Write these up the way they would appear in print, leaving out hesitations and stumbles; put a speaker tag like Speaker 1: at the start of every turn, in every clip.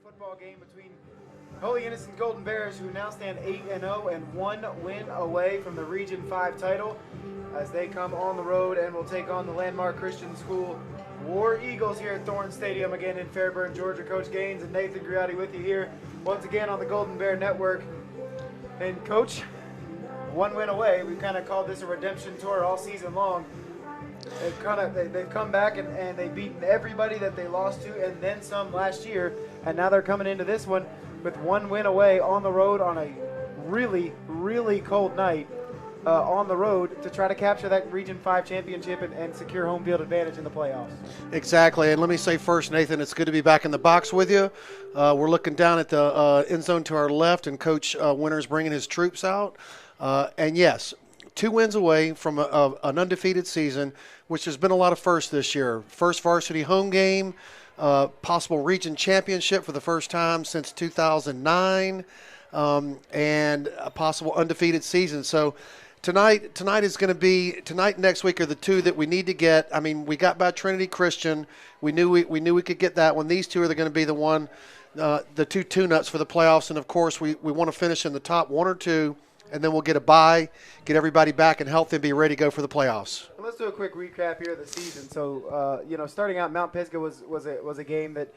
Speaker 1: football game between Holy Innocents Golden Bears, who now stand 8-0 and 1 win away from the Region 5 title, as they come on the road and will take on the Landmark Christian School War Eagles here at Thorne Stadium again in Fairburn, Georgia. Coach Gaines and Nathan Griotti with you here once again on the Golden Bear Network. And Coach, 1 win away. We've kind of called this a redemption tour all season long. They've come back and they've beaten everybody that they lost to and then some last year, and now they're coming into this one with 1 win away on the road on a really, really cold night on the road to try to capture that Region 5 championship and secure home field advantage in the playoffs.
Speaker 2: Exactly, and let me say first, Nathan, it's good to be back in the box with you. We're looking down at the end zone to our left, and Coach Winter's bringing his troops out. And yes, 2 wins away from an undefeated season, which has been a lot of firsts this year. First varsity home game, possible region championship for the first time since 2009, and a possible undefeated season. So tonight is going to be – tonight and next week are the two that we need to get. I mean, we got by Trinity Christian. We knew we could get that one. These two are going to be the two tune-ups for the playoffs. And, of course, we want to finish in the top 1 or 2, and then we'll get a bye, get everybody back and healthy, and be ready to go for the playoffs.
Speaker 1: Well, let's do a quick recap here of the season. So, starting out, Mount Pisgah was a game that,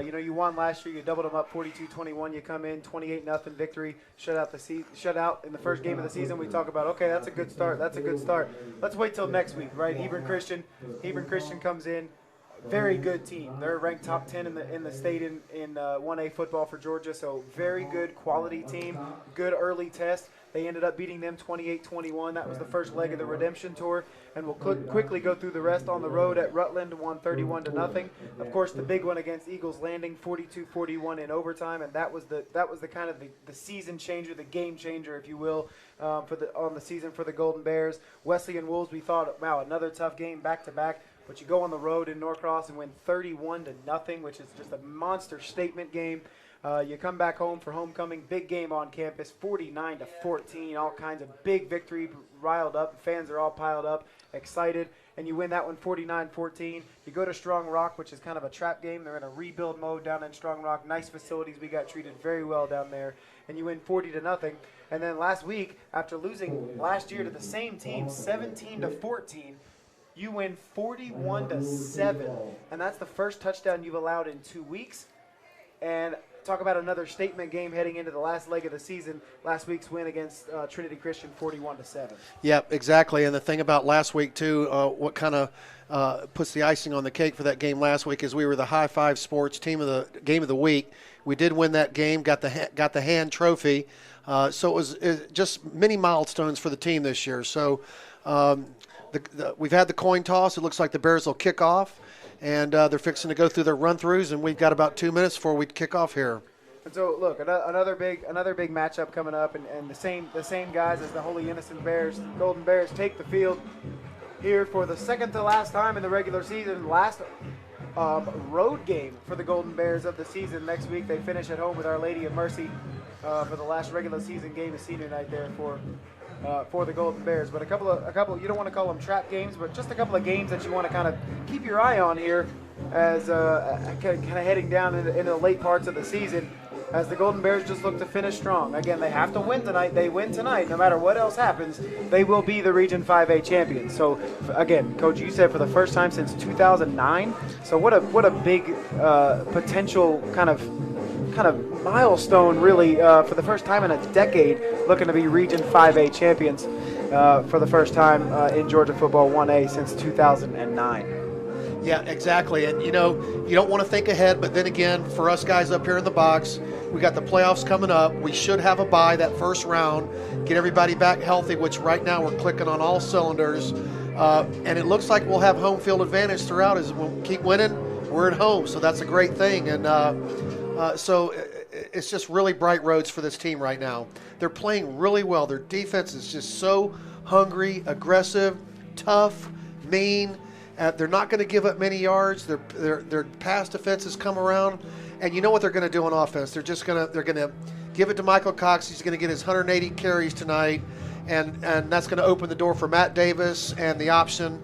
Speaker 1: you won last year. You doubled them up 42-21. You come in 28-0 victory, shut out in the first game of the season. We talk about, okay, that's a good start. That's a good start. Let's wait till next week, right? Hebron Christian comes in. Very good team. They're ranked top 10 in the state in 1A football for Georgia, so very good quality team. Good early test. They ended up beating them 28-21. That was the first leg of the redemption tour, and we'll quickly go through the rest on the road at Rutland, won 31-0. Of course, the big one against Eagles Landing, 42-41 in overtime, and that was the kind of the season changer, the game changer, if you will, on the season for the Golden Bears. Wesleyan Wolves, we thought, wow, another tough game back to back. But you go on the road in Norcross and win 31-0, which is just a monster statement game. You come back home for homecoming, big game on campus, 49-14, all kinds of big victory, riled up. Fans are all piled up, excited, and you win that one 49-14. You go to Strong Rock, which is kind of a trap game. They're in a rebuild mode down in Strong Rock. Nice facilities. We got treated very well down there, and you win 40-0. And then last week, after losing last year to the same team, 17-14, you win 41-7, and that's the first touchdown you've allowed in 2 weeks. And talk about another statement game heading into the last leg of the season. Last week's win against Trinity Christian, 41-7.
Speaker 2: Yep, exactly. And the thing about last week too, what kind of puts the icing on the cake for that game last week is we were the High Five Sports Team of the Game of the Week. We did win that game, got the hand trophy. So it was just many milestones for the team this year. So. We've had the coin toss. It looks like the Bears will kick off, and they're fixing to go through their run-throughs, and we've got about 2 minutes before we kick off here.
Speaker 1: And so, look, another big matchup coming up, and the same guys as the Holy Innocent Bears. Golden Bears take the field here for the second to last time in the regular season. Last road game for the Golden Bears of the season. Next week they finish at home with Our Lady of Mercy for the last regular season game of senior night there for the Golden Bears. But a couple, you don't want to call them trap games, but just a couple of games that you want to kind of keep your eye on here as kind of heading down into the late parts of the season, as the Golden Bears just look to finish strong. Again, they have to win tonight. They win tonight. No matter what else happens, they will be the Region 5A champions. So, again, Coach, you said for the first time since 2009. So what a big potential kind of milestone, really, for the first time in a decade, looking to be Region 5A champions for the first time in Georgia football 1A since 2009.
Speaker 2: Yeah, exactly. And, you don't want to think ahead, but then again, for us guys up here in the box, we got the playoffs coming up. We should have a bye that first round, get everybody back healthy, which right now we're clicking on all cylinders. And it looks like we'll have home field advantage throughout as we'll keep winning. We're at home, so that's a great thing. And so it's just really bright roads for this team right now. They're playing really well. Their defense is just so hungry, aggressive, tough, mean. They're not going to give up many yards. Their pass defenses come around, and you know what they're going to do on offense. They're going to give it to Michael Cox. He's going to get his 180 carries tonight, and that's going to open the door for Matt Davis and the option.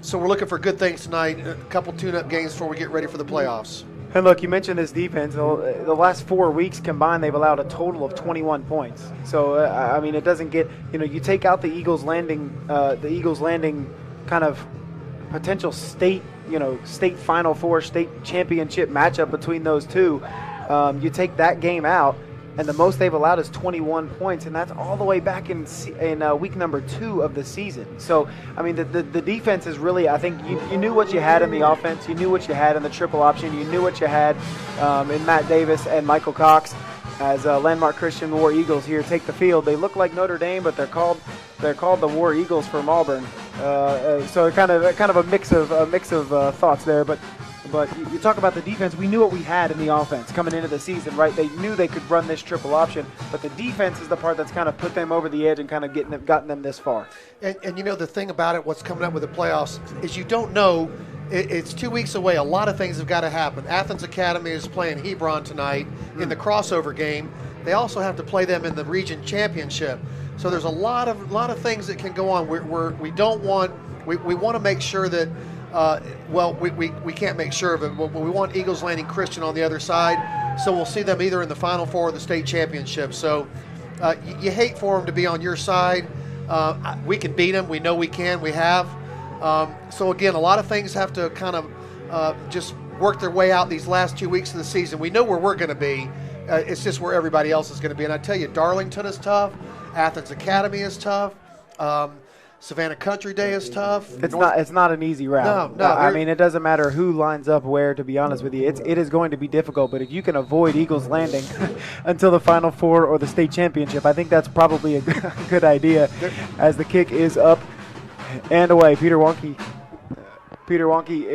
Speaker 2: So we're looking for good things tonight. A couple tune-up games before we get ready for the playoffs.
Speaker 1: And look, you mentioned this defense. The last 4 weeks combined, they've allowed a total of 21 points. So I mean, it doesn't get, you take out the Eagles Landing kind of potential state Final Four, state championship matchup between those two. You take that game out, and the most they've allowed is 21 points, and that's all the way back in week number 2 of the season. So, I mean, the defense is really, I think you knew what you had in the offense. You knew what you had in the triple option. You knew what you had in Matt Davis and Michael Cox as Landmark Christian War Eagles here take the field. They look like Notre Dame, but they're called the War Eagles from Auburn. So kind of a mix of thoughts there, but you talk about the defense. We knew what we had in the offense coming into the season, right? They knew they could run this triple option, but the defense is the part that's kind of put them over the edge and kind of gotten them this far.
Speaker 2: And the thing about it, what's coming up with the playoffs, is you don't know. It's 2 weeks away. A lot of things have got to happen. Athens Academy is playing Hebron tonight in the crossover game. They also have to play them in the region championship. So there's a lot of things that can go on. We want to make sure that. We can't make sure of it, but we want Eagles Landing Christian on the other side, so we'll see them either in the Final Four or the state championship. So you hate for them to be on your side. We can beat them. We know we can. We have. So, again, a lot of things have to kind of just work their way out these last 2 weeks of the season. We know where we're going to be. It's just where everybody else is going to be. And I tell you, Darlington is tough. Athens Academy is tough. Savannah Country Day is tough.
Speaker 1: It's not an easy route.
Speaker 2: No.
Speaker 1: I mean, it doesn't matter who lines up where, to be honest with you. It is going to be difficult, but if you can avoid Eagles Landing until the Final Four or the state championship, I think that's probably a good idea as the kick is up and away. Peter Wonke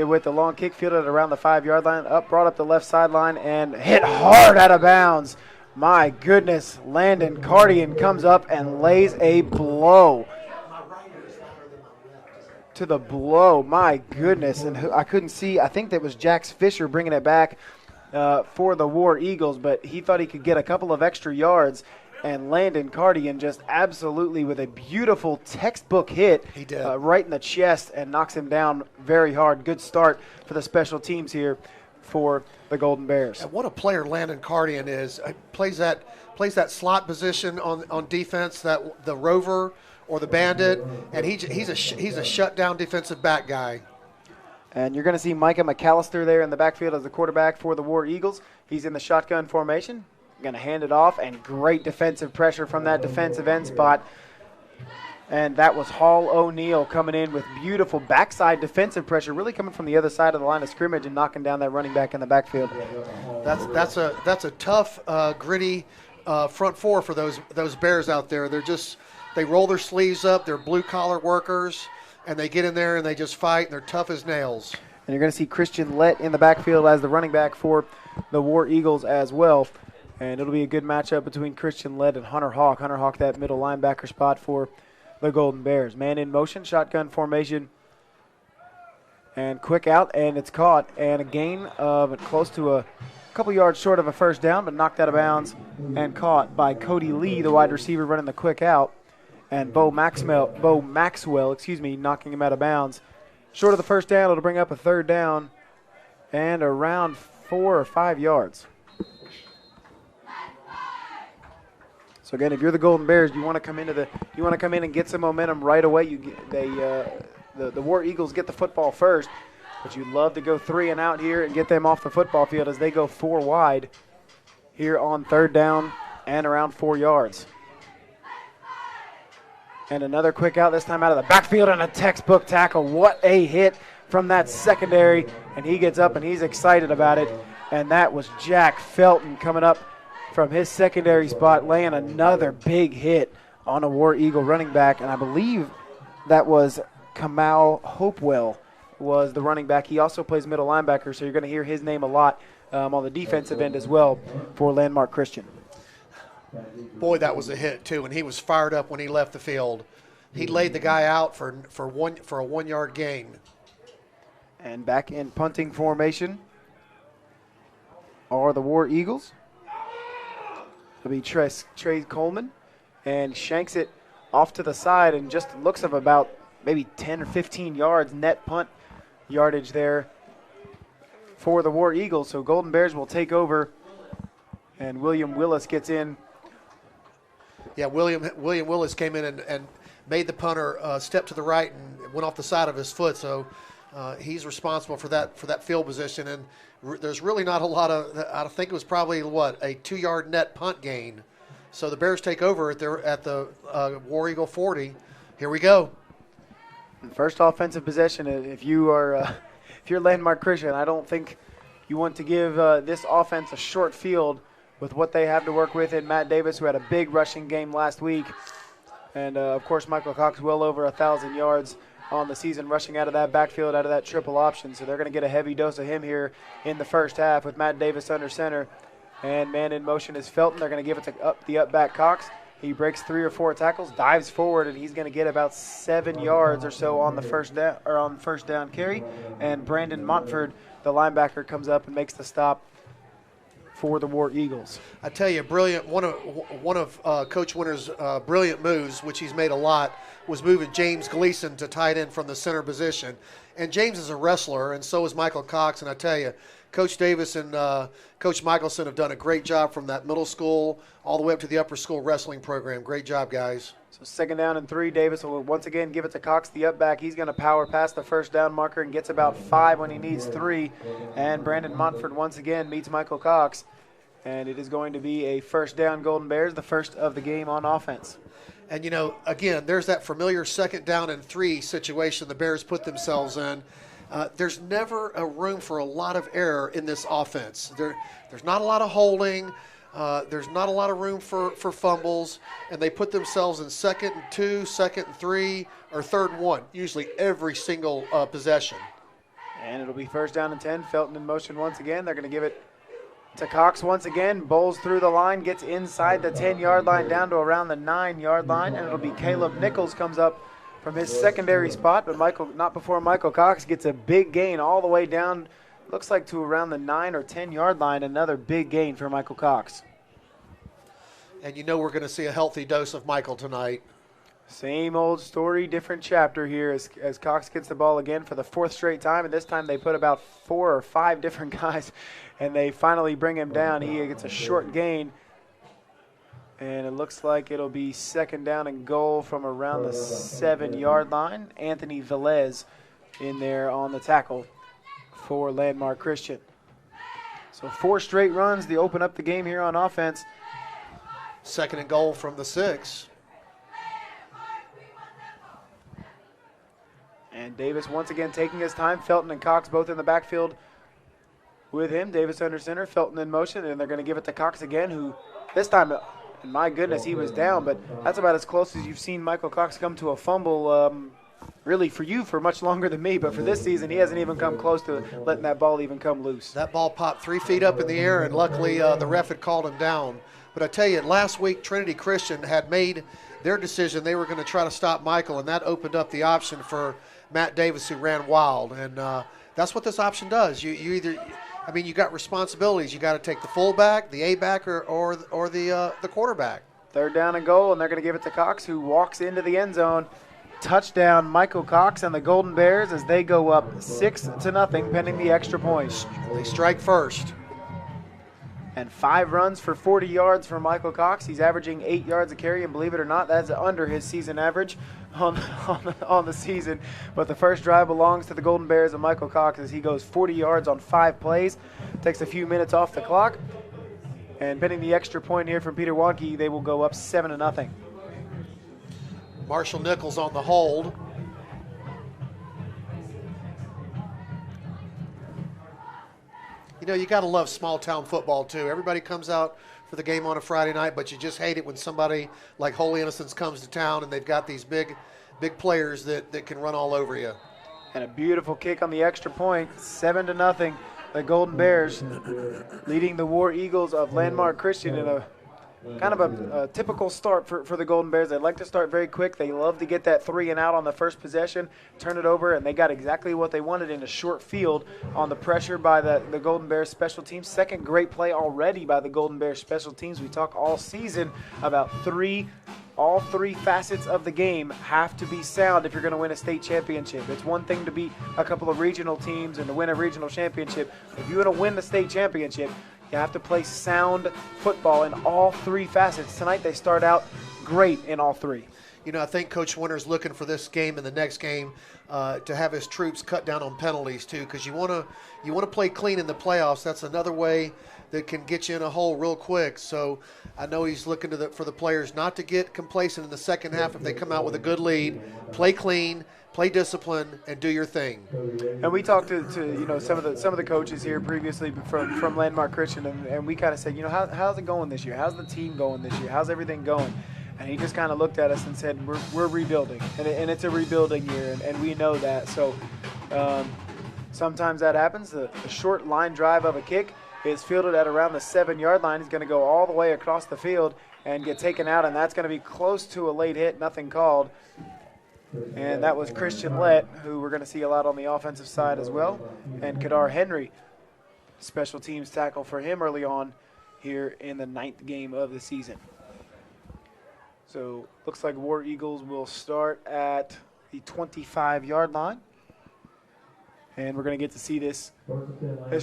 Speaker 1: with the long kick fielded around the 5-yard line, brought up the left sideline and hit hard out of bounds. My goodness, Landon Cardian comes up and lays a blow. To the blow, my goodness, and I couldn't see. I think that was Jax Fisher bringing it back for the War Eagles, but he thought he could get a couple of extra yards, and Landon Cardian just absolutely with a beautiful textbook hit.
Speaker 2: He did.
Speaker 1: Right in the chest and knocks him down very hard. Good start for the special teams here for the Golden Bears.
Speaker 2: And what a player Landon Cardian is. Plays that slot position on defense, that the rover or the bandit, and he's a shutdown defensive back guy.
Speaker 1: And you're going to see Micah McAllister there in the backfield as the quarterback for the War Eagles. He's in the shotgun formation. Going to hand it off, and great defensive pressure from that defensive end spot. And that was Hall O'Neal coming in with beautiful backside defensive pressure, really coming from the other side of the line of scrimmage and knocking down that running back in the backfield.
Speaker 2: That's a tough, gritty front four for those Bears out there. They roll their sleeves up. They're blue-collar workers, and they get in there and they just fight, and they're tough as nails.
Speaker 1: And you're going to see Christian Lett in the backfield as the running back for the War Eagles as well. And it'll be a good matchup between Christian Lett and Hunter Hawk. Hunter Hawk, that middle linebacker spot for the Golden Bears. Man in motion, shotgun formation, and quick out, and it's caught. And a gain of close to a couple yards short of a first down, but knocked out of bounds and caught by Cody Lee, the wide receiver, running the quick out. And Bo Maxwell, knocking him out of bounds. Short of the first down, it'll bring up a third down and around 4 or 5 yards. So again, if you're the Golden Bears, you want to come in and get some momentum right away. The War Eagles get the football first, but you'd love to go 3 and out here and get them off the football field as they go 4 wide here on third down and around 4 yards. And another quick out, this time out of the backfield, and a textbook tackle. What a hit from that secondary. And he gets up and he's excited about it. And that was Jack Felton coming up from his secondary spot, laying another big hit on a War Eagle running back. And I believe that was Kamal Hopewell was the running back. He also plays middle linebacker, so you're going to hear his name a lot on the defensive end as well for Landmark Christian.
Speaker 2: Boy, that was a hit, too, and he was fired up when he left the field. He laid the guy out for a 1-yard gain.
Speaker 1: And back in punting formation are the War Eagles. It'll be Trey Coleman, and shanks it off to the side and just looks of about maybe 10 or 15 yards net punt yardage there for the War Eagles. So Golden Bears will take over, and William Willis gets in.
Speaker 2: Yeah, William Willis came in and made the punter step to the right and went off the side of his foot. So he's responsible for that field position. And there's really not a lot of. I think it was probably a 2-yard net punt gain. So the Bears take over at the War Eagle 40. Here we go.
Speaker 1: First offensive possession. If you're Landmark Christian, I don't think you want to give this offense a short field with what they have to work with in Matt Davis, who had a big rushing game last week. And, of course, Michael Cox well over 1,000 yards on the season rushing out of that backfield, out of that triple option. So they're going to get a heavy dose of him here in the first half with Matt Davis under center. And man in motion is Felton. They're going to give it to the up back Cox. He breaks 3 or 4 tackles, dives forward, and he's going to get about 7 yards or so on the first down carry. And Brandon Montford, the linebacker, comes up and makes the stop for the War Eagles.
Speaker 2: I tell you, brilliant. One of Coach Winter's brilliant moves, which he's made a lot, was moving James Gleason to tight end from the center position. And James is a wrestler, and so is Michael Cox. And I tell you, Coach Davis and Coach Michelson have done a great job from that middle school all the way up to the upper school wrestling program. Great job, guys.
Speaker 1: So 2nd down and 3. Davis will once again give it to Cox, the up back. He's going to power past the first down marker and gets about 5 when he needs 3. And Brandon Montford once again meets Michael Cox. And it is going to be a first down Golden Bears, the first of the game on offense.
Speaker 2: And, again, there's that familiar 2nd down and 3 situation the Bears put themselves in. There's never a room for a lot of error in this offense. There's not a lot of holding. There's not a lot of room for fumbles. And they put themselves in 2nd and 2, 2nd and 3, or 3rd and 1, usually every single possession.
Speaker 1: And it'll be first down and 10. Felton in motion once again. They're going to give it to Cox once again. Bowls through the line, gets inside the 10-yard line down to around the 9-yard line. And it'll be Caleb Nichols comes up from his secondary spot, but not before Michael Cox gets a big gain all the way down, looks like to around the 9 or 10-yard line. Another big gain for Michael Cox.
Speaker 2: And we're going to see a healthy dose of Michael tonight.
Speaker 1: Same old story, different chapter here as Cox gets the ball again for the 4th straight time, and this time they put about 4 or 5 different guys, and they finally bring him down. He gets a short gain. And it looks like it'll be 2nd down and goal from around the 7-yard line. Anthony Velez in there on the tackle for Landmark Christian. So 4 straight runs to open up the game here on offense.
Speaker 2: 2nd and goal from the 6.
Speaker 1: And Davis once again taking his time. Felton and Cox both in the backfield with him. Davis under center, Felton in motion, and they're going to give it to Cox again, who this time, and my goodness, he was down, but that's about as close as you've seen Michael Cox come to a fumble, really for you for much longer than me, but for this season, he hasn't even come close to letting that ball even come loose.
Speaker 2: That ball popped 3 feet up in the air, and luckily the ref had called him down. But I tell you, last week Trinity Christian had made their decision. They were going to try to stop Michael, and that opened up the option for Matt Davis, who ran wild. And that's what this option does. You got responsibilities. You got to take the fullback, the A-back, or the quarterback.
Speaker 1: 3rd down and goal, and they're going to give it to Cox, who walks into the end zone. Touchdown, Michael Cox and the Golden Bears as they go up 6-0, pending the extra point.
Speaker 2: They strike first.
Speaker 1: And 5 runs for 40 yards for Michael Cox. He's averaging 8 yards a carry, and believe it or not, that's under his season average on the season. But the first drive belongs to the Golden Bears and Michael Cox as he goes 40 yards on 5 plays. Takes a few minutes off the clock. And pending the extra point here from Peter Wonke, they will go up 7-0.
Speaker 2: Marshall Nichols on the hold. You got to love small-town football, too. Everybody comes out for the game on a Friday night, but you just hate it when somebody like Holy Innocents comes to town and they've got these big players that can run all over you.
Speaker 1: And a beautiful kick on the extra point, 7-0. The Golden Bears leading the War Eagles of Landmark Christian in a kind of a typical start for the Golden Bears. They like to start very quick. They love to get that 3 and out on the first possession, turn it over, and they got exactly what they wanted in a short field on the pressure by the Golden Bears special teams. Second great play already by the Golden Bears special teams. We talk all season about 3 all three facets of the game have to be sound if you're going to win a state championship. It's one thing to beat a couple of regional teams and to win a regional championship. If you want to win the state championship, you have to play sound football in all three facets. Tonight they start out great in all three.
Speaker 2: I think Coach Winter's looking for this game and the next game to have his troops cut down on penalties too, because you want to play clean in the playoffs. That's another way that can get you in a hole real quick. So I know he's looking for the players not to get complacent in the second half if they come out with a good lead. Play clean, play discipline, and do your thing.
Speaker 1: And we talked to some of the coaches here previously from Landmark Christian, and we kind of said, how's it going this year? How's the team going this year? How's everything going? And he just kind of looked at us and said, we're rebuilding, and it's a rebuilding year, and we know that. So sometimes that happens. The short line drive of a kick is fielded at around the 7-yard line. He's going to go all the way across the field and get taken out, and that's going to be close to a late hit, nothing called. And that was Christian Lett, who we're going to see a lot on the offensive side as well, and Kadar Henry, special teams tackle for him early on here in the 9th game of the season. So looks like War Eagles will start at the 25-yard line. And we're going to get to see this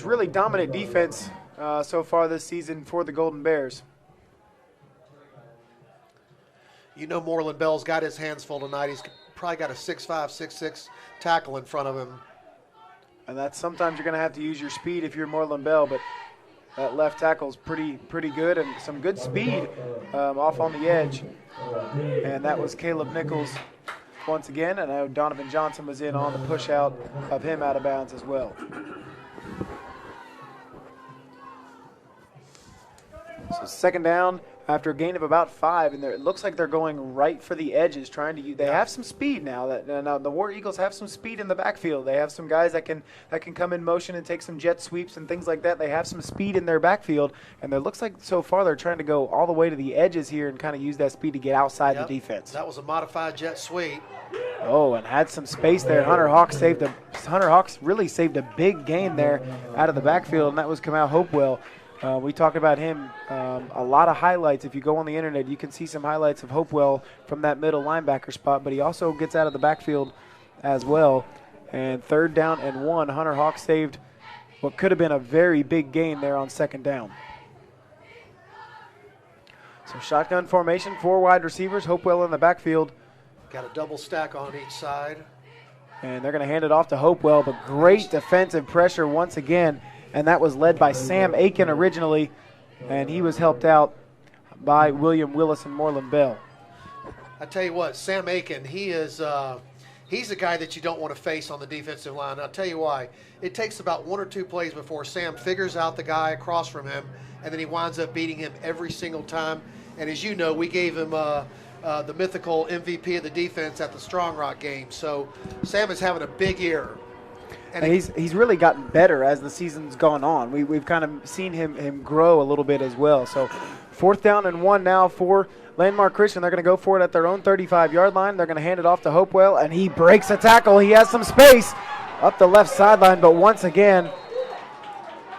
Speaker 1: really dominant defense so far this season for the Golden Bears.
Speaker 2: Moreland Bell's got his hands full tonight. He's probably got a 6'5", 6'6" tackle in front of him.
Speaker 1: And that's sometimes you're going to have to use your speed if you're Moreland Bell, but that left tackle is pretty good and some good speed off on the edge. And that was Caleb Nichols once again, and I know Donovan Johnson was in on the push out of him out of bounds as well. So second down after a gain of about 5, and it looks like they're going right for the edges, trying to use. They have some speed now. Now the War Eagles have some speed in the backfield. They have some guys that can come in motion and take some jet sweeps and things like that. They have some speed in their backfield, and it looks like so far they're trying to go all the way to the edges here and kind of use that speed to get outside the defense.
Speaker 2: That was a modified jet sweep.
Speaker 1: Oh, and had some space there. Hunter Hawks really saved a big gain there out of the backfield, and that was Kamau Hopewell. We talked about him, a lot of highlights. If you go on the internet, you can see some highlights of Hopewell from that middle linebacker spot, but he also gets out of the backfield as well. And 3rd down and 1, Hunter Hawks saved what could have been a very big gain there on 2nd down. So shotgun formation, 4 wide receivers, Hopewell in the backfield.
Speaker 2: Got a double stack on each side.
Speaker 1: And they're going to hand it off to Hopewell, but great defensive pressure once again. And that was led by Sam Aiken originally, and he was helped out by William Willis and Moreland Bell.
Speaker 2: I tell you what, Sam Aiken, he's a guy that you don't want to face on the defensive line. I'll tell you why. It takes about 1 or 2 plays before Sam figures out the guy across from him, and then he winds up beating him every single time. And as you know, we gave him the mythical MVP of the defense at the Strong Rock game. So Sam is having a big year.
Speaker 1: And he's really gotten better as the season's gone on. We've kind of seen him grow a little bit as well. So 4th down and 1 now for Landmark Christian. They're going to go for it at their own 35-yard line. They're going to hand it off to Hopewell, and he breaks a tackle. He has some space up the left sideline, but once again,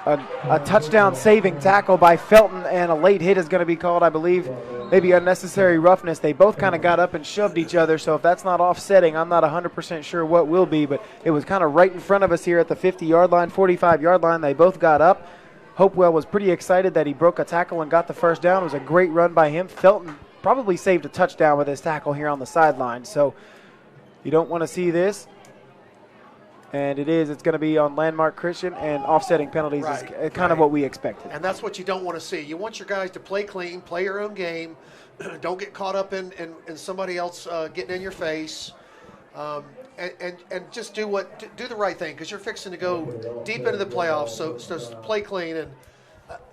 Speaker 1: a touchdown-saving tackle by Felton, and a late hit is going to be called, I believe, maybe unnecessary roughness. They both kind of got up and shoved each other, so if that's not offsetting, I'm not 100% sure what will be, but it was kind of right in front of us here at the 50-yard line, 45-yard line. They both got up. Hopewell was pretty excited that he broke a tackle and got the first down. It was a great run by him. Felton probably saved a touchdown with his tackle here on the sideline, so you don't want to see this. And it's going to be on Landmark Christian, and offsetting penalties is kind of what we expected.
Speaker 2: And that's what you don't want to see. You want your guys to play clean, play your own game. Don't get caught up in somebody else getting in your face. And just do the right thing, because you're fixing to go deep into the playoffs, so play clean. And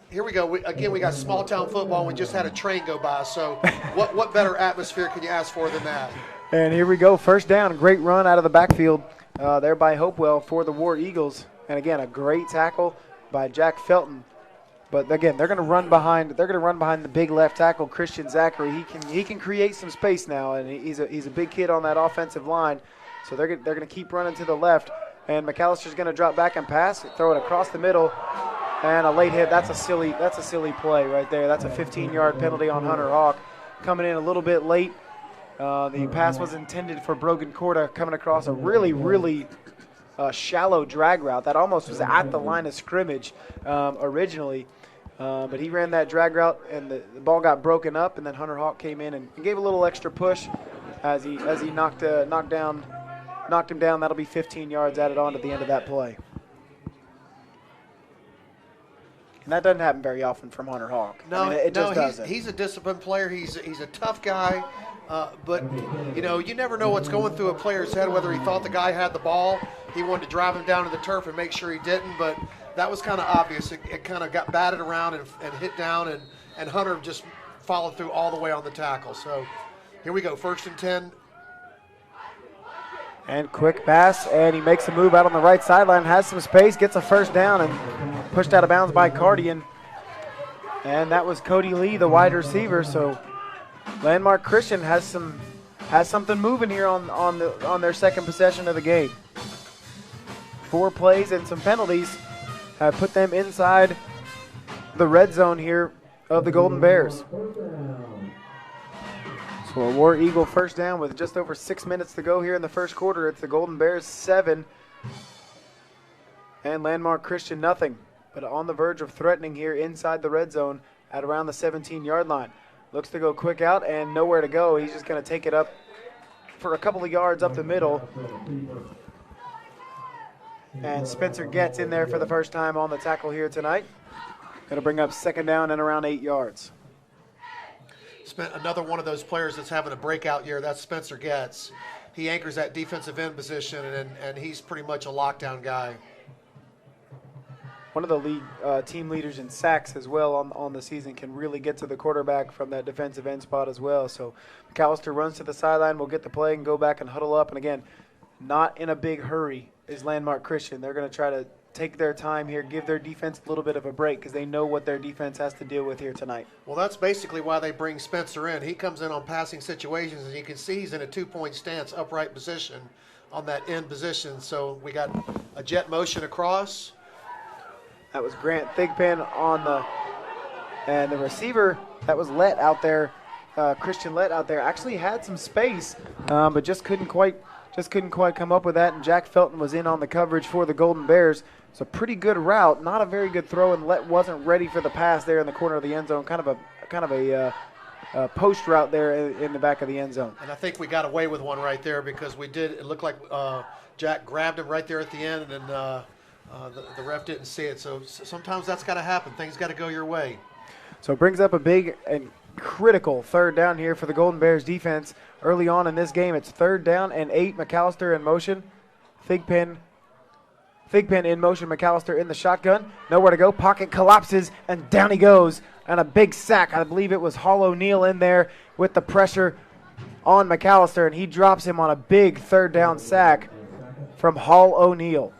Speaker 2: here we go. We got small-town football, and we just had a train go by. So what better atmosphere can you ask for than that?
Speaker 1: And here we go. 1st down, great run out of the backfield. There by Hopewell for the War Eagles. And again, a great tackle by Jack Felton. But again, they're going to run behind the big left tackle, Christian Zachary. He can create some space now, and he's a big kid on that offensive line. So they're going to keep running to the left. And McAllister's going to drop back and pass, throw it across the middle, and a late hit. That's a silly play right there. That's a 15-yard penalty on Hunter Hawk. coming in a little bit late. The pass was intended for Brogan Corda, coming across a really shallow drag route that almost was at the line of scrimmage originally. But he ran that drag route, and the ball got broken up, and then Hunter Hawk came in and gave a little extra push as he knocked him down. That'll be 15 yards added on at the end of that play. And that doesn't happen very often from Hunter Hawk.
Speaker 2: No,
Speaker 1: I mean, it just doesn't.
Speaker 2: He's a disciplined player. He's a tough guy. But, you never know what's going through a player's head, whether he thought the guy had the ball, he wanted to drive him down to the turf and make sure he didn't. But that was kind of obvious. It kind of got batted around and hit down, and Hunter just followed through all the way on the tackle. So here we go, 1st and 10.
Speaker 1: And quick pass, and he makes a move out on the right sideline, has some space, gets a first down, and pushed out of bounds by Cardian. And that was Cody Lee, the wide receiver. So Landmark Christian has something moving here on their second possession of the game. 4 plays and some penalties have put them inside the red zone here of the Golden Bears. So a War Eagle first down with just over 6 minutes to go here in the first quarter. It's the Golden Bears 7 and Landmark Christian nothing. But on the verge of threatening here inside the red zone at around the 17-yard line. Looks to go quick out and nowhere to go. He's just going to take it up for a couple of yards up the middle. And Spencer gets in there for the first time on the tackle here tonight. Going to bring up 2nd down and around 8 yards.
Speaker 2: Another one of those players that's having a breakout year. That's Spencer Getz. He anchors that defensive end position, and he's pretty much a lockdown guy.
Speaker 1: One of the league team leaders in sacks as well on the season, can really get to the quarterback from that defensive end spot as well. So McAllister runs to the sideline, will get the play and go back and huddle up. And again, not in a big hurry is Landmark Christian. They're going to try to take their time here, give their defense a little bit of a break because they know what their defense has to deal with here tonight.
Speaker 2: Well, that's basically why they bring Spencer in. He comes in on passing situations, and you can see he's in a 2-point stance, upright position on that end position. So we got a jet motion across.
Speaker 1: That was Grant Thigpen and the receiver that was Lett out there, Christian Lett out there, actually had some space, but just couldn't quite come up with that. And Jack Felton was in on the coverage for the Golden Bears. It's a pretty good route, not a very good throw, and Lett wasn't ready for the pass there in the corner of the end zone. Kind of a post route there in the back of the end zone.
Speaker 2: And I think we got away with one right there because it looked like Jack grabbed him right there at the end, and then the ref didn't see it. So sometimes that's got to happen. Things got to go your way.
Speaker 1: So it brings up a big and critical 3rd down here for the Golden Bears defense. Early on in this game, it's 3rd down and 8. McAllister in motion. Thigpen in motion. McAllister in the shotgun. Nowhere to go. Pocket collapses, and down he goes. And a big sack. I believe it was Hall O'Neill in there with the pressure on McAllister, and he drops him on a big 3rd down sack from Hall O'Neill.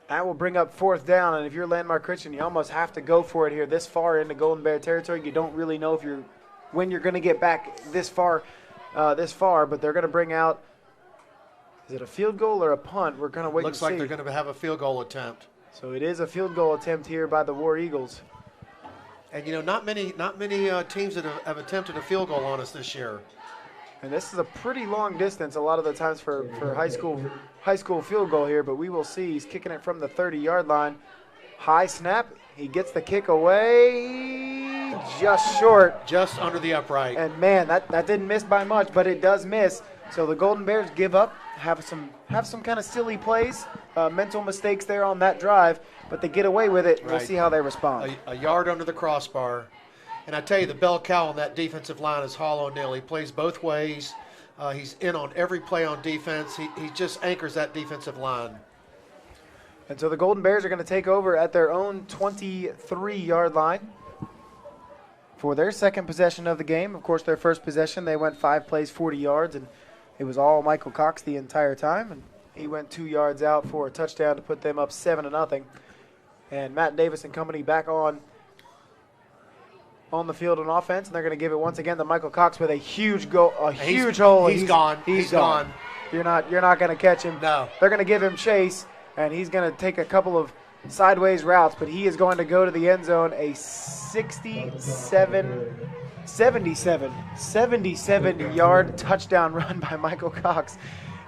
Speaker 1: That will bring up 4th down, and if you're Landmark Christian, you almost have to go for it here this far into Golden Bear territory. You don't really know when you're going to get back this far, but they're going to bring out, is it a field goal or a punt? We're going to wait and see.
Speaker 2: Looks like they're going to have a field goal attempt.
Speaker 1: So it is a field goal attempt here by the War Eagles.
Speaker 2: And, not many teams that have attempted a field goal on us this year.
Speaker 1: And this is a pretty long distance a lot of the times for high school field goal here, but we will see. He's kicking it from the 30-yard line. High snap. He gets the kick away just short.
Speaker 2: Just under the upright.
Speaker 1: And, man, that didn't miss by much, but it does miss. So the Golden Bears give up, have some kind of silly plays, mental mistakes there on that drive, but they get away with it. Right. We'll see how they respond.
Speaker 2: A yard under the crossbar. And I tell you, the bell cow on that defensive line is Hall O'Neill. He plays both ways. He's in on every play on defense. He just anchors that defensive line.
Speaker 1: And so the Golden Bears are going to take over at their own 23-yard line for their second possession of the game. Of course, their first possession, they went 5 plays, 40 yards, and it was all Michael Cox the entire time. And he went 2 yards out for a touchdown to put them up 7-0. And Matt Davis and company back on the field on offense, and they're going to give it once again to Michael Cox with a huge goal, huge hole.
Speaker 2: He's gone. He's gone.
Speaker 1: You're not going to catch him.
Speaker 2: No.
Speaker 1: They're going to give him chase, and he's going to take a couple of sideways routes, but he is going to go to the end zone. A 77-yard touchdown run by Michael Cox.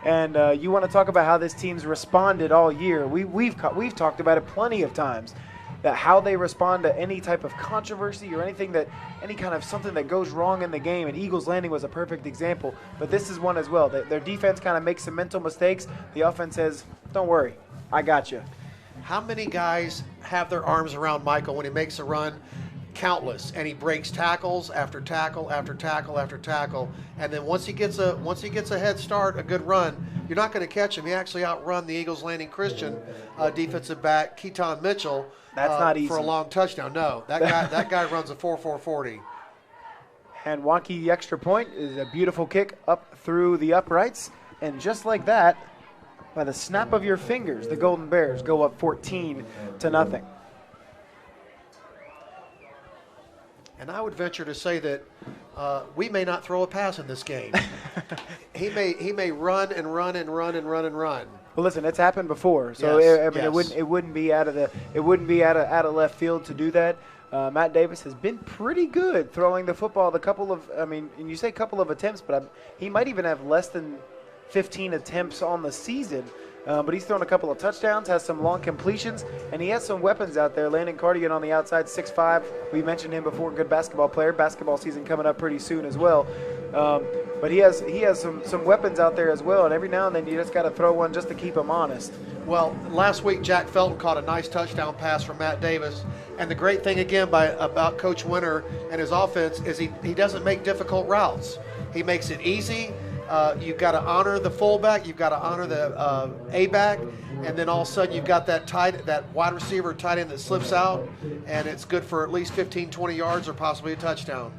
Speaker 1: And you want to talk about how this team's responded all year. We've talked about it plenty of times, that how they respond to any type of controversy or any kind of something that goes wrong in the game. And Eagles Landing was a perfect example, but this is one as well. Their defense kind of makes some mental mistakes. The offense says, don't worry, I got you.
Speaker 2: How many guys have their arms around Michael when he makes a run? Countless, and he breaks tackles after tackle after tackle after tackle, and then once he gets a head start, a good run, you're not going to catch him. He actually outrun the Eagles Landing Christian defensive back Keaton Mitchell.
Speaker 1: That's not easy
Speaker 2: for a long touchdown. No, that guy runs a 4.40.
Speaker 1: And wonky extra point is a beautiful kick up through the uprights, and just like that, by the snap of your fingers, the Golden Bears go up 14-0.
Speaker 2: And I would venture to say that we may not throw a pass in this game. he may run and run and run and run and run.
Speaker 1: Well, listen, it's happened before, so
Speaker 2: yes,
Speaker 1: it wouldn't be out of left field to do that. Matt Davis has been pretty good throwing the football. And you say couple of attempts, but he might even have less than 15 attempts on the season. But he's thrown a couple of touchdowns, has some long completions, and he has some weapons out there. Landon Cardigan on the outside, 6'5". We mentioned him before, good basketball player. Basketball season coming up pretty soon as well. But he has some weapons out there as well, and every now and then you just got to throw one just to keep him honest.
Speaker 2: Well, last week Jack Felton caught a nice touchdown pass from Matt Davis. And the great thing, again, about Coach Winter and his offense is he doesn't make difficult routes. He makes it easy. You've got to honor the fullback. You've got to honor the A-back. And then all of a sudden you've got that wide receiver tight end that slips out, and it's good for at least 15, 20 yards or possibly a touchdown.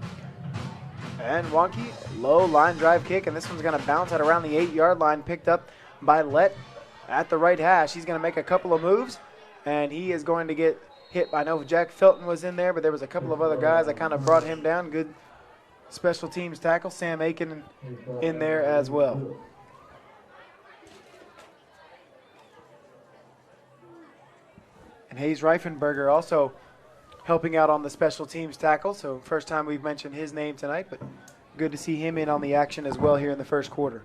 Speaker 1: And wonky, low line drive kick, and this one's going to bounce at around the 8-yard line, picked up by Lett at the right hash. He's going to make a couple of moves, and he is going to get hit. I know Jack Felton was in there, but there was a couple of other guys that kind of brought him down. Good special teams tackle. Sam Aiken in there as well. And Hayes Reifenberger also helping out on the special teams tackle. So first time we've mentioned his name tonight, but good to see him in on the action as well here in the first quarter.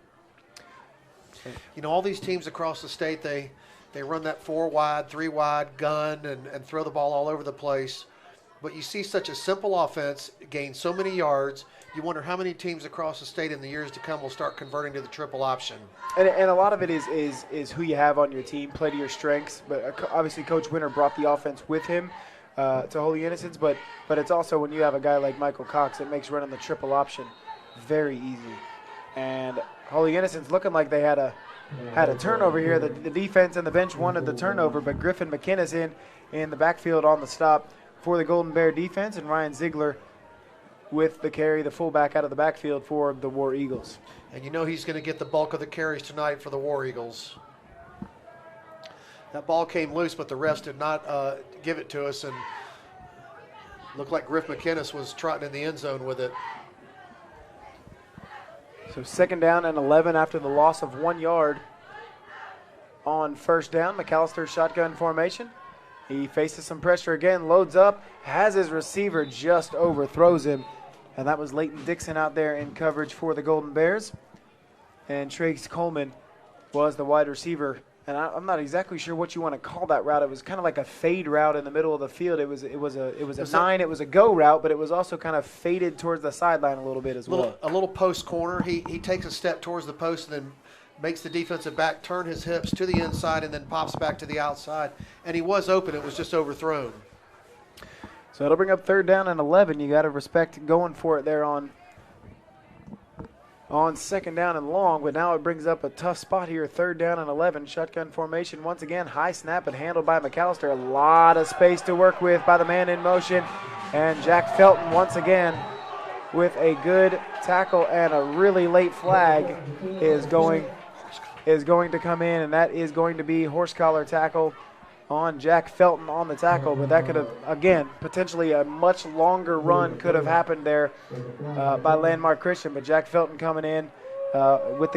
Speaker 2: You know, all these teams across the state, they run that 4-wide, 3-wide gun and throw the ball all over the place. But you see such a simple offense gain so many yards. You wonder how many teams across the state in the years to come will start converting to the triple option.
Speaker 1: And a lot of it is who you have on your team, play to your strengths. But obviously Coach Winter brought the offense with him to Holy Innocents. But it's also when you have a guy like Michael Cox, it makes running the triple option very easy. And Holy Innocents looking like they had a turnover here. The defense and the bench wanted the turnover, but Griffin McKinnis in the backfield on the stop for the Golden Bear defense, and Ryan Ziegler with the carry, the fullback out of the backfield for the War Eagles.
Speaker 2: And you know he's going to get the bulk of the carries tonight for the War Eagles. That ball came loose, but the refs did not give it to us, and looked like Griff McKinnis was trotting in the end zone with it.
Speaker 1: So 2nd down and 11 after the loss of 1 yard on first down. McAllister shotgun formation. He faces some pressure again, loads up, has his receiver, just overthrows him. And that was Leighton Dixon out there in coverage for the Golden Bears. And Trace Coleman was the wide receiver. And I'm not exactly sure what you want to call that route. It was kind of like a fade route in the middle of the field. It was a go route, but it was also kind of faded towards the sideline a little bit as well.
Speaker 2: A little post corner. He takes a step towards the post and then makes the defensive back turn his hips to the inside and then pops back to the outside. And he was open. It was just overthrown.
Speaker 1: So it'll bring up 3rd down and 11. You got to respect going for it there on 2nd down and long, but now it brings up a tough spot here, 3rd down and 11. Shotgun formation once again, high snap and handled by McAllister. A lot of space to work with by the man in motion. And Jack Felton once again with a good tackle, and a really late flag is going to come in, and that is going to be horse collar tackle on Jack Felton on the tackle. But that could have, again, potentially a much longer run could have happened there by Landmark Christian. But Jack Felton coming in with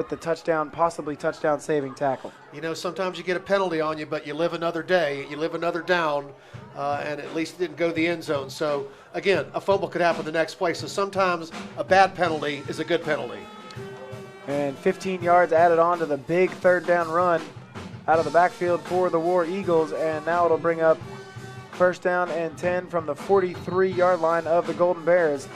Speaker 1: the touchdown, possibly touchdown saving tackle.
Speaker 2: You know, sometimes you get a penalty on you, but you live another day, you live another down, and at least it didn't go to the end zone. So, again, a fumble could happen the next play. So sometimes a bad penalty is a good penalty.
Speaker 1: And 15 yards added on to the big third down run out of the backfield for the War Eagles. And now it'll bring up first down and 10 from the 43-yard line of the Golden Bears.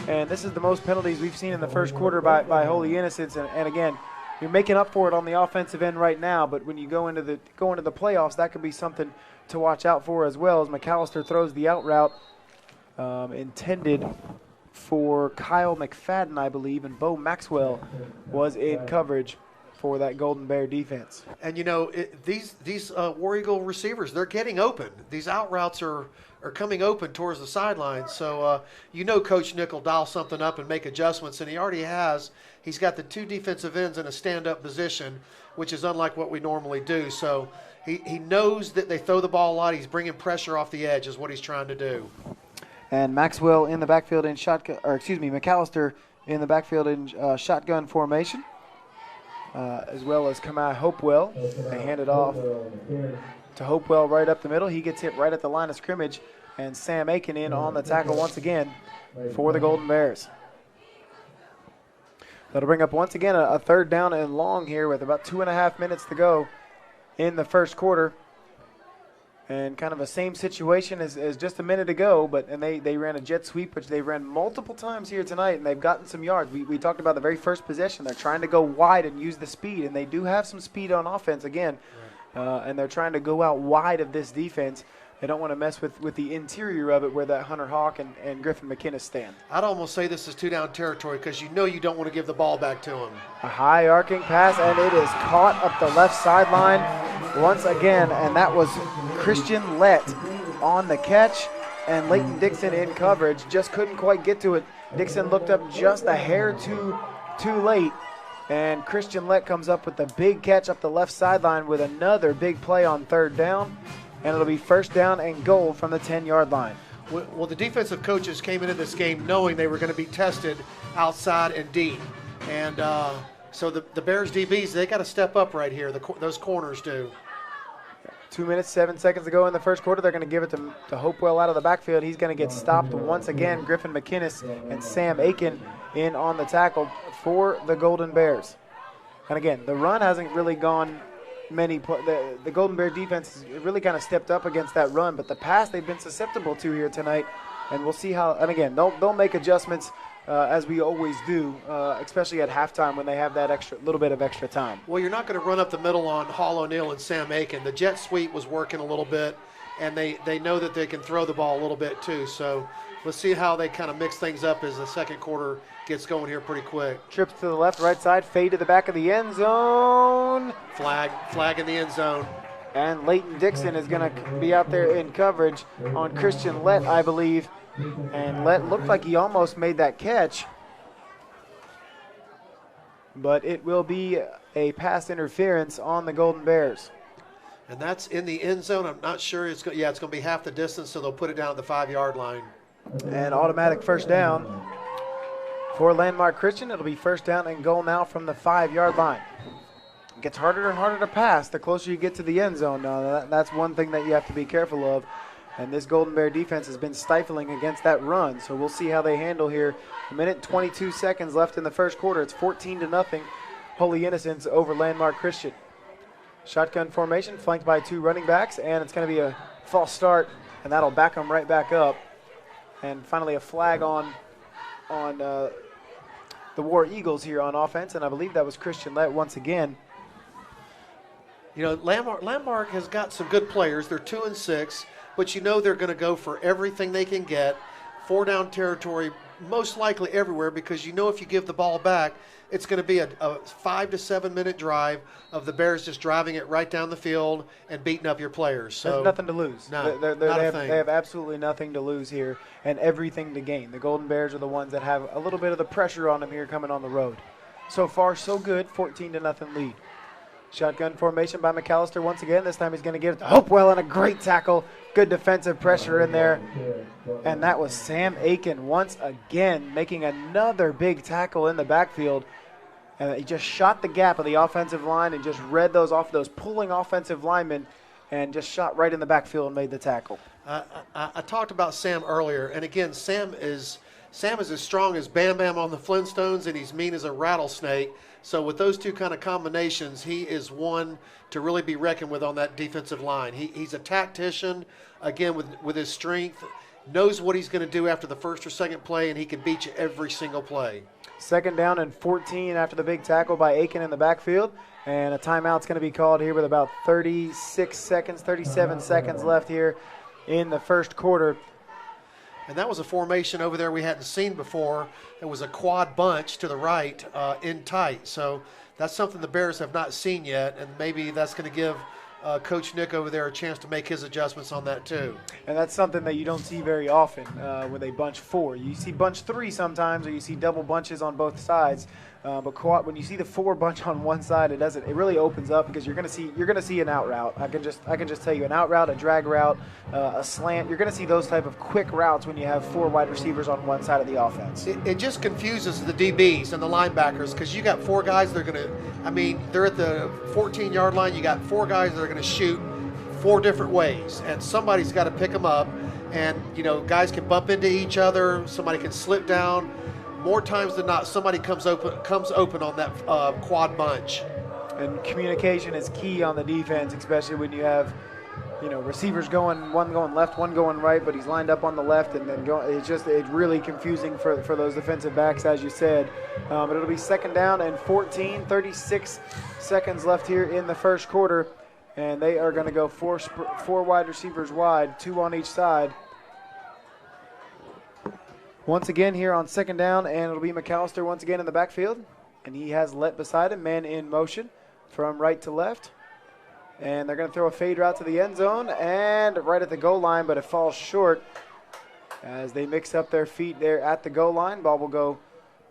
Speaker 1: And this is the most penalties we've seen in the first quarter by Holy Innocents. And again, you're making up for it on the offensive end right now, but when you go into the playoffs, that could be something to watch out for as well, as McAllister throws the out route intended for Kyle McFadden, I believe, and Bo Maxwell was in coverage for that Golden Bear defense.
Speaker 2: And, you know, these War Eagle receivers, they're getting open. These out routes are coming open towards the sideline. So, you know, Coach Nick will dial something up and make adjustments, and he already has. He's got the two defensive ends in a stand-up position, which is unlike what we normally do. So he knows that they throw the ball a lot. He's bringing pressure off the edge is what he's trying to do.
Speaker 1: And Maxwell in the backfield in shotgun, or excuse me, McAllister in the backfield in shotgun formation, as well as Kamai Hopewell. They hand it off to Hopewell right up the middle. He gets hit right at the line of scrimmage, and Sam Aiken in on the tackle once again for the Golden Bears. That'll bring up once again a third down and long here with about 2.5 minutes to go in the first quarter. And kind of a same situation as just a minute ago, and they ran a jet sweep, which they ran multiple times here tonight, and they've gotten some yards. We talked about the very first possession. They're trying to go wide and use the speed, and they do have some speed on offense again, and they're trying to go out wide of this defense. They don't want to mess with the interior of it where that Hunter Hawk and Griffin McInnes stand.
Speaker 2: I'd almost say this is two-down territory because you know you don't want to give the ball back to him.
Speaker 1: A high arcing pass, and it is caught up the left sideline once again, and that was Christian Lett on the catch, and Leighton Dixon in coverage. Just couldn't quite get to it. Dixon looked up just a hair too late, and Christian Lett comes up with the big catch up the left sideline with another big play on third down. And it'll be first down and goal from the 10-yard line.
Speaker 2: Well, the defensive coaches came into this game knowing they were going to be tested outside and deep. And so the Bears DBs, they got to step up right here. Those corners do.
Speaker 1: 2 minutes, 7 seconds to go in the first quarter. They're going to give it to Hopewell out of the backfield. He's going to get stopped once again. Griffin McInnes and Sam Aiken in on the tackle for the Golden Bears. And again, the run hasn't really gone the Golden Bear defense has really kind of stepped up against that run, but the pass they've been susceptible to here tonight, and we'll see how. And again, they'll make adjustments as we always do, especially at halftime when they have that little bit of extra time.
Speaker 2: Well, you're not going to run up the middle on Hall O'Neal and Sam Aiken. The jet sweep was working a little bit, and they know that they can throw the ball a little bit too. So let's see how they kind of mix things up as the second quarter gets going here pretty quick.
Speaker 1: Trips to the left, right side, fade to the back of the end zone.
Speaker 2: Flag in the end zone.
Speaker 1: And Leighton Dixon is going to be out there in coverage on Christian Lett, I believe. And Lett looked like he almost made that catch. But it will be a pass interference on the Golden Bears.
Speaker 2: And that's in the end zone. I'm not sure. It's going to be half the distance, so they'll put it down at the 5-yard line.
Speaker 1: And automatic first down for Landmark Christian. It'll be first down and goal now from the 5-yard line. It gets harder and harder to pass the closer you get to the end zone. Now, that's one thing that you have to be careful of. And this Golden Bear defense has been stifling against that run. So we'll see how they handle here. 1:22 seconds left in the first quarter. It's 14-0. Holy Innocents over Landmark Christian. Shotgun formation flanked by 2 running backs. And it's going to be a false start. And that'll back them right back up. And finally a flag on the War Eagles here on offense. And I believe that was Christian Lett once again.
Speaker 2: You know, Landmark has got some good players. They're 2-6, but you know they're going to go for everything they can get. 4-down territory, most likely everywhere, because you know if you give the ball back, it's going to be a 5 to 7 minute drive of the Bears just driving it right down the field and beating up your players. So
Speaker 1: there's nothing to lose.
Speaker 2: They
Speaker 1: have absolutely nothing to lose here and everything to gain. The Golden Bears are the ones that have a little bit of the pressure on them here coming on the road. So far, so good. 14-0 lead. Shotgun formation by McAllister once again. This time he's going to give it to Hopewell, and a great tackle. Good defensive pressure in there. And that was Sam Aiken once again making another big tackle in the backfield. and he just shot the gap of the offensive line and just read those pulling offensive linemen and just shot right in the backfield and made the tackle.
Speaker 2: I talked about Sam earlier, and again, Sam is as strong as Bam Bam on the Flintstones, and he's mean as a rattlesnake. So with those two kind of combinations, he is one to really be reckoned with on that defensive line. He's a tactician, again, with his strength, knows what he's going to do after the first or second play, and he can beat you every single play.
Speaker 1: 2nd down and 14 after the big tackle by Aiken in the backfield. And a timeout's going to be called here with about 37 seconds left here in the first quarter.
Speaker 2: And that was a formation over there we hadn't seen before. It was a quad bunch to the right in tight. So that's something the Bears have not seen yet, and maybe that's going to give Coach Nick over there a chance to make his adjustments on that too.
Speaker 1: And that's something that you don't see very often with a bunch 4. You see bunch 3 sometimes, or you see double bunches on both sides. But when you see the 4 bunch on one side, it really opens up because you're going to see an out route. I can just tell you an out route, a drag route, a slant. You're going to see those type of quick routes when you have 4 wide receivers on one side of the offense.
Speaker 2: It just confuses the DBs and the linebackers because you got 4 guys they're at the 14-yard line. You got 4 guys that are going to shoot 4 different ways, and somebody's got to pick them up. And guys can bump into each other. Somebody can slip down. More times than not, somebody comes open on that quad bunch.
Speaker 1: And communication is key on the defense, especially when you have, receivers one going left, one going right, but he's lined up on the left, and then it's really confusing for those defensive backs, as you said. But it'll be 2nd down and 14, 36 seconds left here in the first quarter, and they are going to go 4 wide receivers wide, 2 on each side. Once again here on 2nd down, and it'll be McAllister once again in the backfield. And he has Lett beside him, man in motion from right to left. And they're going to throw a fade route to the end zone and right at the goal line, but it falls short as they mix up their feet there at the goal line. Ball will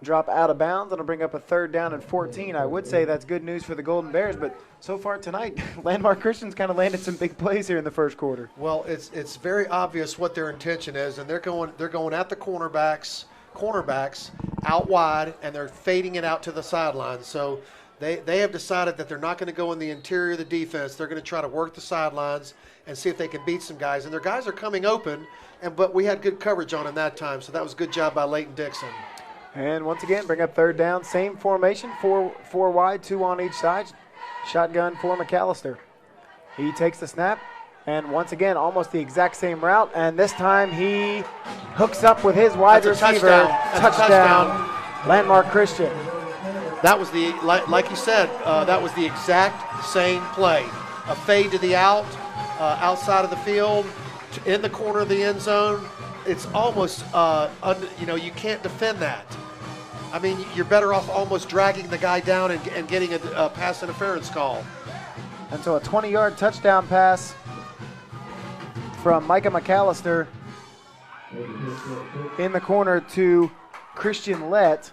Speaker 1: drop out of bounds. It'll bring up a 3rd down and 14. I would say that's good news for the Golden Bears, but so far tonight, Landmark Christian's kind of landed some big plays here in the first quarter.
Speaker 2: Well, it's very obvious what their intention is, and they're going at the cornerbacks out wide, and they're fading it out to the sidelines. So they have decided that they're not going to go in the interior of the defense. They're going to try to work the sidelines and see if they can beat some guys. And their guys are coming open, but we had good coverage on them that time, so that was a good job by Leighton Dixon.
Speaker 1: And once again, bring up 3rd down. Same formation, 4 wide, 2 on each side. Shotgun for McAllister. He takes the snap, and once again, almost the exact same route. And this time he hooks up with his wide receiver. Touchdown. Landmark Christian.
Speaker 2: That was like you said, that was the exact same play. A fade to the outside of the field, in the corner of the end zone. It's almost, you can't defend that. I mean, you're better off almost dragging the guy down and getting a pass interference call.
Speaker 1: And so a 20-yard touchdown pass from Micah McAllister in the corner to Christian Lett.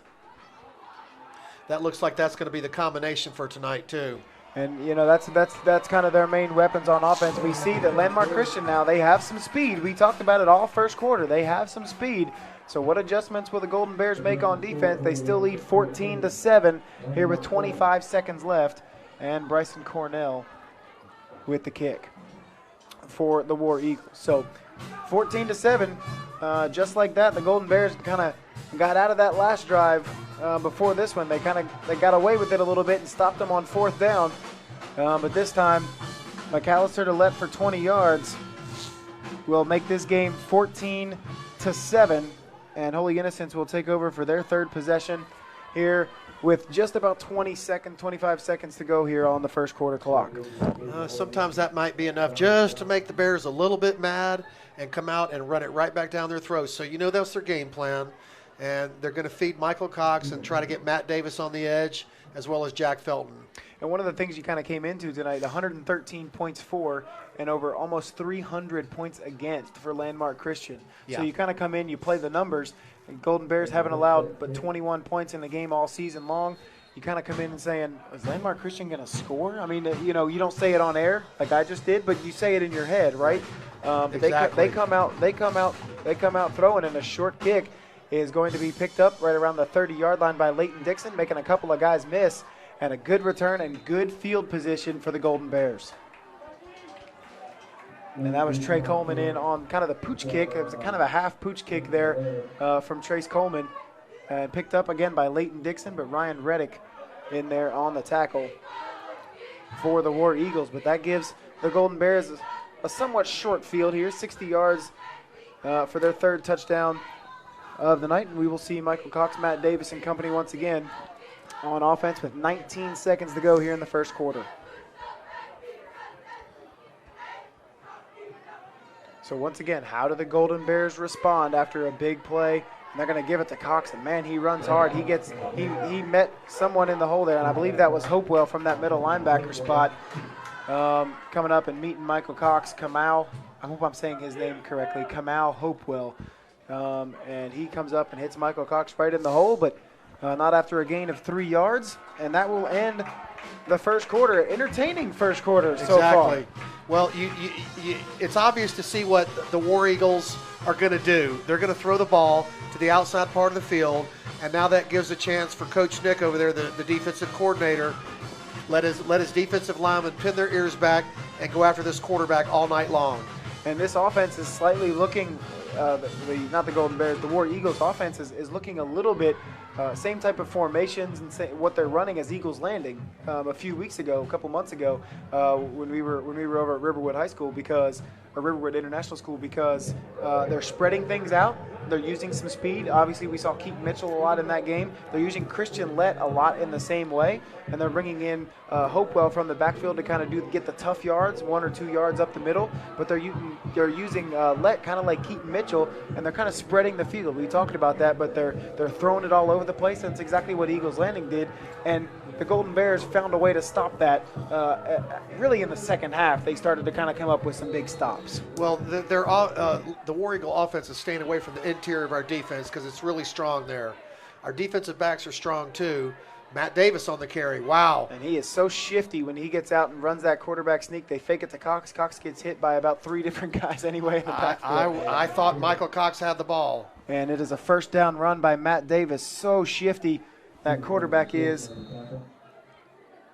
Speaker 2: That looks like that's going to be the combination for tonight too.
Speaker 1: And that's kind of their main weapons on offense. We see that Landmark Christian now, they have some speed. We talked about it all first quarter. They have some speed. So what adjustments will the Golden Bears make on defense? They still lead 14-7 here with 25 seconds left. And Bryson Cornell with the kick for the War Eagles. So 14-7, just like that, the Golden Bears kind of got out of that last drive before this one. They got away with it a little bit and stopped them on 4th down. But this time, McAllister to Lett for 20 yards will make this game 14-7. And Holy Innocents will take over for their 3rd possession here with just about 25 seconds to go here on the first quarter clock.
Speaker 2: Sometimes that might be enough just to make the Bears a little bit mad and come out and run it right back down their throats. So that's their game plan. And they're going to feed Michael Cox and try to get Matt Davis on the edge as well as Jack Felton.
Speaker 1: And one of the things you kind of came into tonight, 113 points for and over almost 300 points against for Landmark Christian.
Speaker 2: Yeah.
Speaker 1: So you kind of come in, you play the numbers. And Golden Bears haven't allowed but 21 points in the game all season long. You kind of come in and saying, is Landmark Christian going to score? I mean, you don't say it on air like I just did, but you say it in your head, right?
Speaker 2: Exactly.
Speaker 1: They come out throwing in a short kick. is going to be picked up right around the 30-yard line by Leighton Dixon, making a couple of guys miss, and a good return and good field position for the Golden Bears. And that was Trey Coleman in on kind of the pooch kick. It was kind of a half pooch kick there from Trace Coleman. And picked up again by Leighton Dixon, but Ryan Reddick in there on the tackle for the War Eagles. But that gives the Golden Bears a somewhat short field here, 60 yards for their third touchdown of the night. And we will see Michael Cox, Matt Davis, and company once again on offense with 19 seconds to go here in the first quarter. So once again, how do the Golden Bears respond after a big play? And they're going to give it to Cox, and man, he runs hard. He met someone in the hole there, and I believe that was Hopewell from that middle linebacker spot, coming up and meeting Michael Cox. Kamal, I hope I'm saying his name correctly, Kamal Hopewell. And he comes up and hits Michael Cox right in the hole, but not after a gain of 3 yards, and that will end the first quarter. Entertaining first quarter so far.
Speaker 2: Exactly. Well, it's obvious to see what the War Eagles are going to do. They're going to throw the ball to the outside part of the field, and now that gives a chance for Coach Nick over there, the defensive coordinator, let his defensive linemen pin their ears back and go after this quarterback all night long.
Speaker 1: And this offense is slightly looking, not the Golden Bears, the War Eagles offense is looking a little bit same type of formations and what they're running as Eagles Landing a couple months ago, when we were over at Riverwood High School or Riverwood International School, because they're spreading things out. They're using some speed. Obviously, we saw Keaton Mitchell a lot in that game. They're using Christian Lett a lot in the same way, and they're bringing in Hopewell from the backfield to kind of get the tough yards, 1 or 2 yards up the middle. But they're using Lett kind of like Keaton Mitchell, and they're kind of spreading the field. We talked about that, but they're throwing it all over the place. That's exactly what Eagles Landing did, and the Golden Bears found a way to stop that. Really, in the second half, they started to kind of come up with some big stops.
Speaker 2: Well, the War Eagle offense is staying away from the interior of our defense because it's really strong there. Our defensive backs are strong too. Matt Davis on the carry. Wow.
Speaker 1: And he is so shifty when he gets out and runs that quarterback sneak. They fake it to Cox. Cox gets hit by about 3 different guys anyway in the backfield.
Speaker 2: I thought Michael Cox had the ball.
Speaker 1: And it is a first down run by Matt Davis. So shifty that quarterback is.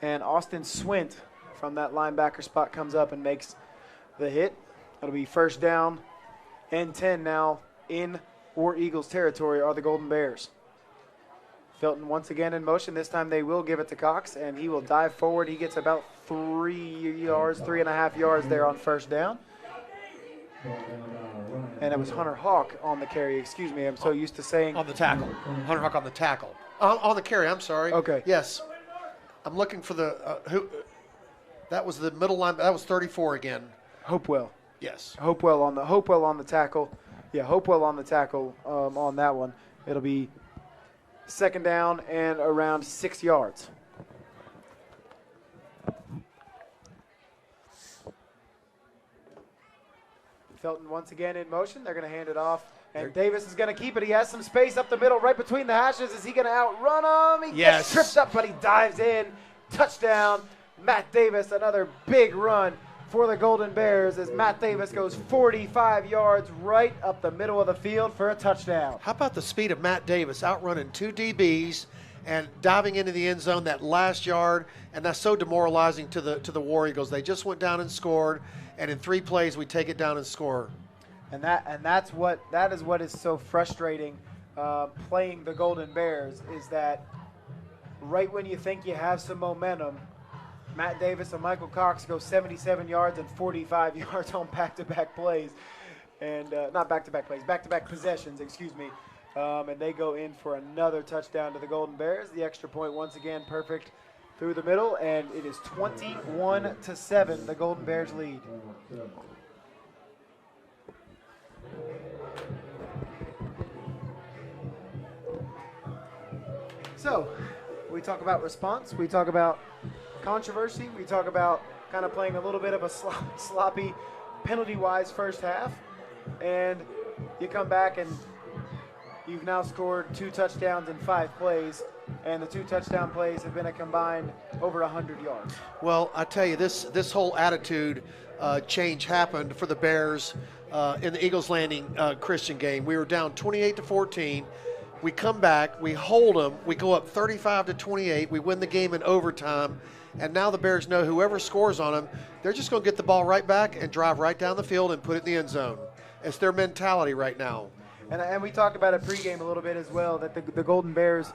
Speaker 1: And Austin Swint from that linebacker spot comes up and makes the hit. It'll be first down and 10 now in War Eagles territory are the Golden Bears. Felton once again in motion. This time they will give it to Cox, and he will dive forward. He gets about 3.5 yards there on first down. And it was Hunter Hawk on the carry. Excuse me, I'm so used to saying.
Speaker 2: On the tackle. Hunter Hawk on the tackle. On the carry, I'm sorry.
Speaker 1: Okay.
Speaker 2: Yes. I'm looking for who. That was the middle line. That was 34 again.
Speaker 1: Hopewell.
Speaker 2: Yes.
Speaker 1: Hopewell on the tackle. Yeah, Hopewell on the tackle on that one. It'll be second down and around 6 yards. Felton once again in motion. They're going to hand it off. And Davis is going to keep it. He has some space up the middle right between the hashes. Is he going to outrun him? He gets tripped up, but he dives in. Touchdown. Matt Davis, another big run for the Golden Bears as Matt Davis goes 45 yards right up the middle of the field for a touchdown.
Speaker 2: How about the speed of Matt Davis outrunning 2 DBs and diving into the end zone that last yard? And that's so demoralizing to the War Eagles. They just went down and scored, and in 3 plays we take it down and score.
Speaker 1: And that is what is so frustrating playing the Golden Bears, is that right when you think you have some momentum, Matt Davis and Michael Cox go 77 yards and 45 yards on back-to-back plays. And not back-to-back plays, back-to-back possessions, excuse me. And they go in for another touchdown to the Golden Bears. The extra point once again perfect through the middle, and it is 21-7, the Golden Bears lead. So, we talk about response, we talk about controversy, we talk about kind of playing a little bit of a sloppy penalty-wise first half, and you come back and you've now scored 2 touchdowns in 5 plays, and the 2 touchdown plays have been a combined over 100 yards.
Speaker 2: Well, I tell you, this whole attitude change happened for the Bears in the Eagles Landing Christian game. We were down 28-14. We come back, we hold them, we go up 35-28, we win the game in overtime, and now the Bears know whoever scores on them, they're just going to get the ball right back and drive right down the field and put it in the end zone. It's their mentality right now.
Speaker 1: And we talked about it pregame a little bit as well, that the Golden Bears,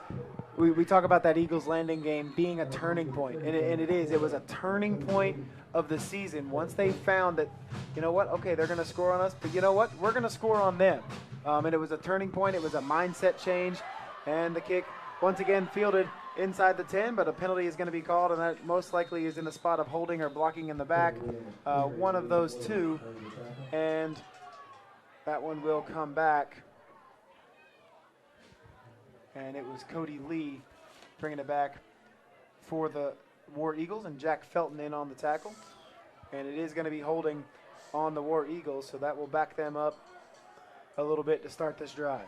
Speaker 1: we talk about that Eagles Landing game being a turning point, and it is. It was a turning point of the season. Once they found that, you know what, okay, they're going to score on us, but you know what, we're going to score on them. And it was a turning point. It was a mindset change. And the kick, once again, fielded inside the 10, but a penalty is going to be called, and that most likely is in the spot of holding or blocking in the back. One of those two. And that one will come back. And it was Cody Lee bringing it back for the War Eagles, and Jack Felton in on the tackle. And it is going to be holding on the War Eagles, so that will back them up a little bit to start this drive.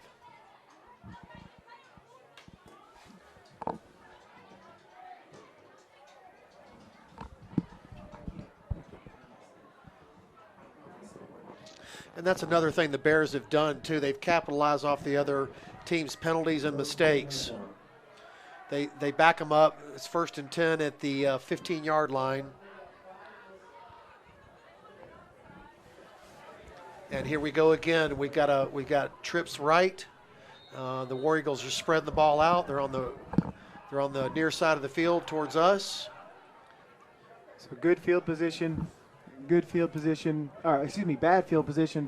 Speaker 2: And that's another thing the Bears have done, too. They've capitalized off the other team's penalties and mistakes. They back them up. It's 1st and 10 at the 15-yard line. And here we go again. We got trips right. The War Eagles are spreading the ball out. They're on the near side of the field towards us.
Speaker 1: So good field position. Bad field position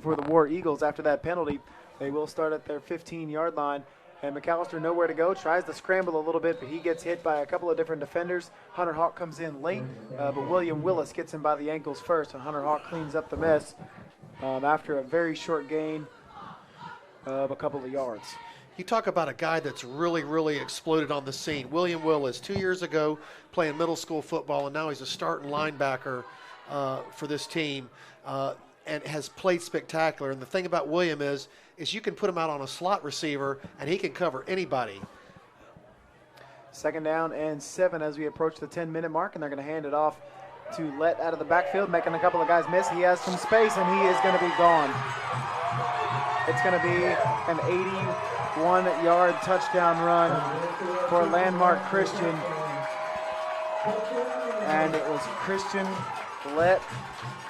Speaker 1: for the War Eagles after that penalty. They will start at their 15-yard line. And McAllister nowhere to go, tries to scramble a little bit, but he gets hit by a couple of different defenders. Hunter Hawk comes in late, but William Willis gets him by the ankles first, and Hunter Hawk cleans up the mess after a very short gain of a couple of yards.
Speaker 2: You talk about a guy that's really, really exploded on the scene. William Willis, 2 years ago, playing middle school football, and now he's a starting linebacker for this team and has played spectacular. And the thing about William is you can put him out on a slot receiver, and he can cover anybody.
Speaker 1: 2nd down and 7 as we approach the 10-minute mark, and they're going to hand it off to Lett out of the backfield, making a couple of guys miss. He has some space, and he is going to be gone. It's going to be an 81-yard touchdown run for Landmark Christian. And it was Christian Lett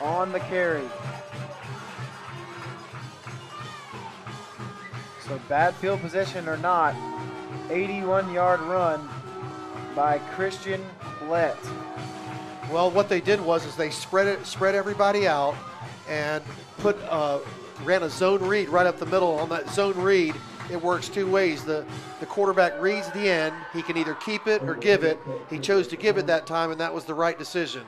Speaker 1: on the carry. So bad field position or not, 81-yard run by Christian Lett.
Speaker 2: Well, what they did was they spread everybody out and ran a zone read right up the middle. On that zone read, it works two ways. The quarterback reads the end. He can either keep it or give it. He chose to give it that time, and that was the right decision.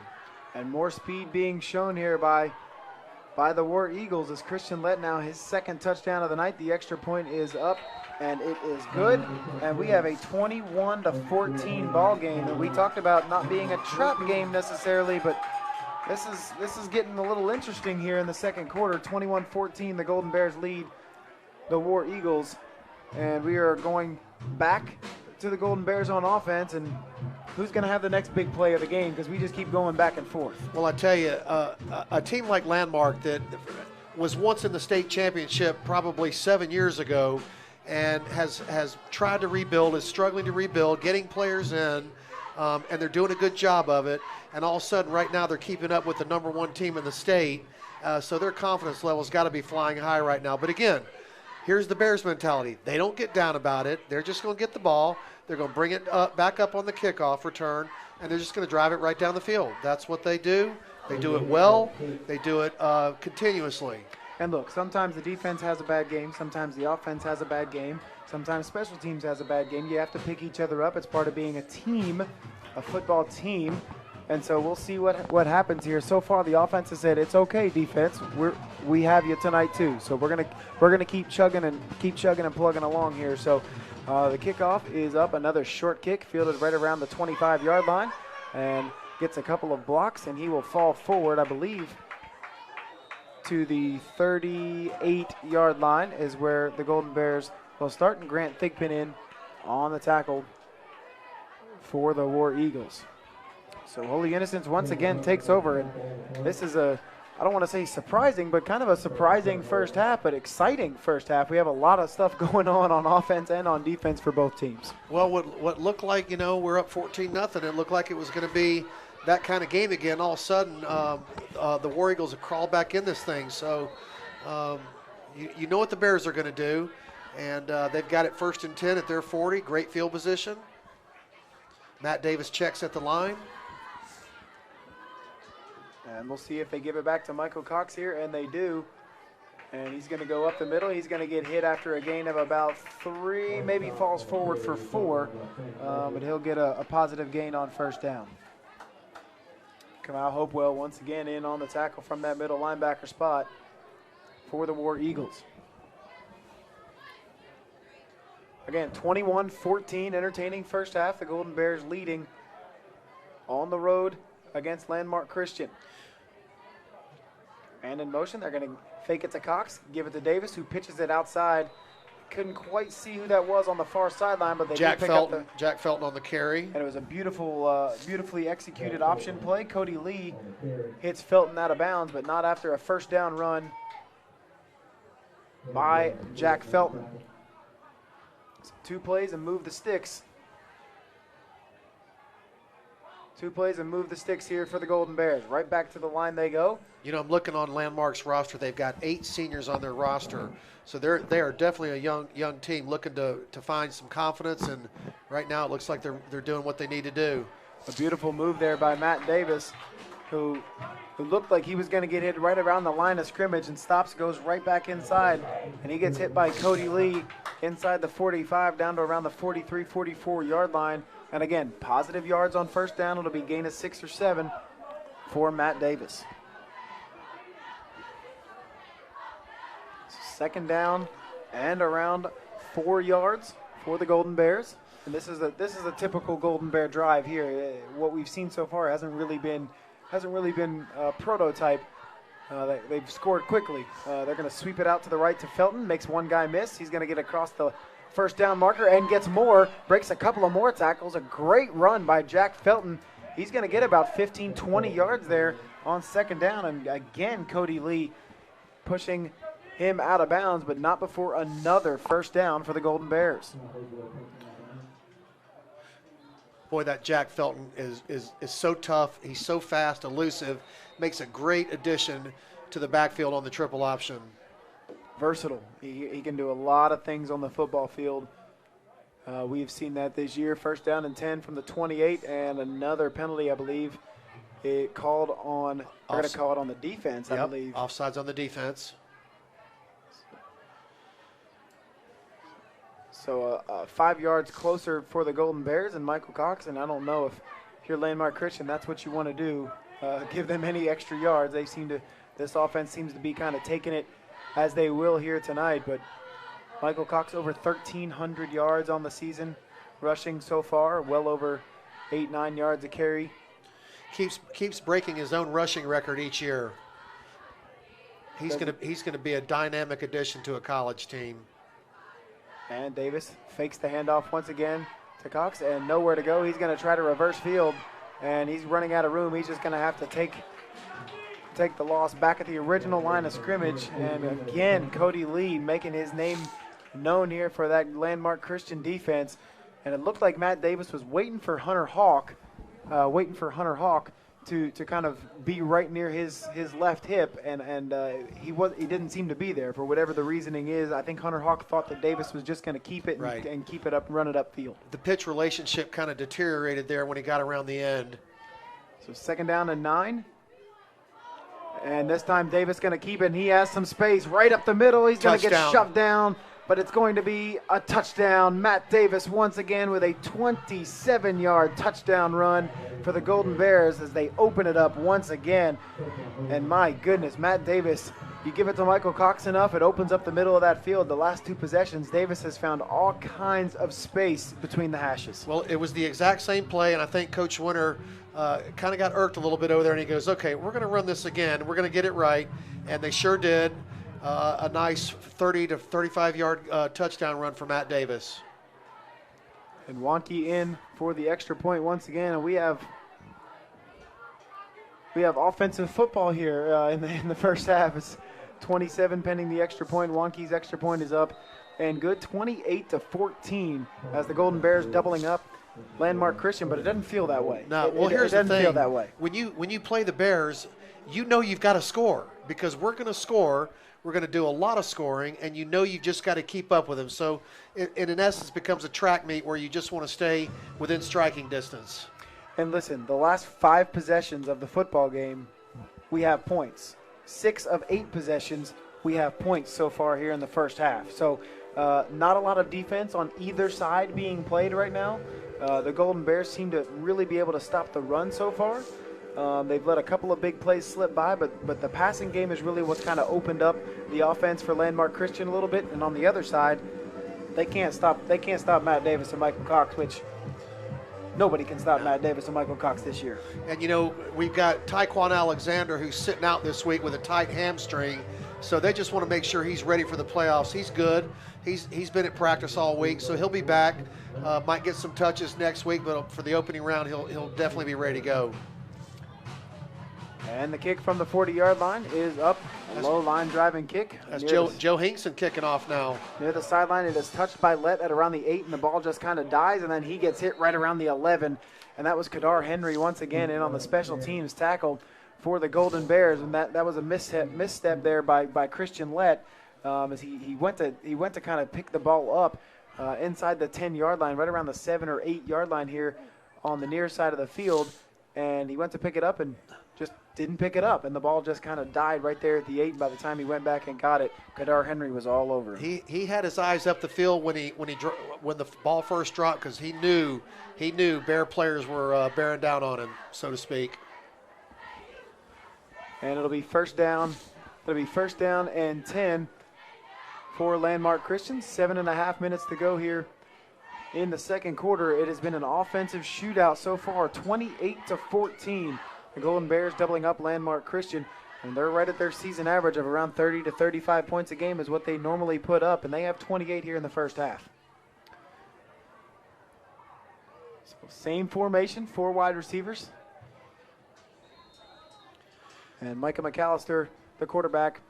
Speaker 1: And more speed being shown here by the War Eagles as Christian Lett now his 2nd touchdown of the night. The extra point is up, and it is good. And we have a 21-14 ball game. And we talked about not being a trap game necessarily, but this is getting a little interesting here in the 2nd quarter. 21-14, the Golden Bears lead the War Eagles. And we are going back to the Golden Bears on offense, and who's going to have the next big play of the game, because we just keep going back and forth.
Speaker 2: Well, I tell you, a team like Landmark that was once in the state championship probably 7 years ago and has tried to rebuild, is struggling to rebuild, getting players in, and they're doing a good job of it. And all of a sudden, right now, they're keeping up with the #1 team in the state. So their confidence level's got to be flying high right now. But again, here's the Bears mentality. They don't get down about it. They're just going to get the ball. They're going to bring it back up on the kickoff return, and they're just going to drive it right down the field. That's what they do. They do it well. They do it continuously.
Speaker 1: And look, sometimes the defense has a bad game. Sometimes the offense has a bad game. Sometimes special teams has a bad game. You have to pick each other up. It's part of being a team, a football team. And so we'll see what happens here. So far, the offense has said, "It's okay, defense. We have you tonight too." So we're gonna keep chugging and plugging along here. So the kickoff is up. Another short kick, fielded right around the 25-yard line, and gets a couple of blocks, and he will fall forward, I believe, to the 38-yard line is where the Golden Bears will start, and Grant Thigpen in on the tackle for the War Eagles. So Holy Innocents once again takes over, and this is a I don't want to say surprising, but kind of a surprising first half, but exciting first half. We have a lot of stuff going on offense and on defense for both teams.
Speaker 2: Well, what looked like, we're up 14-0. It looked like it was going to be that kind of game again. All of a sudden, the War Eagles have crawled back in this thing. So you know what the Bears are going to do. And they've got it 1st and 10 at their 40. Great field position. Matt Davis checks at the line.
Speaker 1: And we'll see if they give it back to Michael Cox here, and they do. And he's going to go up the middle. He's going to get hit after a gain of about 3, maybe falls forward for 4. But he'll get a positive gain on first down. Kamal Hopewell once again in on the tackle from that middle linebacker spot for the War Eagles. Again, 21-14, entertaining first half. The Golden Bears leading on the road against Landmark Christian. And in motion, they're going to fake it to Cox, give it to Davis, who pitches it outside. Couldn't quite see who that was on the far sideline, but they did pick up the...
Speaker 2: Jack Felton on the carry.
Speaker 1: And it was a beautifully executed option play. Cody Lee hits Felton out of bounds, but not after a first down run by Jack Felton. 2 plays and move the sticks. 2 plays and move the sticks here for the Golden Bears. Right back to the line they go.
Speaker 2: I'm looking on Landmark's roster. They've got 8 seniors on their roster. So they are definitely a young team looking to find some confidence. And right now it looks like they're doing what they need to do.
Speaker 1: A beautiful move there by Matt Davis, who looked like he was going to get hit right around the line of scrimmage, and stops, goes right back inside. And he gets hit by Cody Lee inside the 45 down to around the 43, 44-yard line. And again, positive yards on first down. It'll be gain of 6 or 7 for Matt Davis. Second down and around 4 yards for the Golden Bears. And this is a typical Golden Bear drive here. What we've seen so far hasn't really been a prototype. They've scored quickly. They're going to sweep it out to the right to Felton. Makes one guy miss. He's going to get across the first down marker and gets more. Breaks a couple of more tackles. A great run by Jack Felton. He's going to get about 15, 20 yards there on second down. And again, Cody Lee pushing him out of bounds, but not before another first down for the Golden Bears.
Speaker 2: Boy, that Jack Felton is so tough. He's so fast, elusive. Makes a great addition to the backfield on the triple option.
Speaker 1: Versatile. He can do a lot of things on the football field. We've seen that this year. First down and 10 from the 28, and another penalty, I believe. They're going to call it on the defense, I believe.
Speaker 2: Offsides on the defense.
Speaker 1: So 5 yards closer for the Golden Bears and Michael Cox, and I don't know if you're Landmark Christian, that's what you want to do. Give them any extra yards. This offense seems to be kind of taking it as they will here tonight. But Michael Cox over 1,300 yards on the season, rushing so far, well over 8-9 yards a carry.
Speaker 2: Keeps breaking his own rushing record each year. He's gonna be a dynamic addition to a college team.
Speaker 1: And Davis fakes the handoff once again to Cox, and nowhere to go. He's going to try to reverse field, and he's running out of room. He's just going to have to take the loss back at the original line of scrimmage. And again, Cody Lee making his name known here for that Landmark Christian defense. And it looked like Matt Davis was waiting for Hunter Hawk to kind of be right near his left hip, and he didn't seem to be there for whatever the reasoning is. I think Hunter Hawk thought that Davis was just going to keep it and keep it up, run it upfield.
Speaker 2: The pitch relationship kind of deteriorated there when he got around the end.
Speaker 1: So second down and 9. And this time Davis going to keep it, and he has some space right up the middle. He's going to get shoved down, but it's going to be a touchdown. Matt Davis once again with a 27-yard touchdown run for the Golden Bears as they open it up once again. And my goodness, Matt Davis, you give it to Michael Cox enough, it opens up the middle of that field. The last 2 possessions, Davis has found all kinds of space between the hashes.
Speaker 2: Well, it was the exact same play, and I think Coach Winter kind of got irked a little bit over there, and he goes, okay, we're going to run this again. We're going to get it right, and they sure did. A nice 30 to 35-yard touchdown run for Matt Davis.
Speaker 1: And Wonky in for the extra point once again, and we have we have offensive football here in the first half. It's 27 pending the extra point. Wanke's extra point is up and good, 28-14 as the Golden Bears doubling up Landmark Christian, but it doesn't feel that way.
Speaker 2: No, well, here's
Speaker 1: the thing.
Speaker 2: It doesn't
Speaker 1: feel that way.
Speaker 2: When you play the Bears, you know you've got to score because we're going to score. We're going to do a lot of scoring, and you know you've just got to keep up with them. So it in essence becomes a track meet where you just want to stay within striking distance.
Speaker 1: And listen, the last 5 possessions of the football game, we have points. 6 of 8 possessions, we have points so far here in the first half. So not a lot of defense on either side being played right now. The Golden Bears seem to really be able to stop the run so far. They've let a couple of big plays slip by, but the passing game is really what's kind of opened up the offense for Landmark Christian a little bit. And on the other side, they can't stop Matt Davis and Michael Cox, which nobody can stop Matt Davis and Michael Cox this year.
Speaker 2: And, you know, we've got Tyquan Alexander who's sitting out this week with a tight hamstring. So they just want to make sure he's ready for the playoffs. He's good. He's been at practice all week, so he'll be back. Might get some touches next week, but for the opening round, he'll definitely be ready to go.
Speaker 1: And the kick from the 40-yard line is up. A low line driving kick.
Speaker 2: That's Joe Hinkson kicking off now.
Speaker 1: Near the sideline, it is touched by Lett at around the 8, and the ball just kind of dies, and then he gets hit right around the 11. And that was Kadar Henry once again in on the special teams tackle for the Golden Bears, and that was a misstep there by Christian Lett as he went to kind of pick the ball up inside the 10-yard line, right around the 7 or 8-yard line here on the near side of the field, and he went to pick it up and just didn't pick it up, and the ball just kind of died right there at the 8. By the time he went back and got it, Kadar Henry was all over him.
Speaker 2: He had his eyes up the field when the ball first dropped because he knew Bear players were bearing down on him, so to speak.
Speaker 1: And it'll be first down. It'll be first down and 10 for Landmark Christian. 7.5 minutes to go here in the second quarter. It has been an offensive shootout so far, 28-14. The Golden Bears doubling up Landmark Christian, and they're right at their season average of around 30 to 35 points a game is what they normally put up, and they have 28 here in the first half. So same formation, 4 wide receivers. And Micah McAllister, the quarterback,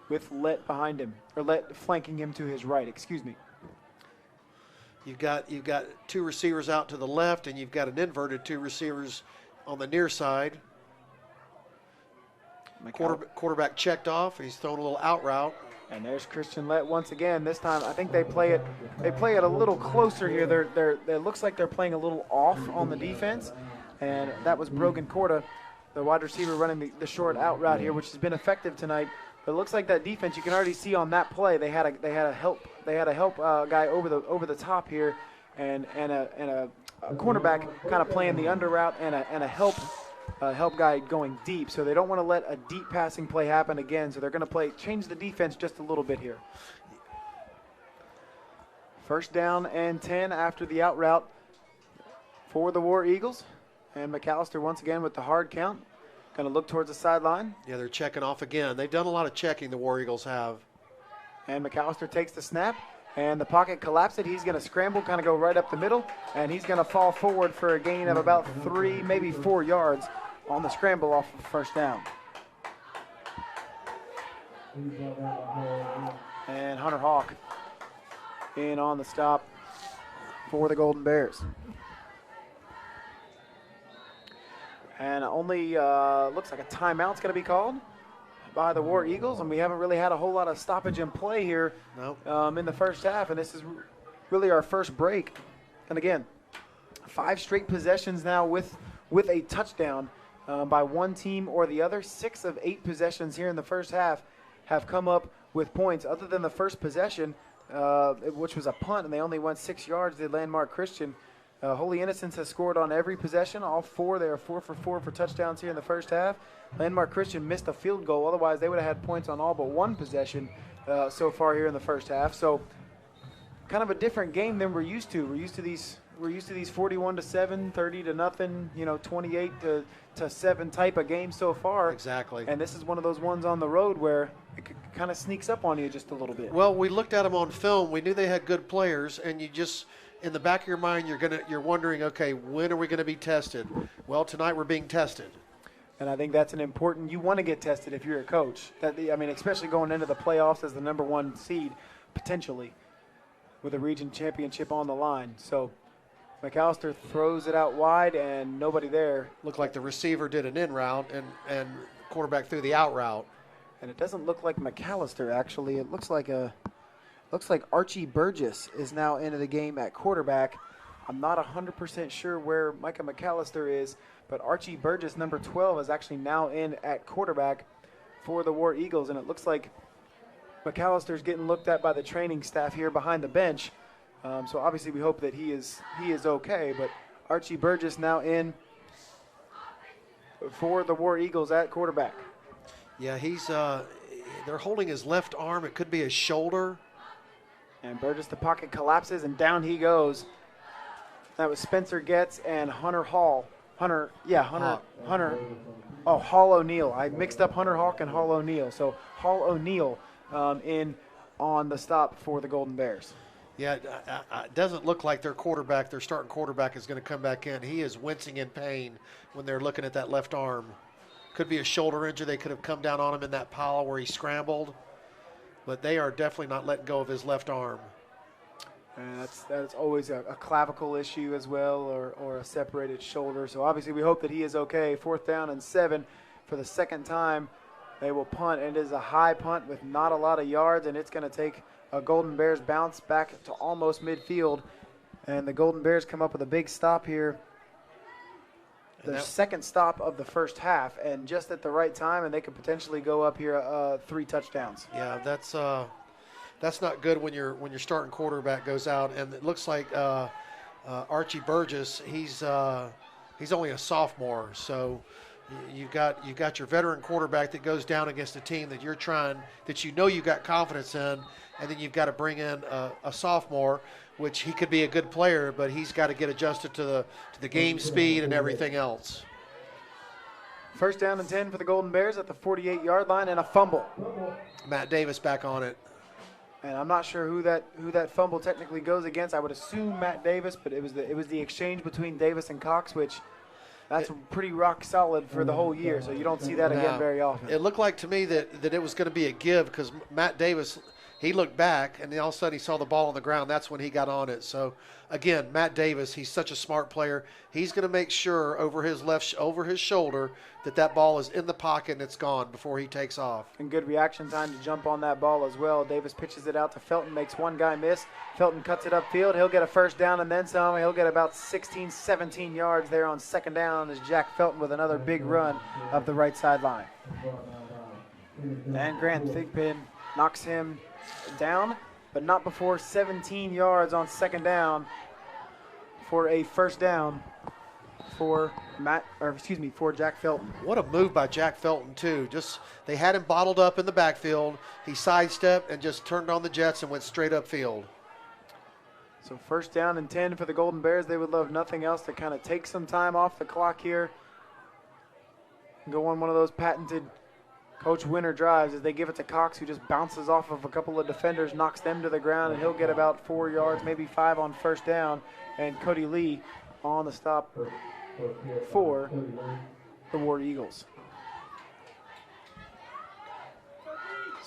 Speaker 1: with Lett behind him, or Lett flanking him to his right, excuse me.
Speaker 2: You've got 2 receivers out to the left, and you've got an inverted 2 receivers on the near side. Quarterback checked off. He's thrown a little out route.
Speaker 1: And there's Christian Lett once again. This time, I think they play it a little closer here. It looks like they're playing a little off on the defense, and that was Brogan Corda, the wide receiver, running the short out route here, which has been effective tonight. But it looks like that defense, you can already see on that play, they had a help guy over the top here, and a cornerback kind of playing the under route, and a help guy going deep. So they don't want to let a deep passing play happen again. So they're going to change the defense just a little bit here. First down and 10 after the out route for the War Eagles. And McAllister once again with the hard count. Going to look towards the sideline.
Speaker 2: Yeah, they're checking off again. They've done a lot of checking, the War Eagles have.
Speaker 1: And McAllister takes the snap, and the pocket collapses. He's going to scramble, kind of go right up the middle, and he's going to fall forward for a gain of about 3, maybe 4 yards on the scramble off of first down. And Hunter Hawk in on the stop for the Golden Bears. And only looks like a timeout's going to be called by the War Eagles, and we haven't really had a whole lot of stoppage in play here in the first half, and this is really our first break. And again, 5 straight possessions now with a touchdown by one team or the other. 6 of 8 possessions here in the first half have come up with points. Other than the first possession, which was a punt, and they only went 6 yards, the Landmark Christian. Holy Innocents has scored on every possession, all 4. They are 4 for 4 for touchdowns here in the first half. Landmark Christian missed a field goal. Otherwise, they would have had points on all but 1 possession so far here in the first half. So kind of a different game than we're used to. We're used to these 41-7, 30-0, 28-7 type of games so far.
Speaker 2: Exactly.
Speaker 1: And this is one of those ones on the road where it kind of sneaks up on you just a little bit.
Speaker 2: Well, we looked at them on film. We knew they had good players, and you just, in the back of your mind, you're wondering, okay, when are we going to be tested? Well, tonight we're being tested.
Speaker 1: And I think that's an important – you want to get tested if you're a coach. Especially going into the playoffs as the number 1 seed, potentially, with a region championship on the line. So McAllister throws it out wide and nobody there.
Speaker 2: Looked like the receiver did an in route and quarterback threw the out route.
Speaker 1: And it doesn't look like McAllister, actually. It looks like Archie Burgess is now into the game at quarterback. I'm not 100% sure where Micah McAllister is, but Archie Burgess, number 12, is actually now in at quarterback for the War Eagles. And it looks like McAllister's getting looked at by the training staff here behind the bench. So obviously we hope that he is okay. But Archie Burgess now in for the War Eagles at quarterback.
Speaker 2: Yeah, they're holding his left arm. It could be his shoulder.
Speaker 1: And Burgess, the pocket collapses, and down he goes. That was Spencer Getz and Hunter Hall. Hunter. Oh, Hall O'Neill. I mixed up Hunter Hawk and Hall O'Neill. So Hall O'Neill in on the stop for the Golden Bears.
Speaker 2: Yeah, it doesn't look like their starting quarterback is going to come back in. He is wincing in pain when they're looking at that left arm. Could be a shoulder injury. They could have come down on him in that pile where he scrambled. But they are definitely not letting go of his left arm.
Speaker 1: And that's always a clavicle issue as well, or a separated shoulder. So obviously we hope that he is okay. 4th down and 7 for the second time. They will punt, and it is a high punt with not a lot of yards, and it's going to take a Golden Bears bounce back to almost midfield. And the Golden Bears come up with a big stop here. Their second stop of the first half, and just at the right time, and they could potentially go up here 3 touchdowns.
Speaker 2: Yeah, that's not good when your starting quarterback goes out, and it looks like Archie Burgess, he's only a sophomore, so you've got your veteran quarterback that goes down against a team that you got confidence in, and then you've got to bring in a sophomore, which he could be a good player, but he's got to get adjusted to the game speed and everything else.
Speaker 1: 1st down and 10 for the Golden Bears at the 48-yard line, and a fumble.
Speaker 2: Matt Davis back on it.
Speaker 1: And I'm not sure who that fumble technically goes against. I would assume Matt Davis, but it was the exchange between Davis and Cox, which that's pretty rock solid for the whole year. So you don't see that again very often.
Speaker 2: It looked like to me that it was going to be a give because Matt Davis, he looked back and then all of a sudden he saw the ball on the ground. That's when he got on it. So again, Matt Davis, he's such a smart player. He's going to make sure over his shoulder that ball is in the pocket and it's gone before he takes off.
Speaker 1: And good reaction time to jump on that ball as well. Davis pitches it out to Felton, makes one guy miss. Felton cuts it upfield. He'll get a 1st down and then some. He'll get about 16, 17 yards there on 2nd down as Jack Felton with another big run up the right sideline. And Grant Thigpen knocks him down, but not before 17 yards on 2nd down for a 1st down for Jack Felton.
Speaker 2: What a move by Jack Felton too. They had him bottled up in the backfield. He sidestepped and just turned on the jets and went straight upfield.
Speaker 1: So 1st down and 10 for the Golden Bears. They would love nothing else to kind of take some time off the clock here. Go on one of those patented Coach Winter drives as they give it to Cox, who just bounces off of a couple of defenders, knocks them to the ground, and he'll get about 4 yards, maybe 5 on 1st down. And Cody Lee on the stop for the War Eagles.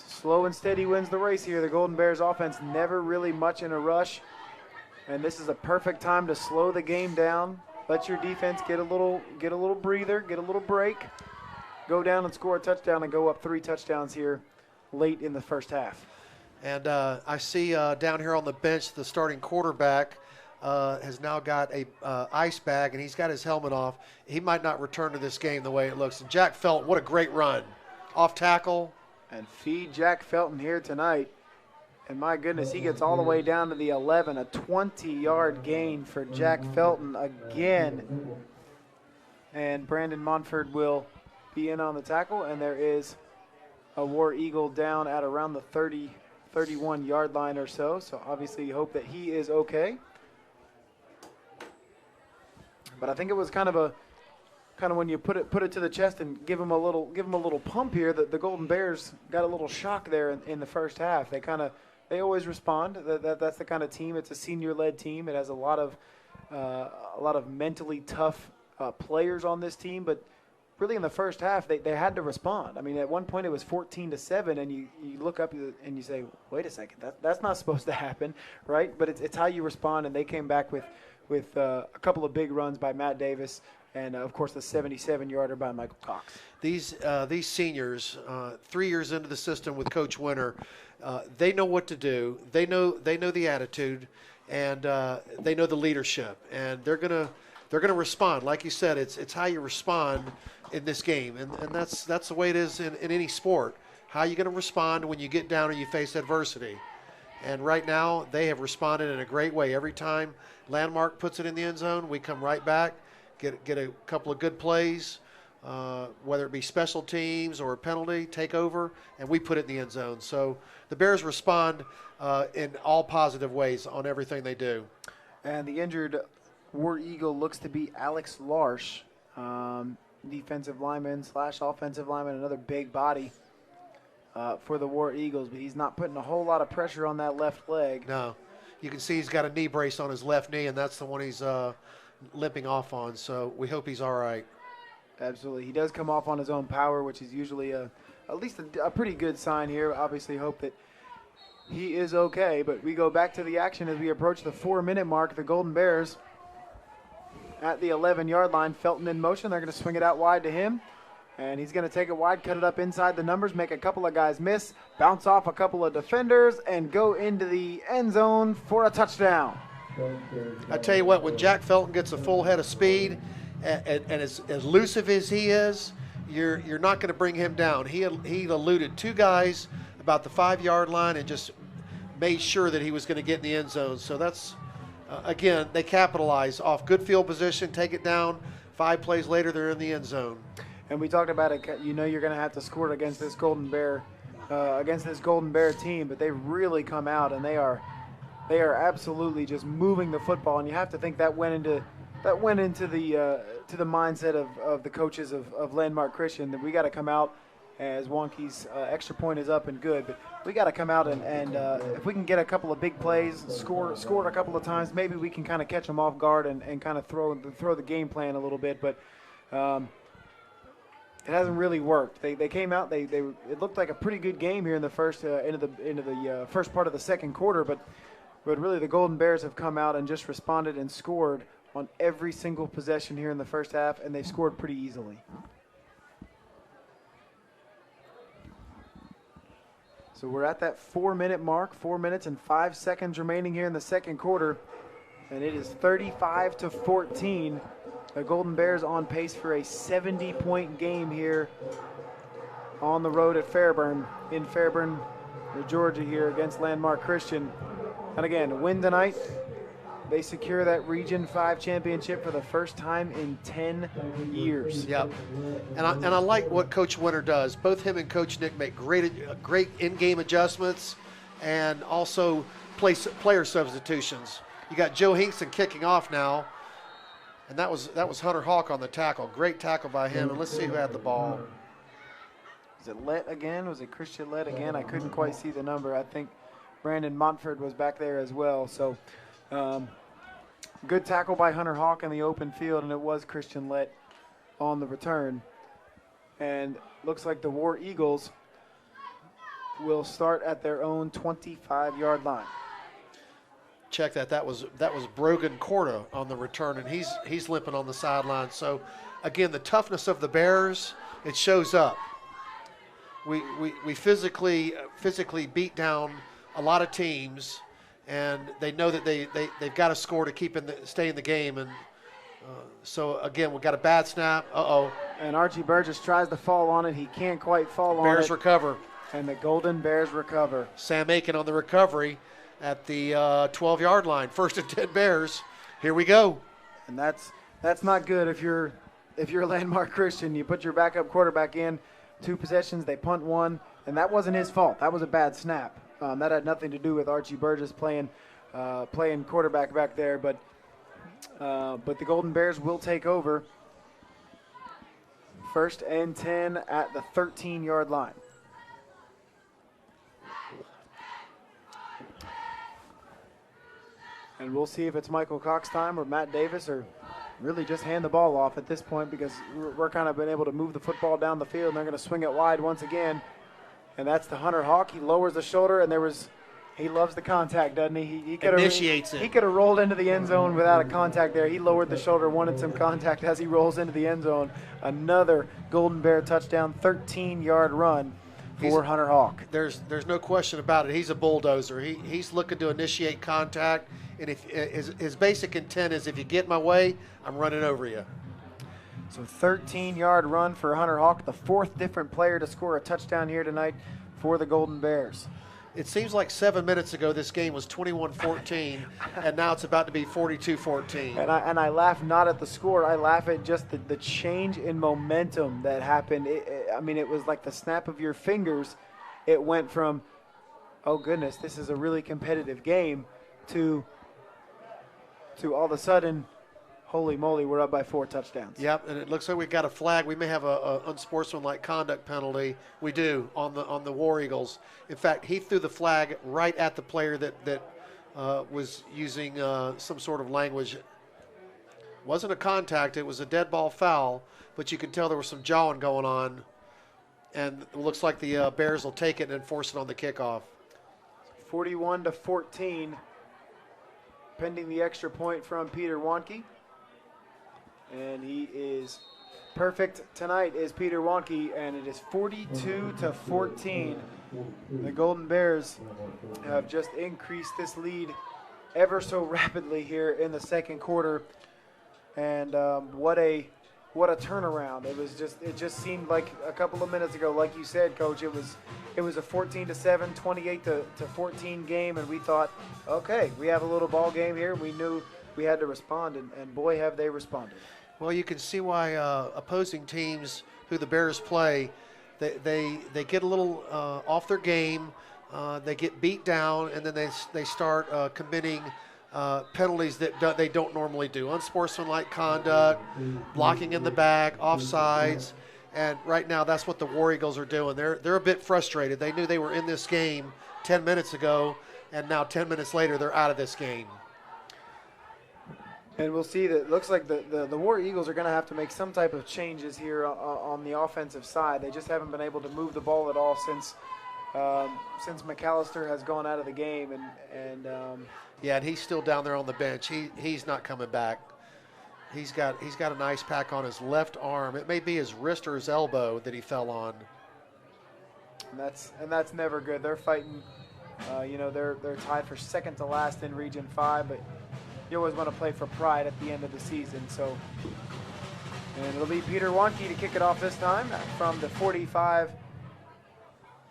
Speaker 1: Slow and steady wins the race here. The Golden Bears offense never really much in a rush. And this is a perfect time to slow the game down. Let your defense get a little breather, get a little break. Go down and score a touchdown and go up 3 touchdowns here late in the first half.
Speaker 2: And I see down here on the bench the starting quarterback has now got a ice bag, and he's got his helmet off. He might not return to this game the way it looks. And Jack Felton, what a great run. Off tackle.
Speaker 1: And feed Jack Felton here tonight. And my goodness, he gets all the way down to the 11. A 20-yard gain for Jack Felton again. And Brandon Monford will be in on the tackle. And there is a War Eagle down at around the 30, 31-yard line or so. So obviously you hope that he is okay. But I think it was kind of when you put it to the chest and give him a little pump here, that the Golden Bears got a little shock there in the first half. They always respond. That's the kind of team. It's a senior-led team. It has a lot of mentally tough players on this team, but really in the first half, they had to respond. I mean, at one point it was 14-7, and you look up and you say, wait a second, that's not supposed to happen, right? But it's how you respond, and they came back with a couple of big runs by Matt Davis and, of course, the 77-yarder by Michael Cox.
Speaker 2: These seniors, 3 years into the system with Coach Winter, they know what to do. They know the attitude, and they know the leadership, and they're gonna respond. Like you said, it's how you respond in this game, and that's the way it is in any sport. How are you going to respond when you get down or you face adversity? And right now, they have responded in a great way. Every time Landmark puts it in the end zone, we come right back, get a couple of good plays, whether it be special teams or a penalty, take over, and we put it in the end zone. So the Bears respond in all positive ways on everything they do.
Speaker 1: And the injured War Eagle looks to be Alex Larsh, defensive lineman / offensive lineman, another big body for the War Eagles, but he's not putting a whole lot of pressure on that left leg.
Speaker 2: No. You can see he's got a knee brace on his left knee, and that's the one he's limping off on, so we hope he's all right.
Speaker 1: Absolutely. He does come off on his own power, which is usually at least a pretty good sign here. Obviously hope that he is okay, but we go back to the action as we approach the 4-minute mark. The Golden Bears at the 11-yard line. Felton in motion. They're going to swing it out wide to him. And he's going to take it wide, cut it up inside the numbers, make a couple of guys miss, bounce off a couple of defenders, and go into the end zone for a touchdown.
Speaker 2: I tell you what, when Jack Felton gets a full head of speed and as elusive as he is, you're not going to bring him down. He eluded two guys about the 5-yard line and just made sure that he was going to get in the end zone. So that's again, they capitalize off good field position, take it down. 5 plays later, they're in the end zone.
Speaker 1: And we talked about it. You know, you're going to have to score against this Golden Bear team, but they really come out and they are absolutely just moving the football. And you have to think that went into the mindset of the coaches of Landmark Christian, that we got to come out as Wonky's extra point is up and good, but we got to come out and if we can get a couple of big plays, score a couple of times, maybe we can kind of catch them off guard and kind of throw the game plan a little bit. But it hasn't really worked. They came out. It looked like a pretty good game here in the first into the first part of the second quarter, but really the Golden Bears have come out and just responded and scored on every single possession here in the first half, and they've scored pretty easily. So we're at that 4-minute mark, 4 minutes and 5 seconds remaining here in the second quarter, and it is 35-14. The Golden Bears on pace for a 70-point game here on the road at Fairburn, in Fairburn, Georgia here against Landmark Christian. And again, win tonight, they secure that Region 5 championship for the first time in 10 years.
Speaker 2: Yep. And I like what Coach Winter does. Both him and Coach Nick make great in-game adjustments and also player substitutions. You got Joe Hinkson kicking off now, and that was Hunter Hawk on the tackle. Great tackle by him, and let's see who had the ball.
Speaker 1: Is it Lett again? Was it Christian Lett again? I couldn't quite see the number. I think Brandon Montford was back there as well. So good tackle by Hunter Hawk in the open field, and it was Christian Lett on the return. And looks like the War Eagles will start at their own 25-yard line.
Speaker 2: Check that. That was Brogan Corda on the return, and he's limping on the sideline. So, again, the toughness of the Bears, it shows up. We physically beat down a lot of teams, and they know that they've got to score to stay in the game. And so again, we've got a bad snap.
Speaker 1: And Archie Burgess tries to fall on it. He can't quite fall on it.
Speaker 2: Bears recover.
Speaker 1: And the Golden Bears recover.
Speaker 2: Sam Aiken on the recovery at the 12-yard line. 1st and 10 Bears. Here we go.
Speaker 1: And that's not good if you're Landmark Christian. You put your backup quarterback in, 2 possessions, they punt 1, and that wasn't his fault. That was a bad snap. That had nothing to do with Archie Burgess playing quarterback back there, but the Golden Bears will take over. 1st and 10 at the 13-yard line. And we'll see if it's Michael Cox time or Matt Davis or really just hand the ball off at this point because we're kind of been able to move the football down the field, and they're going to swing it wide once again. And that's the Hunter Hawk. He lowers the shoulder, and he loves the contact, doesn't he? He
Speaker 2: Initiates it.
Speaker 1: He could have rolled into the end zone without a contact there. He lowered the shoulder, wanted some contact as he rolls into the end zone. Another Golden Bear touchdown, 13-yard run for Hunter Hawk.
Speaker 2: There's no question about it. He's a bulldozer. He's looking to initiate contact, and if his basic intent is if you get in my way, I'm running over you.
Speaker 1: So 13-yard run for Hunter Hawk, the fourth different player to score a touchdown here tonight for the Golden Bears.
Speaker 2: It seems like 7 minutes ago this game was 21-14, and now it's about to be 42-14.
Speaker 1: And I laugh not at the score. I laugh at just the change in momentum that happened. I mean, it was like the snap of your fingers. It went from, oh, goodness, this is a really competitive game, to all of a sudden, holy moly, we're up by 4 touchdowns.
Speaker 2: Yep, and it looks like we've got a flag. We may have a unsportsmanlike conduct penalty. We do on the War Eagles. In fact, he threw the flag right at the player that was using some sort of language. It wasn't a contact. It was a dead ball foul, but you could tell there was some jawing going on, and it looks like the Bears will take it and enforce it on the kickoff.
Speaker 1: 41-14, pending the extra point from Peter Wanke. And he is perfect tonight is Peter Wanke, and it is 42-14. The Golden Bears have just increased this lead ever so rapidly here in the second quarter. And what a turnaround. It just seemed like a couple of minutes ago, like you said, Coach, it was a 14-7, 28-14 game, and we thought, okay, we have a little ball game here. We knew we had to respond, and boy, have they responded.
Speaker 2: Well, you can see why opposing teams who the Bears play, they get a little off their game, they get beat down, and then they start committing penalties that they don't normally do. Unsportsmanlike conduct, blocking in the back, offsides, and right now that's what the War Eagles are doing. They're a bit frustrated. They knew they were in this game 10 minutes ago, and now 10 minutes later they're out of this game.
Speaker 1: And we'll see that it looks like the War Eagles are going to have to make some type of changes here on the offensive side. They just haven't been able to move the ball at all since McAllister has gone out of the game.
Speaker 2: Yeah, and he's still down there on the bench. He's not coming back. He's got an ice pack on his left arm. It may be his wrist or his elbow that he fell on.
Speaker 1: And that's never good. They're fighting. They're tied for second to last in Region 5, but you always want to play for pride at the end of the season. And it'll be Peter Wanke to kick it off this time from the 45,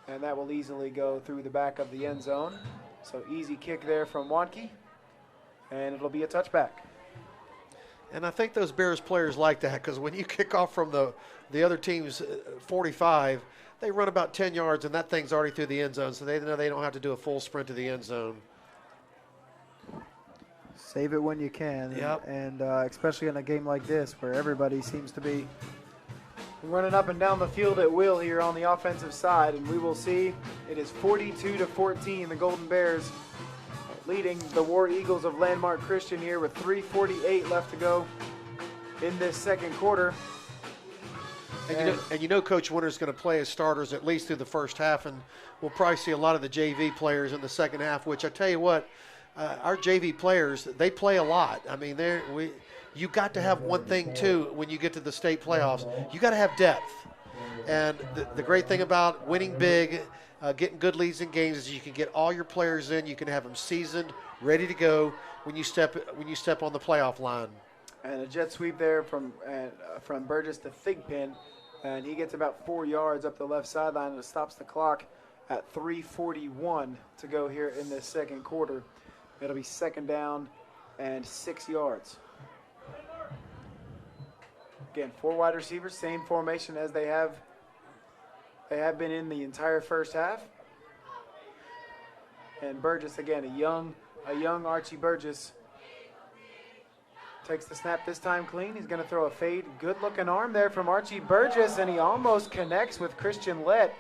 Speaker 1: and that will easily go through the back of the end zone. So easy kick there from Wanke, and it'll be a touchback.
Speaker 2: And I think those Bears players like that, because when you kick off from the other team's 45, they run about 10 yards, and that thing's already through the end zone, so they know they don't have to do a full sprint to the end zone.
Speaker 1: Save it when you can.
Speaker 2: Yep.
Speaker 1: And especially in a game like this where everybody seems to be running up and down the field at will here on the offensive side. And we will see it is 42-14, the Golden Bears leading the War Eagles of Landmark Christian here with 3:48 left to go in this second quarter.
Speaker 2: And you know Coach Winter's going to play his starters at least through the first half, and we'll probably see a lot of the JV players in the second half, which I tell you what, our JV players, they play a lot. I mean, you got to have one thing, too, when you get to the state playoffs. You got to have depth. And the great thing about winning big, getting good leads in games is you can get all your players in. You can have them seasoned, ready to go when you step on the playoff line.
Speaker 1: And a jet sweep there from Burgess to Thigpen. And he gets about 4 yards up the left sideline, and it stops the clock at 3:41 to go here in this second quarter. It'll be second down and 6 yards. Again, 4 wide receivers, same formation as they have been in the entire first half. And Burgess, again, a young Archie Burgess, takes the snap this time clean. He's going to throw a fade. Good-looking arm there from Archie Burgess, and he almost connects with Christian Lett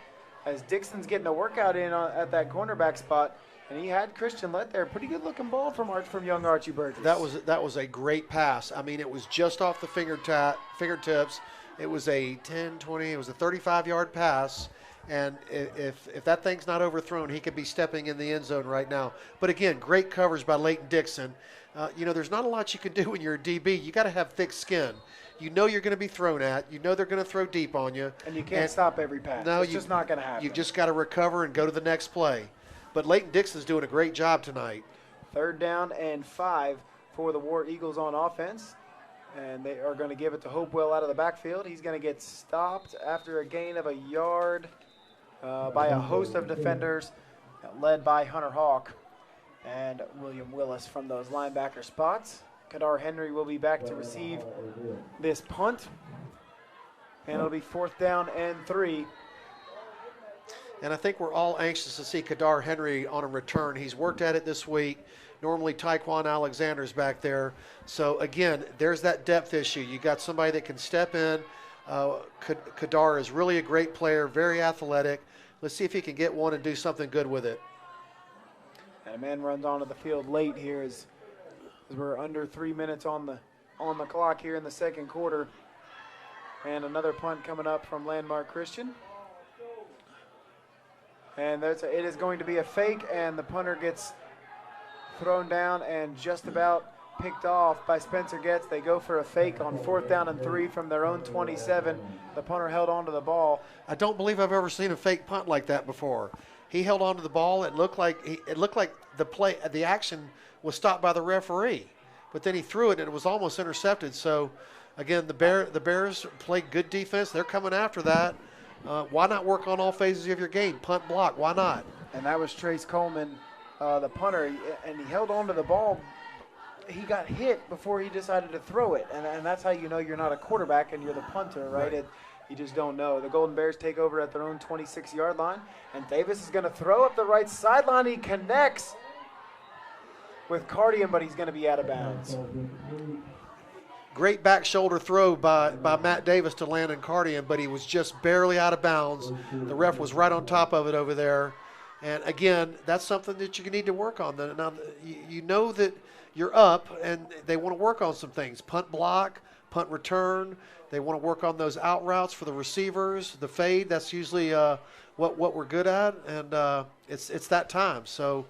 Speaker 1: as Dixon's getting a workout in at that cornerback spot. And he had Christian led there. Pretty good looking ball from young Archie Burgess.
Speaker 2: That was a great pass. I mean, it was just off the fingertips. It was a 10, 20, it was a 35-yard pass. And if that thing's not overthrown, he could be stepping in the end zone right now. But again, great coverage by Leighton Dixon. There's not a lot you can do when you're a DB. You got to have thick skin. You know you're going to be thrown at. You know they're going to throw deep on you.
Speaker 1: And you can't stop every pass. No, it's just not going to happen.
Speaker 2: You just got to recover and go to the next play. But Leighton Dixon's doing a great job tonight.
Speaker 1: 3rd down and 5 for the War Eagles on offense. And they are going to give it to Hopewell out of the backfield. He's going to get stopped after a gain of a yard by a host of defenders led by Hunter Hawk and William Willis from those linebacker spots. Kadar Henry will be back to receive this punt. And it'll be 4th down and 3.
Speaker 2: And I think we're all anxious to see Kadar Henry on a return. He's worked at it this week. Normally Tyquan Alexander's back there. So, again, there's that depth issue. You got somebody that can step in. Kadar is really a great player, very athletic. Let's see if he can get one and do something good with it.
Speaker 1: And a man runs onto the field late here as we're under 3 minutes on the clock here in the 2nd quarter. And another punt coming up from Landmark Christian. And it is going to be a fake, and the punter gets thrown down and just about picked off by Spencer Getz. They go for a fake on 4th down and 3 from their own 27. The punter held onto the ball.
Speaker 2: I don't believe I've ever seen a fake punt like that before. He held onto the ball. It looked like the action was stopped by the referee, but then he threw it and it was almost intercepted. So, again, the Bears play good defense. They're coming after that. Why not work on all phases of your game? Punt, block, why not?
Speaker 1: And that was Trace Coleman, the punter, and he held on to the ball. He got hit before he decided to throw it, and that's how you know you're not a quarterback and you're the punter, right? You just don't know. The Golden Bears take over at their own 26-yard line, and Davis is going to throw up the right sideline. He connects with Cardian, but he's going to be out of bounds.
Speaker 2: Great back shoulder throw by Matt Davis to Landon Cardian, but he was just barely out of bounds. The ref was right on top of it over there. And, again, that's something that you need to work on. Now, you know that you're up, and they want to work on some things. Punt block, punt return. They want to work on those out routes for the receivers. The fade, that's usually what we're good at, and it's that time. So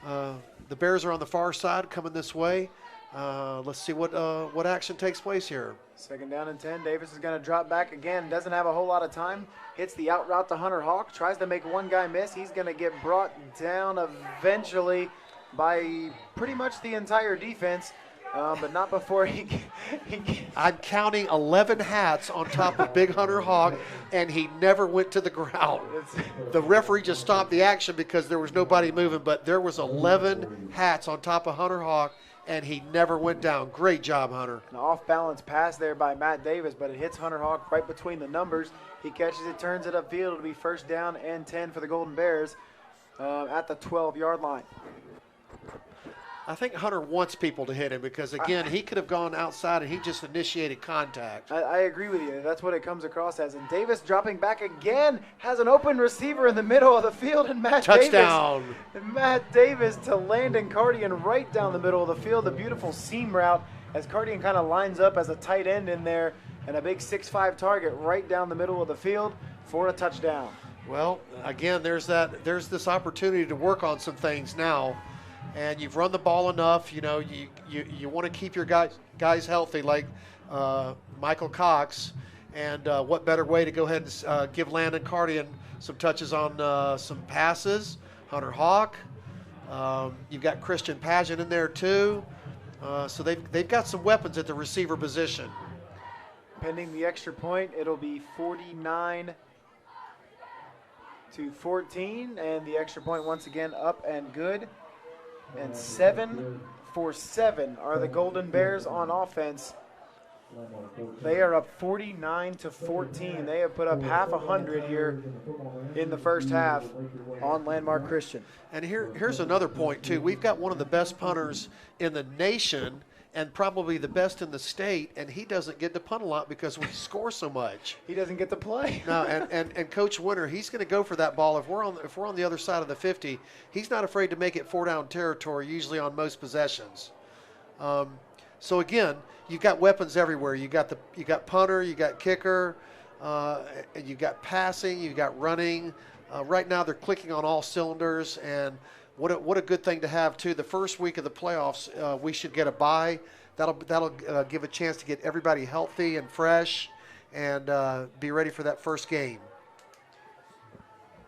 Speaker 2: the Bears are on the far side coming this way. Let's see what action takes place here.
Speaker 1: 2nd down and 10. Davis is going to drop back again. Doesn't have a whole lot of time. Hits the out route to Hunter Hawk. Tries to make one guy miss. He's going to get brought down eventually by pretty much the entire defense, but not before he
Speaker 2: I'm counting 11 hats on top of Big Hunter Hawk, and he never went to the ground. The referee just stopped the action because there was nobody moving, but there was 11 hats on top of Hunter Hawk, and he never went down. Great job, Hunter.
Speaker 1: An off-balance pass there by Matt Davis, but it hits Hunter Hawk right between the numbers. He catches it, turns it upfield. It'll be 1st down and 10 for the Golden Bears at the 12-yard line.
Speaker 2: I think Hunter wants people to hit him because, again, he could have gone outside and he just initiated contact.
Speaker 1: I agree with you. That's what it comes across as. And Davis dropping back again, has an open receiver in the middle of the field, and
Speaker 2: Touchdown.
Speaker 1: Matt Davis to Landon Cardian right down the middle of the field. A beautiful seam route as Cardian kind of lines up as a tight end in there, and a big 6'5" target right down the middle of the field for a touchdown.
Speaker 2: Well, again, there's this opportunity to work on some things now. And you've run the ball enough, you want to keep your guys healthy like Michael Cox. And what better way to go ahead and give Landon Cardian some touches on some passes. Hunter Hawk. You've got Christian Pageant in there too. So they've got some weapons at the receiver position.
Speaker 1: Pending the extra point, it'll be 49-14, and the extra point once again up and good. And 7 for 7 are the Golden Bears on offense. They are up 49-14. They have put up half 100 here in the first half on Landmark Christian.
Speaker 2: And here's another point too. We've got one of the best punters in the nation and probably the best in the state, and he doesn't get to punt a lot because we score so much.
Speaker 1: He doesn't get to play.
Speaker 2: No, and Coach Winter, he's going to go for that ball. If we're on the other side of the 50, he's not afraid to make it 4-down territory, usually on most possessions. So again, you've got weapons everywhere. You got punter, you got kicker, and you got passing, you got running. Right now, they're clicking on all cylinders, and what a good thing to have too. The first week of the playoffs, we should get a bye. That'll give a chance to get everybody healthy and fresh, and be ready for that first game.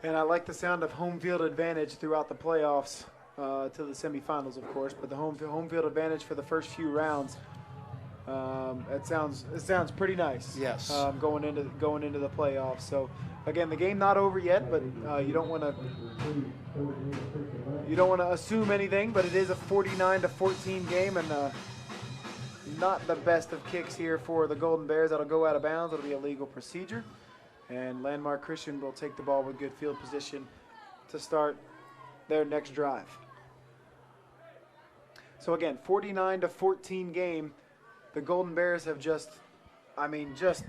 Speaker 1: And I like the sound of home field advantage throughout the playoffs to the semifinals, of course. But the home field advantage for the first few rounds, it sounds pretty nice.
Speaker 2: Yes.
Speaker 1: Going into the playoffs. So again, the game not over yet, but you don't want to assume anything. But it is a 49-14 game, and not the best of kicks here for the Golden Bears. That'll go out of bounds. It'll be a legal procedure. And Landmark Christian will take the ball with good field position to start their next drive. So again, 49-14 game. The Golden Bears have just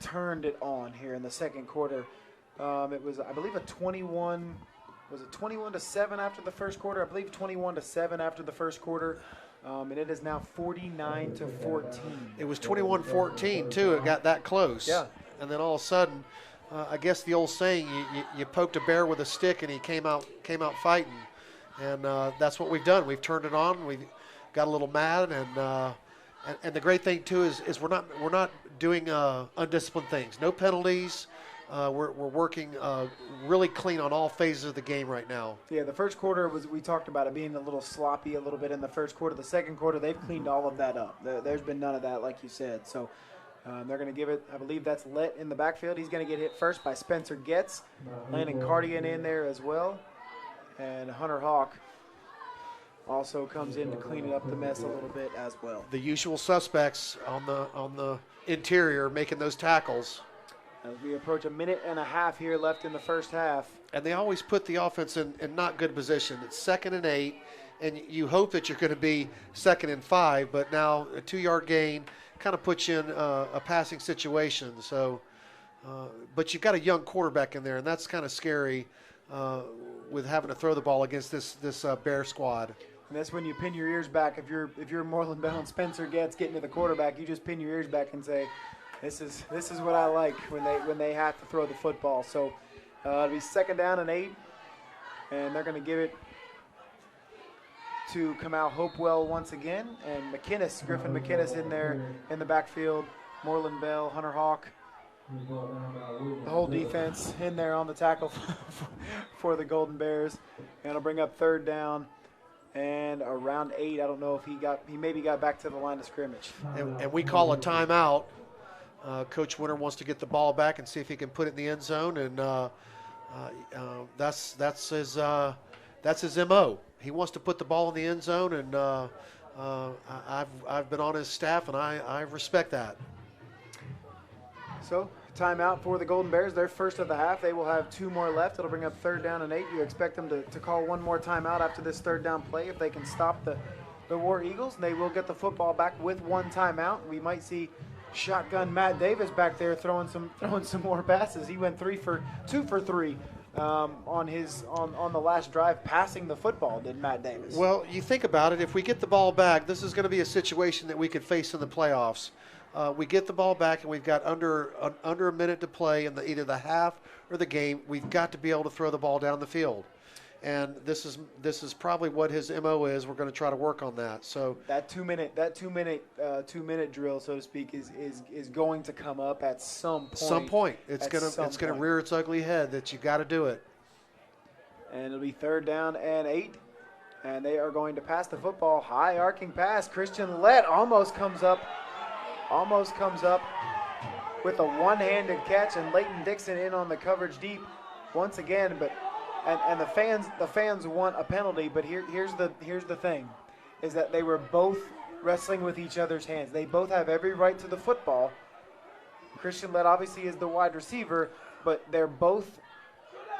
Speaker 1: turned it on here in the second quarter. It was, I believe, a 21. Was it 21-7 after the first quarter? I believe 21-7 after the first quarter. And it is now 49-14.
Speaker 2: It was 21-14 too. It got that close.
Speaker 1: Yeah.
Speaker 2: And then all of a sudden, I guess the old saying, you poked a bear with a stick and he came out fighting. And that's what we've done. We've turned it on. We got a little mad, and the great thing too is we're not doing undisciplined things. No penalties. We're working really clean on all phases of the game right now.
Speaker 1: Yeah, the first quarter we talked about it being a little sloppy a little bit in the first quarter. The second quarter, they've cleaned all of that up. There's been none of that, like you said. So they're going to give it, I believe that's Lett in the backfield. He's going to get hit first by Spencer Getz. Landon Cardian in there as well. And Hunter Hawk also comes in to clean up the mess a little bit as well.
Speaker 2: The usual suspects on the interior making those tackles.
Speaker 1: As we approach a minute and a half here left in the first half.
Speaker 2: And they always put the offense in not good position. It's 2nd and 8, and you hope that you're going to be 2nd and 5, but now a 2-yard gain kind of puts you in a passing situation. So, but you've got a young quarterback in there, and that's kind of scary with having to throw the ball against this Bear squad.
Speaker 1: And that's when you pin your ears back. If you're Moreland Bell and Spencer Getz getting to the quarterback, you just pin your ears back and say, This is what I like when they have to throw the football. So it'll be 2nd down and 8, and they're going to give it to Kamau Hopewell once again, and Griffin McInnes in there in the backfield. Moreland Bell, Hunter Hawk, the whole defense in there on the tackle for the Golden Bears, and it'll bring up 3rd down and around 8. I don't know if he maybe got back to the line of scrimmage.
Speaker 2: And we call a timeout. Coach Winter wants to get the ball back and see if he can put it in the end zone, and that's his MO. He wants to put the ball in the end zone, and I've been on his staff, and I respect that.
Speaker 1: So timeout for the Golden Bears. Their first of the half. They will have 2 more left. It'll bring up 3rd down and 8. You expect them to call one more timeout after this 3rd down play if they can stop the War Eagles. And they will get the football back with 1 timeout. We might see shotgun Matt Davis back there throwing some more passes. He went 2 for 3 on the last drive, passing the football. Did Matt Davis?
Speaker 2: Well, you think about it. If we get the ball back, this is going to be a situation that we could face in the playoffs. We get the ball back and we've got under a minute to play in either the half or the game. We've got to be able to throw the ball down the field. And this is probably what his MO is. We're going to try to work on that. So
Speaker 1: that two minute drill, so to speak, is going to come up at some point.
Speaker 2: It's going to rear its ugly head that you got to do it.
Speaker 1: And it'll be 3rd down and 8, and they are going to pass the football. High arcing pass. Christian Lett almost comes up with a one-handed catch, and Leighton Dixon in on the coverage deep once again, but. And the fans want a penalty, but here's the thing, is that they were both wrestling with each other's hands. They both have every right to the football. Christian Lett obviously is the wide receiver, but they're both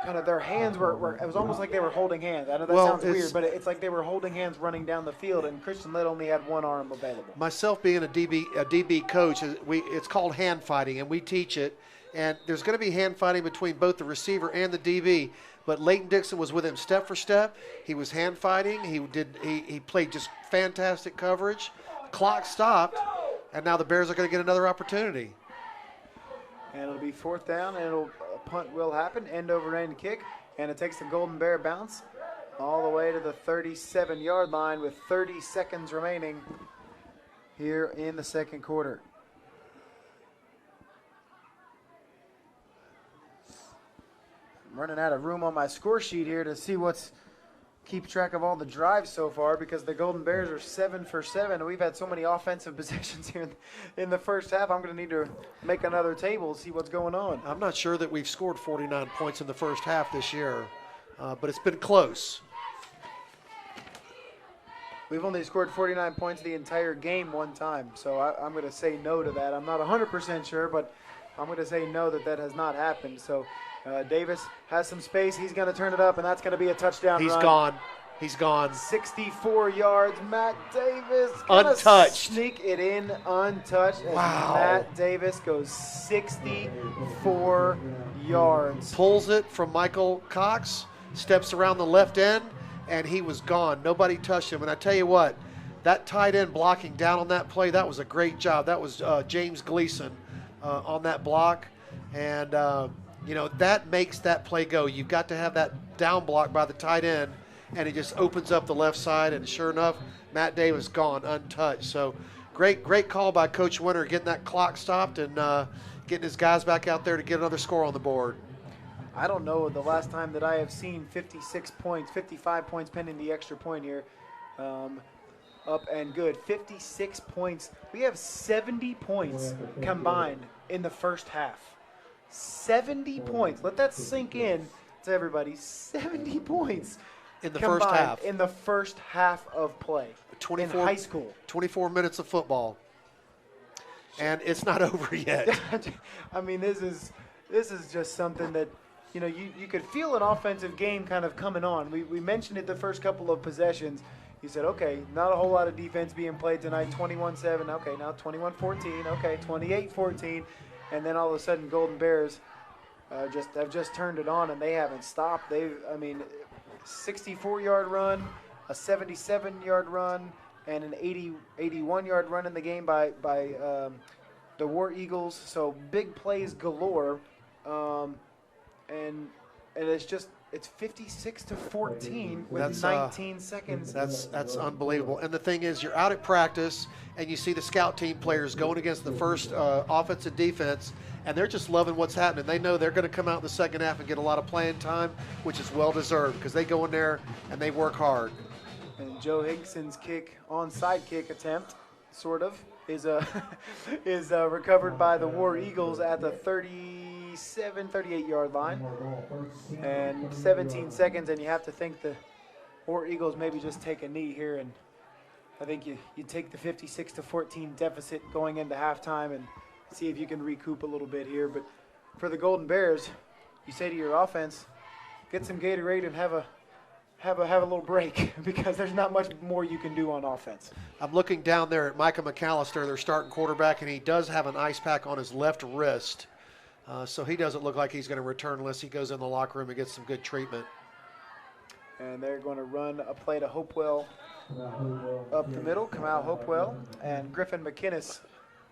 Speaker 1: kind of their hands were, it was almost like they were holding hands. I know that
Speaker 2: Well,
Speaker 1: sounds weird, but it's like they were holding hands running down the field, and Christian Litt only had one arm available.
Speaker 2: Myself being a DB coach, it's called hand fighting, and we teach it. And there's going to be hand fighting between both the receiver and the DB. But Leighton Dixon was with him step for step. He was hand fighting. He played just fantastic coverage. Clock stopped, and now the Bears are going to get another opportunity.
Speaker 1: And it'll be 4th down, and a punt will happen, end over end kick, and it takes the Golden Bear bounce all the way to the 37-yard line with 30 seconds remaining here in the second quarter. I'm running out of room on my score sheet here to see keep track of all the drives so far, because the Golden Bears are 7 for 7. We've had so many offensive possessions here in the first half. I'm going to need to make another table to see what's going on.
Speaker 2: I'm not sure that we've scored 49 points in the first half this year, but it's been close.
Speaker 1: We've only scored 49 points the entire game one time, so I'm going to say no to that. I'm not 100% sure, but I'm going to say no that has not happened. So Davis has some space. He's going to turn it up, and that's going to be a touchdown run.
Speaker 2: He's gone.
Speaker 1: 64 yards. Matt Davis
Speaker 2: untouched.
Speaker 1: Sneak it in untouched.
Speaker 2: Wow.
Speaker 1: Matt Davis goes 64 yards.
Speaker 2: Pulls it from Michael Cox, steps around the left end, and he was gone. Nobody touched him. And I tell you what, that tight end blocking down on that play, that was a great job. That was James Gleason on that block. And, that makes that play go. You've got to have that down block by the tight end, and it just opens up the left side. And sure enough, Matt Davis gone untouched. So great call by Coach Winter, getting that clock stopped and getting his guys back out there to get another score on the board.
Speaker 1: I don't know the last time that I have seen 56 points, 55 points pending the extra point here. Up and good. 56 points. We have 70 points combined in the first half. 70 points. Let that sink in to everybody. 70 points
Speaker 2: in the first half.
Speaker 1: In the first half of play.
Speaker 2: 24,
Speaker 1: in high school.
Speaker 2: 24 minutes of football. And it's not over yet.
Speaker 1: I mean, this is just something that, you could feel an offensive game kind of coming on. We mentioned it the first couple of possessions. You said, okay, not a whole lot of defense being played tonight, 21-7. Okay, now 21-14. Okay, 28-14. And then all of a sudden, Golden Bears have just turned it on, and they haven't stopped. 64-yard run, a 77-yard run, and an 81-yard run in the game by the War Eagles. So big plays galore. And it's 56-14 with 19 seconds.
Speaker 2: That's unbelievable. And the thing is, you're out at practice and you see the scout team players going against the first offense and defense, and they're just loving what's happening. They know they're going to come out in the second half and get a lot of playing time, which is well deserved because they go in there and they work hard.
Speaker 1: And Joe Higgson's onside kick attempt, sort of, is recovered by the War Eagles at the 38-yard line. And 17 seconds, and you have to think the War Eagles maybe just take a knee here, and I think you take the 56-14 deficit going into halftime and see if you can recoup a little bit here. But for the Golden Bears, you say to your offense, get some Gatorade and have a little break because there's not much more you can do on offense.
Speaker 2: I'm looking down there at Micah McAllister, their starting quarterback, and he does have an ice pack on his left wrist. So he doesn't look like he's going to return unless he goes in the locker room and gets some good treatment.
Speaker 1: And they're going to run a play to Hopewell up the middle, Kamau Hopewell, and Griffin McInnes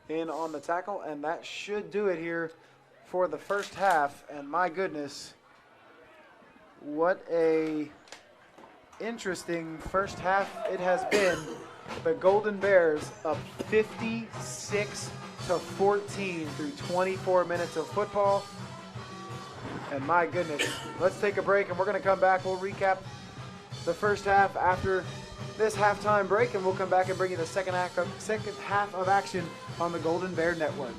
Speaker 1: in on the tackle. And that should do it here for the first half. And my goodness, what a interesting first half it has been. The Golden Bears up 56-14 through 24 minutes of football. And my goodness, let's take a break and we're going to come back. We'll recap the first half after this halftime break, and we'll come back and bring you the second half of action on the Golden Bear Network.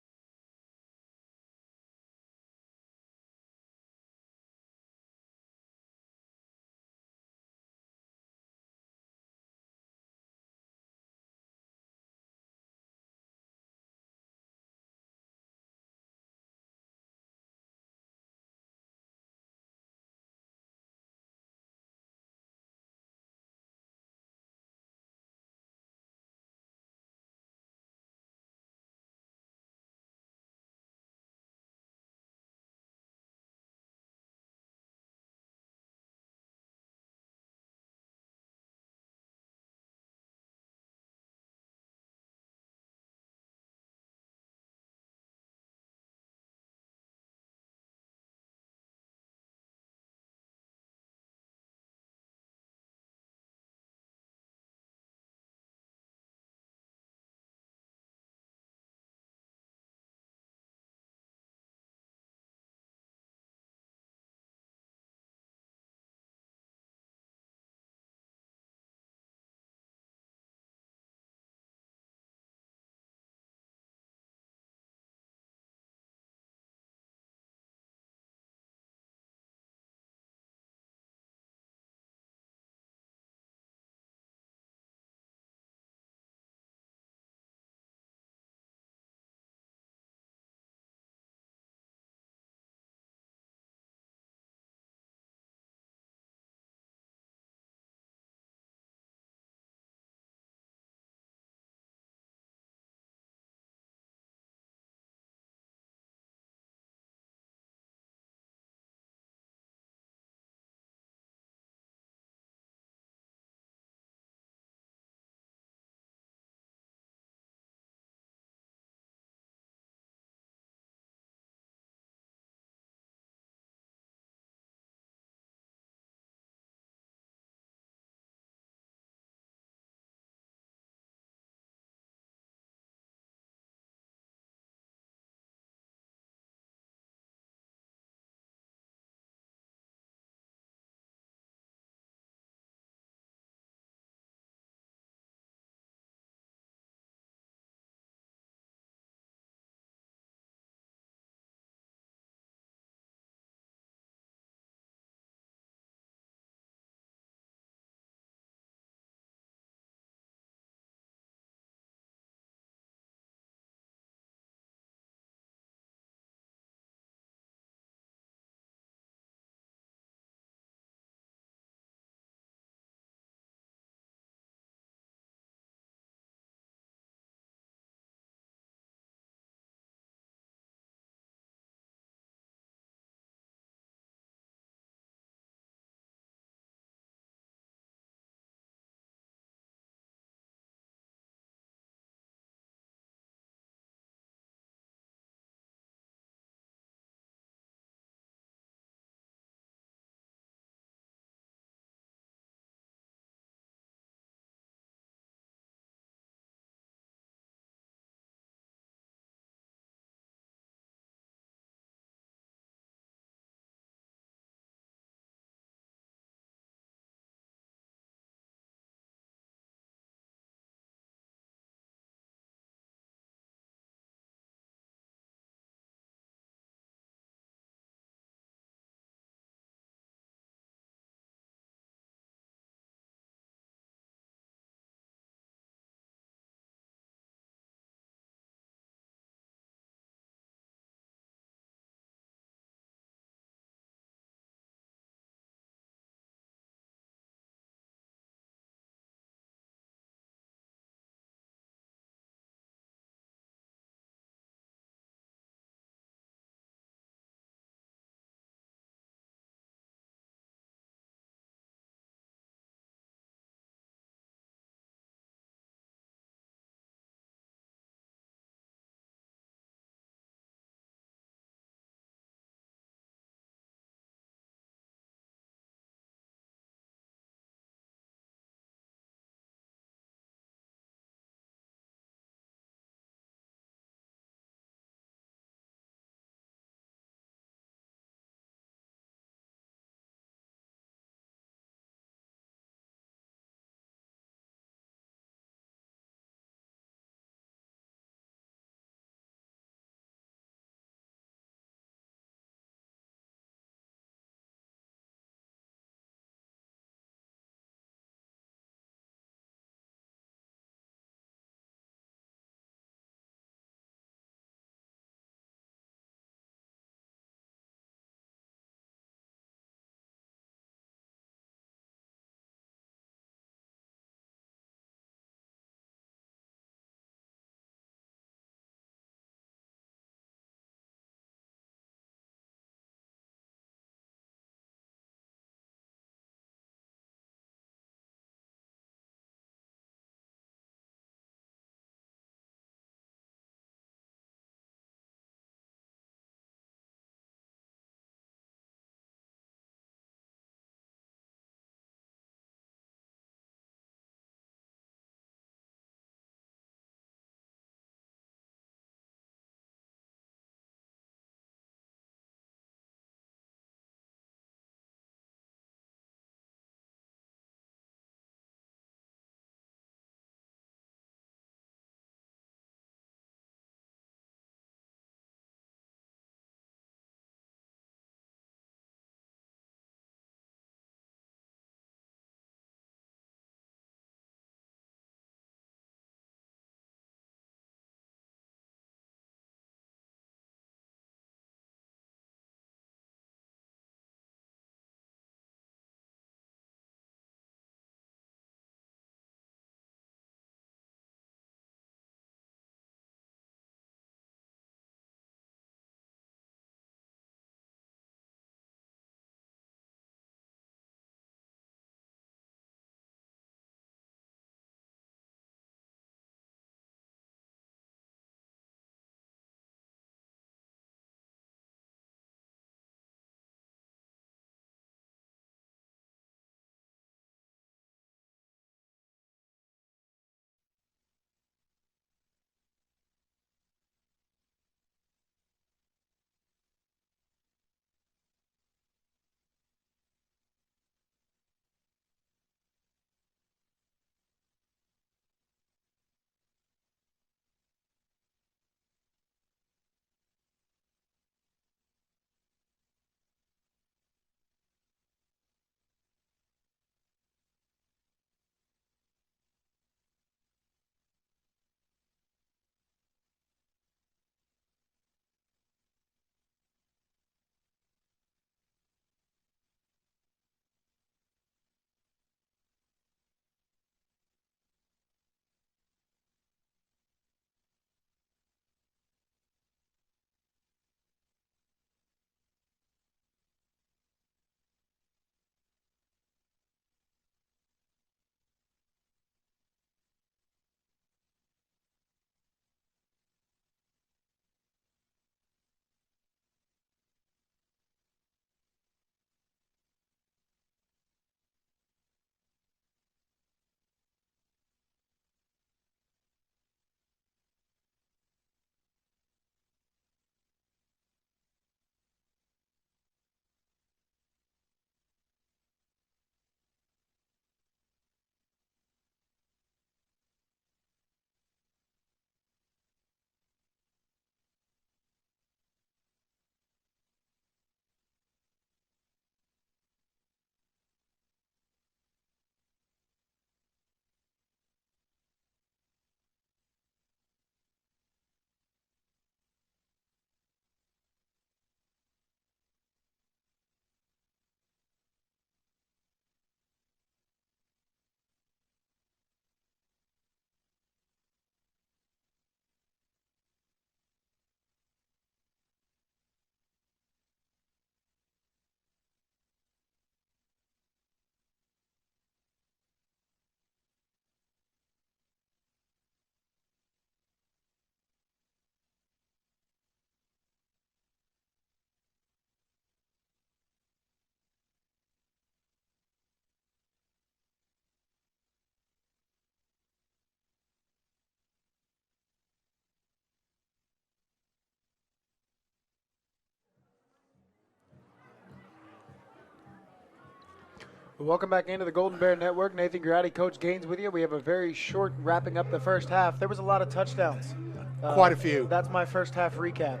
Speaker 1: Welcome back into the Golden Bear Network. Nathan Grady, Coach Gaines with you. We have a very short wrapping up the first half. There was a lot of touchdowns.
Speaker 2: Quite a few.
Speaker 1: That's my first half recap.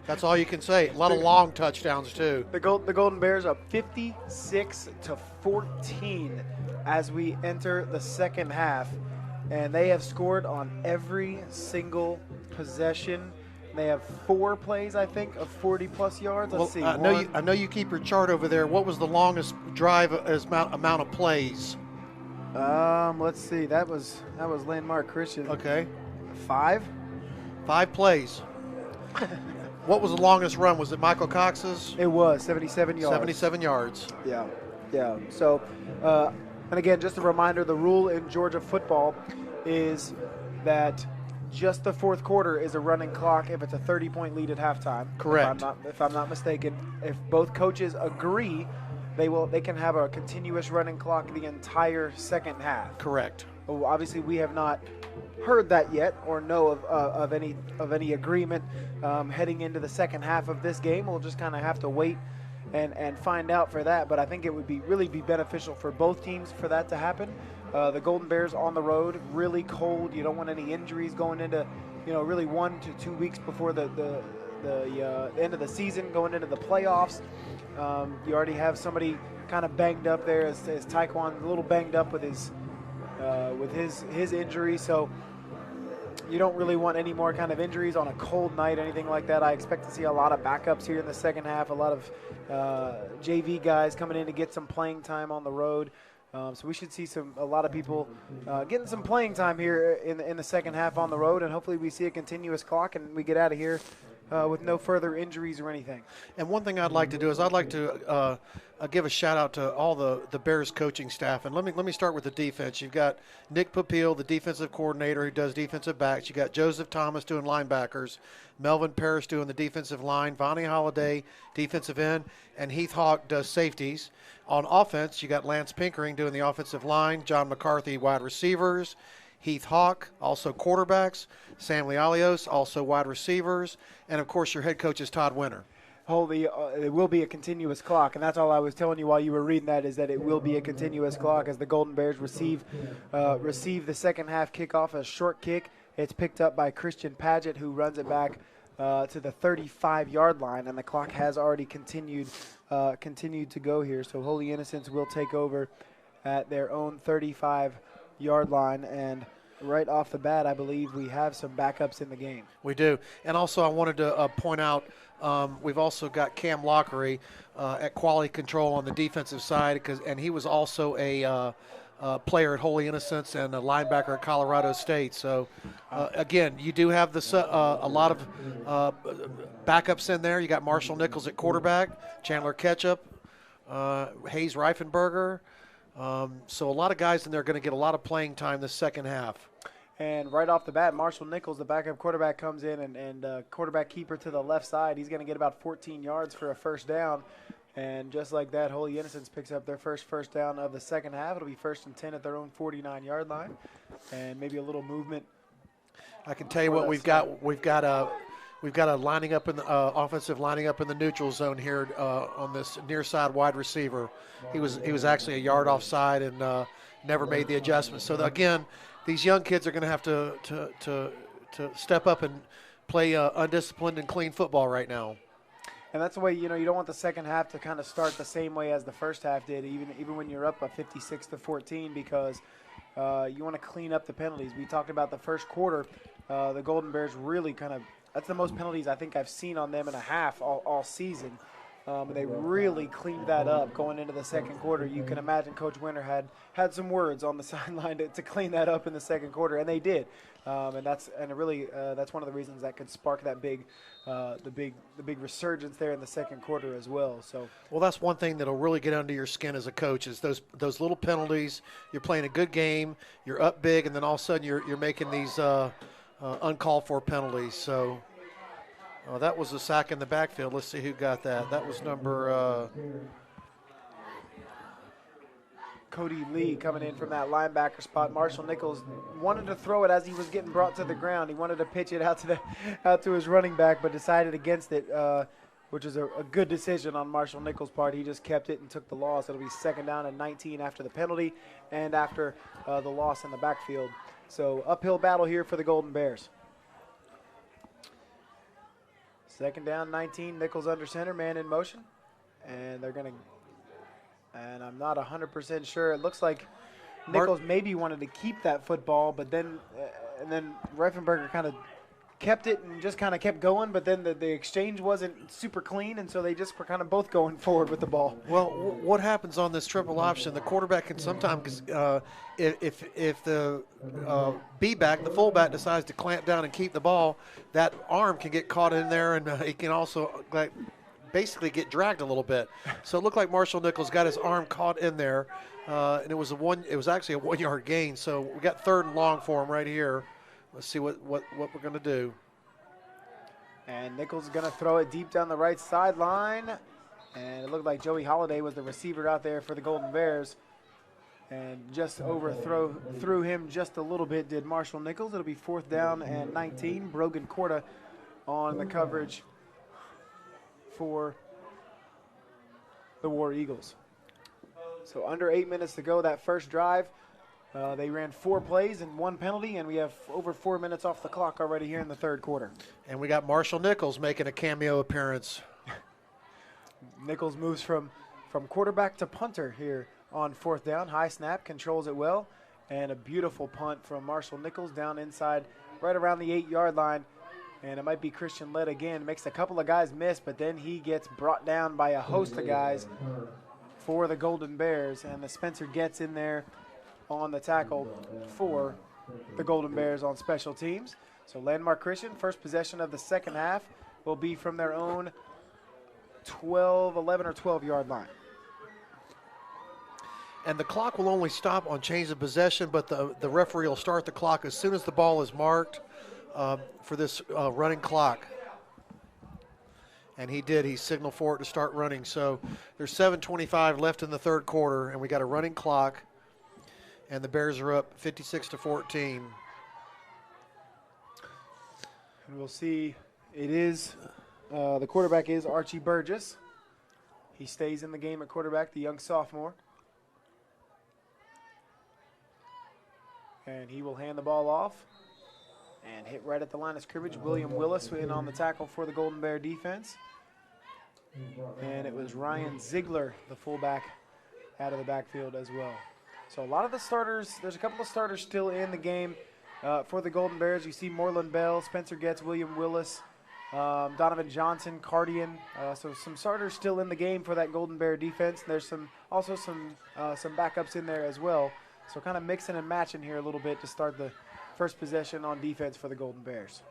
Speaker 2: That's all you can say. A lot of long touchdowns, too.
Speaker 1: The Golden Bears up 56-14 as we enter the second half. And they have scored on every single possession. They have 4 plays, I think, of 40-plus yards. Let's see.
Speaker 2: I know you keep your chart over there. What was the longest drive as amount of plays?
Speaker 1: Let's see. That was Landmark Christian.
Speaker 2: Okay.
Speaker 1: 5?
Speaker 2: 5 plays. What was the longest run? Was it Michael Cox's?
Speaker 1: It was 77 yards.
Speaker 2: 77 yards.
Speaker 1: Yeah. So, and again, just a reminder, the rule in Georgia football is that just the fourth quarter is a running clock if it's a 30-point lead at halftime.
Speaker 2: Correct.
Speaker 1: If I'm not mistaken. If both coaches agree, they can have a continuous running clock the entire second half.
Speaker 2: Correct.
Speaker 1: Well, obviously, we have not heard that yet or know of any agreement heading into the second half of this game. We'll just kind of have to wait and find out for that. But I think it would really be beneficial for both teams for that to happen. The Golden Bears on the road, really cold. You don't want any injuries going into, really 1 to 2 weeks before the end of the season, going into the playoffs. You already have somebody kind of banged up there as Taekwon, a little banged up with his injury. So you don't really want any more kind of injuries on a cold night, anything like that. I expect to see a lot of backups here in the second half, a lot of JV guys coming in to get some playing time on the road. So we should see a lot of people getting some playing time here in the second half on the road, and hopefully we see a continuous clock and we get out of here with no further injuries or anything.
Speaker 2: And one thing I'd like to do is I'd like to give a shout out to all the Bears coaching staff. And let me start with the defense. You've got Nick Papil, the defensive coordinator who does defensive backs. You got Joseph Thomas doing linebackers, Melvin Parrish doing the defensive line, Vonnie Holiday defensive end, and Heath Hawk does safeties. On offense, you got Lance Pinkering doing the offensive line, John McCarthy wide receivers, Heath Hawk also quarterbacks, Sam Lialios also wide receivers, and of course your head coach is Todd Winter.
Speaker 1: It will be a continuous clock, and that's all I was telling you while you were reading that, is that it will be a continuous clock as the Golden Bears receive the second half kickoff, a short kick. It's picked up by Christian Paget, who runs it back to the 35-yard line, and the clock has already continued to go here. So Holy Innocents will take over at their own 35-yard line, and right off the bat, I believe we have some backups in the game.
Speaker 2: We do. And also I wanted to point out we've also got Cam Lockery at quality control on the defensive side, and he was also a player at Holy Innocents and a linebacker at Colorado State. So, again, you do have a lot of backups in there. You got Marshall Nichols at quarterback, Chandler Ketchup, Hayes Reifenberger. So a lot of guys in there are going to get a lot of playing time this second half.
Speaker 1: And right off the bat, Marshall Nichols, the backup quarterback, comes in and quarterback keeper to the left side. He's going to get about 14 yards for a first down. And just like that, Holy Innocents picks up their first down of the second half. It'll be 1st and 10 at their own 49-yard line, and maybe a little movement.
Speaker 2: I can tell you what we've got. We've got a lining up in the offensive lining up in the neutral zone here on this near side wide receiver. He was actually a yard offside and never made the adjustment. So again, these young kids are going to have to step up and play undisciplined and clean football right now.
Speaker 1: And that's the way, you don't want the second half to kind of start the same way as the first half did, even when you're up a 56-14, because you want to clean up the penalties. We talked about the first quarter. The Golden Bears really that's the most penalties I think I've seen on them in a half all season. They really cleaned that up going into the second quarter. You can imagine Coach Winter had some words on the sideline to clean that up in the second quarter, and they did. And that's one of the reasons that could spark that the big resurgence there in the second quarter as well. So,
Speaker 2: well, that's one thing that'll really get under your skin as a coach is those little penalties. You're playing a good game, you're up big, and then all of a sudden you're making these uncalled for penalties. So. That was a sack in the backfield. Let's see who got that. That was number
Speaker 1: Cody Lee coming in from that linebacker spot. Marshall Nichols wanted to throw it as he was getting brought to the ground. He wanted to pitch it out to his running back, but decided against it. which is a good decision on Marshall Nichols' part. He just kept it and took the loss. It'll be 2nd down and 19 after the penalty and after the loss in the backfield. So uphill battle here for the Golden Bears. 2nd down, 19. Nichols under center, man in motion. And they're going to, and I'm not 100% sure. It looks like Nichols maybe wanted to keep that football, but then, and then Reifenberger kind of kept it and just kind of kept going, but then the exchange wasn't super clean, and so they just were kind of both going forward with the ball.
Speaker 2: Well, what happens on this triple option, the quarterback can sometimes, if the B-back, the fullback, decides to clamp down and keep the ball, that arm can get caught in there, and he can also basically get dragged a little bit. So it looked like Marshall Nichols got his arm caught in there, and it was actually a 1-yard gain. So we got 3rd and long for him right here. Let's see what we're going to do.
Speaker 1: And Nichols is going to throw it deep down the right sideline. And it looked like Joey Holiday was the receiver out there for the Golden Bears. And just threw him just a little bit did Marshall Nichols. It'll be 4th down and 19. Brogan Corda on the coverage for the War Eagles. So under 8 minutes to go, that first drive. They ran 4 plays and 1 penalty, and we have over 4 minutes off the clock already here in the 3rd quarter.
Speaker 2: And we got Marshall Nichols making a cameo appearance.
Speaker 1: Nichols moves from quarterback to punter here on 4th down. High snap, controls it well, and a beautiful punt from Marshall Nichols down inside right around the 8-yard line. And it might be Christian Lett again. Makes a couple of guys miss, but then he gets brought down by a host of guys for the Golden Bears. And the Spencer gets in there on the tackle for the Golden Bears on special teams. So Landmark Christian, first possession of the 2nd half, will be from their own 11 or 12-yard line.
Speaker 2: And the clock will only stop on change of possession, but the referee will start the clock as soon as the ball is marked for this running clock. And he did. He signaled for it to start running. So there's 7:25 left in the 3rd quarter, and we got a running clock. And the Bears are up 56-14.
Speaker 1: And we'll see. It is the quarterback is Archie Burgess. He stays in the game at quarterback, the young sophomore. And he will hand the ball off and hit right at the line of scrimmage. William Willis in on the tackle for the Golden Bear defense. And it was Ryan Ziegler, the fullback, out of the backfield as well. So a lot of the starters, there's a couple of starters still in the game for the Golden Bears. You see Moreland Bell, Spencer Getz, William Willis, Donovan Johnson, Cardian. So some starters still in the game for that Golden Bear defense. There's also some backups in there as well. So kind of mixing and matching here a little bit to start the first possession on defense for the Golden Bears.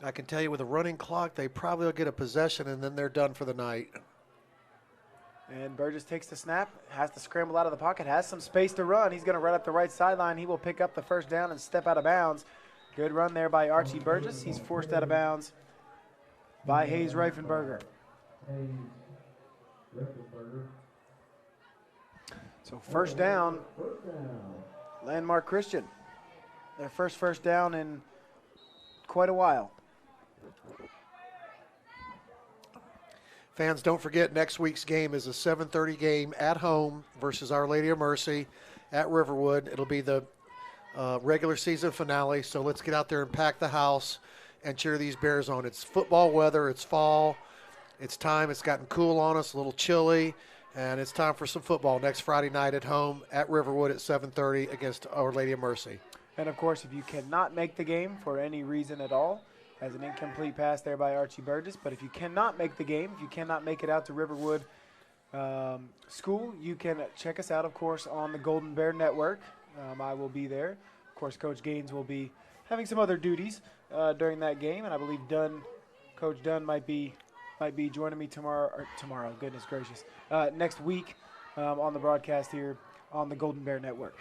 Speaker 2: I can tell you with a running clock, they probably will get a possession and then they're done for the night.
Speaker 1: And Burgess takes the snap, has to scramble out of the pocket, has some space to run. He's going to run up the right sideline. He will pick up the 1st down and step out of bounds. Good run there by Archie Burgess. He's forced out of bounds by Hayes Reifenberger. So 1st down, Landmark Christian. Their first down in quite a while.
Speaker 2: Fans, don't forget next week's game is a 7:30 game at home versus Our Lady of Mercy at Riverwood. It'll be the regular season finale, so let's get out there and pack the house and cheer these Bears on. It's football weather, it's fall, it's time, it's gotten cool on us, a little chilly, and it's time for some football next Friday night at home at Riverwood at 7:30 against Our Lady of Mercy.
Speaker 1: And, of course, if you cannot make the game for any reason at all, as an incomplete pass there by Archie Burgess. But if you cannot make the game, if you cannot make it out to Riverwood School, you can check us out, of course, on the Golden Bear Network. I will be there. Of course, Coach Gaines will be having some other duties during that game, and I believe Coach Dunn might be joining me tomorrow, goodness gracious, next week on the broadcast here on the Golden Bear Network.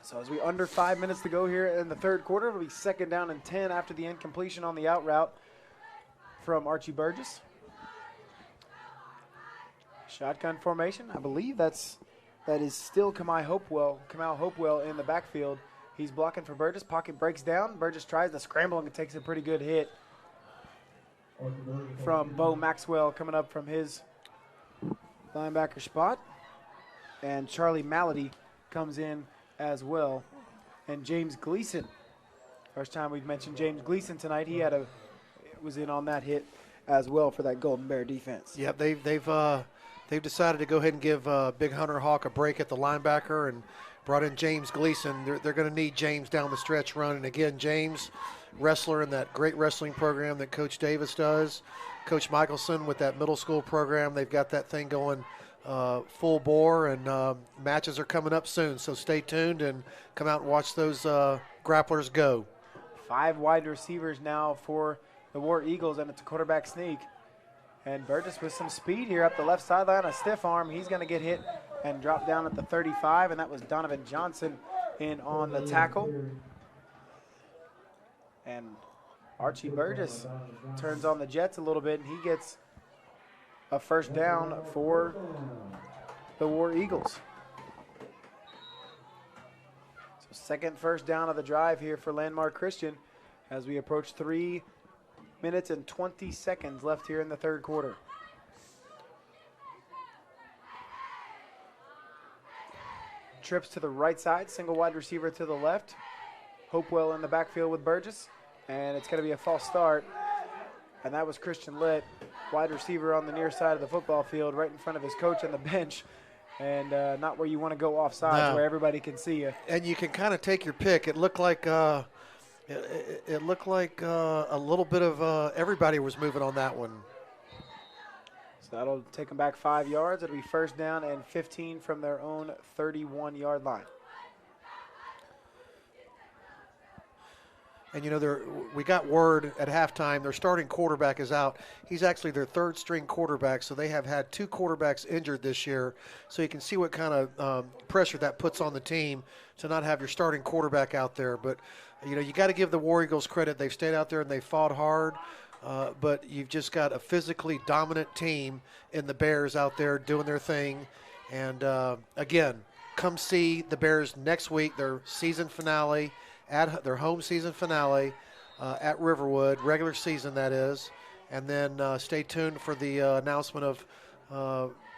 Speaker 1: So as we under 5 minutes to go here in the 3rd quarter, it'll be 2nd down and 10 after the incompletion on the out route from Archie Burgess. Shotgun formation. I believe that is still Kamal Hopewell in the backfield. He's blocking for Burgess. Pocket breaks down. Burgess tries to scramble and takes a pretty good hit from Bo Maxwell coming up from his linebacker spot. And Charlie Malady comes in as well. And James Gleason, first time we've mentioned James Gleason tonight. He was in on that hit as well for that Golden Bear defense.
Speaker 2: Yep, they've decided to go ahead and give Big Hunter Hawk a break at the linebacker and brought in James Gleason. They're going to need James down the stretch run. And again, James, wrestler in that great wrestling program that Coach Davis does. Coach Michelson with that middle school program. They've got that thing going full bore, and matches are coming up soon. So stay tuned and come out and watch those grapplers go.
Speaker 1: 5 wide receivers now for the War Eagles, and it's a quarterback sneak. And Burgess with some speed here up the left sideline, a stiff arm. He's going to get hit and drop down at the 35, and that was Donovan Johnson in on the tackle. And Archie Burgess turns on the Jets a little bit, and he gets a first down for the War Eagles. So second first down of the drive here for Landmark Christian as we approach 3 minutes and 20 seconds left here in the third quarter. Trips to the right side, single wide receiver to the left. Hopewell in the backfield with Burgess, and it's going to be a false start. And that was Christian Litt, wide receiver on the near side of the football field, right in front of his coach on the bench, and not where you want to go offsides, where everybody can see you.
Speaker 2: And you can kind of take your pick. It looked like a little bit of everybody was moving on that one.
Speaker 1: So that'll take them back 5 yards. It'll be first down and 15 from their own 31-yard line.
Speaker 2: And, you know, we got word at halftime their starting quarterback is out. He's actually their third-string quarterback, so they have had 2 quarterbacks injured this year. So you can see what kind of pressure that puts on the team to not have your starting quarterback out there. But, you know, you got to give the War Eagles credit. They've stayed out there and they fought hard. But you've just got a physically dominant team in the Bears out there doing their thing. And, again, come see the Bears next week, their season finale. At their home season finale at Riverwood, regular season that is, and then stay tuned for the announcement of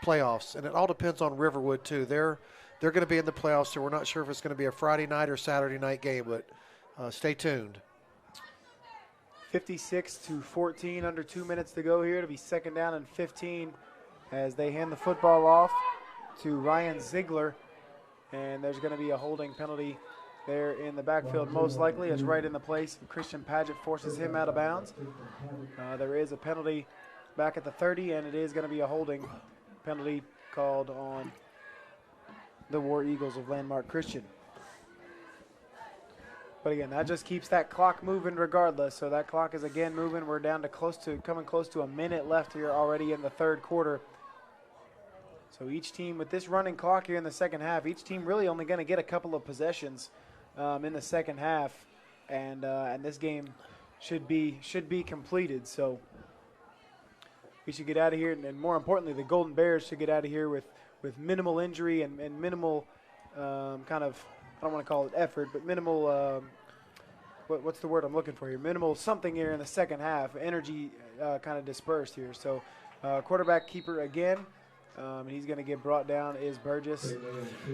Speaker 2: playoffs. And it all depends on Riverwood too. They're going to be in the playoffs, so we're not sure if it's going to be a Friday night or Saturday night game, but stay tuned.
Speaker 1: 56-14, under 2 minutes to go here. It'll be second down and 15 as they hand the football off to Ryan Ziegler, and there's going to be a holding penalty there in the backfield. Most likely it's right in the place. Christian Padgett forces him out of bounds. There is a penalty back at the 30, and it is going to be a holding penalty called on the War Eagles of Landmark Christian. But again, that just keeps that clock moving regardless. So that clock is again moving. We're down to coming close to a minute left here already in the third quarter. So each team with this running clock here in the second half, each team really only going to get a couple of possessions in the second half, and this game should be completed. So we should get out of here, and more importantly, the Golden Bears should get out of here with minimal injury and minimal kind of, I don't want to call it effort, but minimal what's the word I'm looking for here? Minimal something here in the second half. Energy kind of dispersed here. So quarterback keeper again. He's going to get brought down is Burgess.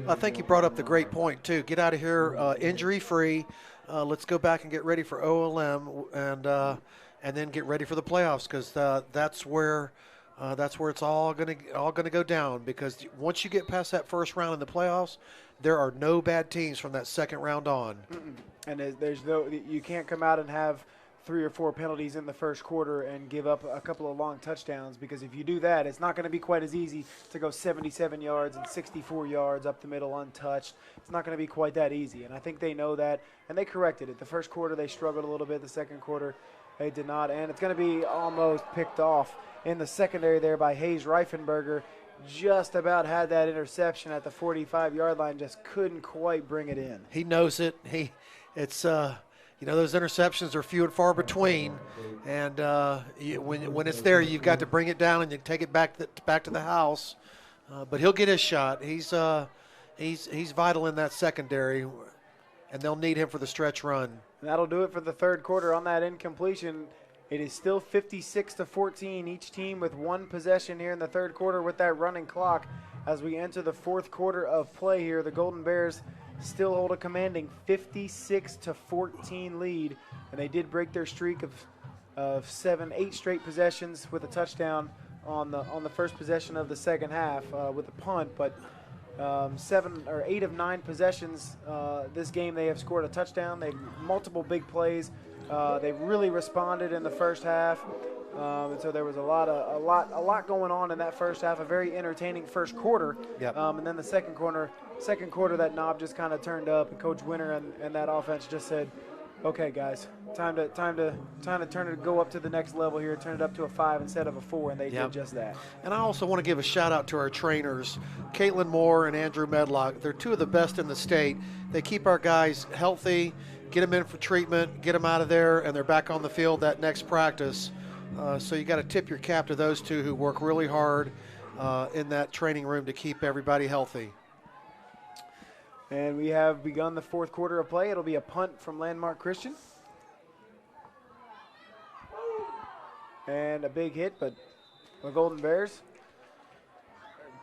Speaker 2: I think you brought up the great point, too. Get out of here injury-free. Let's go back and get ready for OLM and then get ready for the playoffs, because that's where it's all going to go down, because once you get past that first round in the playoffs, there are no bad teams from that second round on.
Speaker 1: And you can't come out and have 3 or 4 penalties in the first quarter and give up a couple of long touchdowns, because if you do that, it's not going to be quite as easy to go 77 yards and 64 yards up the middle untouched. It's not going to be quite that easy, and I think they know that, and they corrected it. The first quarter they struggled a little bit. The second quarter they did not, and it's going to be almost picked off in the secondary there by Hayes Reifenberger. Just about had that interception at the 45-yard line, just couldn't quite bring it in.
Speaker 2: He knows it. You know, those interceptions are few and far between, and when it's there, you've got to bring it down and you take it back to the house. But he'll get his shot. He's vital in that secondary, and they'll need him for the stretch run.
Speaker 1: And that'll do it for the third quarter on that incompletion. It is still 56-14, each team with one possession here in the third quarter with that running clock. As we enter the fourth quarter of play here, the Golden Bears still hold a commanding 56-14 lead, and they did break their streak of 8 straight possessions with a touchdown on the first possession of the second half with a punt, but 7 or 8 of 9 possessions this game they have scored a touchdown. They've multiple big plays. They really responded in the first half, and so there was a lot going on in that first half. A very entertaining first quarter.
Speaker 2: Yep.
Speaker 1: And then the second quarter, that knob just kind of turned up, and Coach Winter and that offense just said, "Okay, guys, time to go up to the next level here. Turn it up to a 5 instead of a 4," and they did just that.
Speaker 2: And I also want to give a shout out to our trainers, Caitlin Moore and Andrew Medlock. They're two of the best in the state. They keep our guys healthy, get them in for treatment, get them out of there, and they're back on the field that next practice. So you got to tip your cap to those two who work really hard in that training room to keep everybody healthy.
Speaker 1: And we have begun the fourth quarter of play. It'll be a punt from Landmark Christian. And a big hit, but the Golden Bears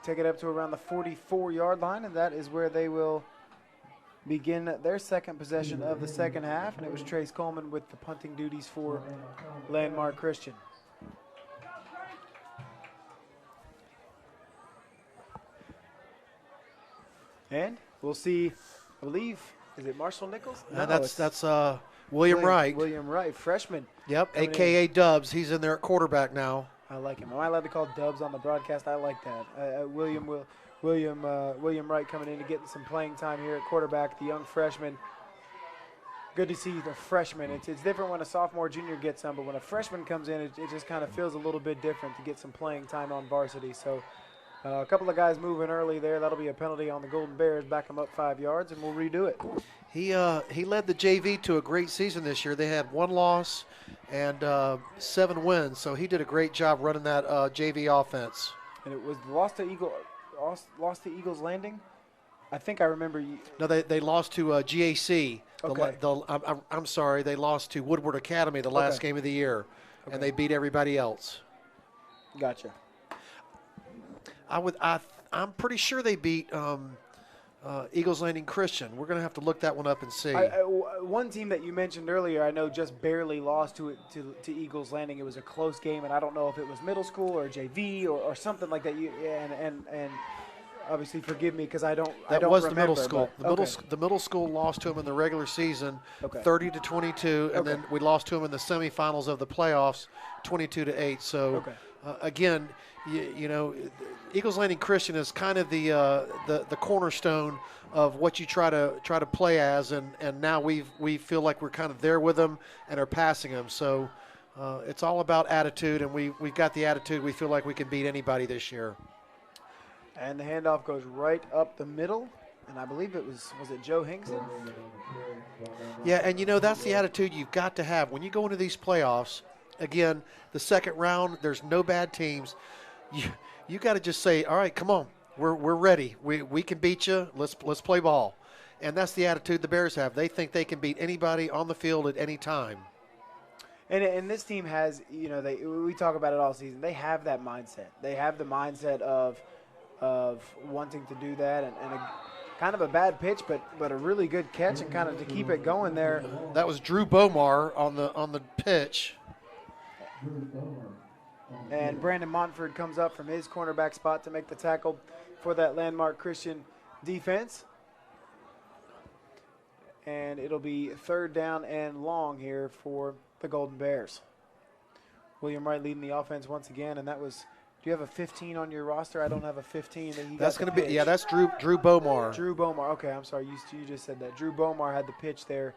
Speaker 1: take it up to around the 44-yard line, and that is where they will begin their second possession of the second half. And it was Trace Coleman with the punting duties for Landmark Christian. And we'll see, I believe, is it Marshall Nichols?
Speaker 2: No, that's William Wright.
Speaker 1: William Wright, freshman.
Speaker 2: Yep, a.k.a. Dubs. He's in there at quarterback now.
Speaker 1: I like him. Am I allowed to call Dubs on the broadcast? I like that. William Wright coming in to get some playing time here at quarterback, the young freshman. Good to see the freshman. It's different when a sophomore, junior gets some, but when a freshman comes in, it just kind of feels a little bit different to get some playing time on varsity. So a couple of guys moving early there. That'll be a penalty on the Golden Bears. Back them up 5 yards, and we'll redo it.
Speaker 2: He led the JV to a great season this year. They had 1 loss and 7 wins, so he did a great job running that JV offense.
Speaker 1: And it was lost to Eagles Landing. I think I remember.
Speaker 2: No, they lost to GAC.
Speaker 1: Okay.
Speaker 2: I'm sorry, they lost to Woodward Academy the last game of the year, and they beat everybody else.
Speaker 1: Gotcha.
Speaker 2: I'm pretty sure they beat Eagles Landing Christian. We're going to have to look that one up and see.
Speaker 1: One team that you mentioned earlier, I know just barely lost to Eagles Landing. It was a close game, and I don't know if it was middle school or JV or something like that. And obviously forgive me because I don't remember.
Speaker 2: That was the middle school. The middle school lost to them in the regular season, 30-22, and then we lost to them in the semifinals of the playoffs, 22-8. So again, you know, Eagles Landing Christian is kind of the cornerstone of what you try to play as, and now we feel like we're kind of there with them and are passing them. So it's all about attitude, and we've got the attitude. We feel like we can beat anybody this year.
Speaker 1: And the handoff goes right up the middle, and I believe was it Joe Hinkson?
Speaker 2: Yeah, and you know, that's the attitude you've got to have when you go into these playoffs. Again, the second round, there's no bad teams. You got to just say, all right, come on, we're ready. We can beat you. Let's play ball. And that's the attitude the Bears have. They think they can beat anybody on the field at any time.
Speaker 1: And this team has, you know, we talk about it all season. They have that mindset. They have the mindset of wanting to do that, and kind of a bad pitch, but a really good catch, and kind of to keep it going there.
Speaker 2: That was Drew Bomar on the pitch.
Speaker 1: And Brandon Montford comes up from his cornerback spot to make the tackle for that Landmark Christian defense. And it'll be 3rd down and long here for the Golden Bears. William Wright leading the offense once again, and that was. Do you have a 15 on your roster? I don't have was a 15.
Speaker 2: That's going to be, that's Drew Bomar.
Speaker 1: Drew Bomar. Okay, I'm sorry. You just said that. Drew Bomar had the pitch there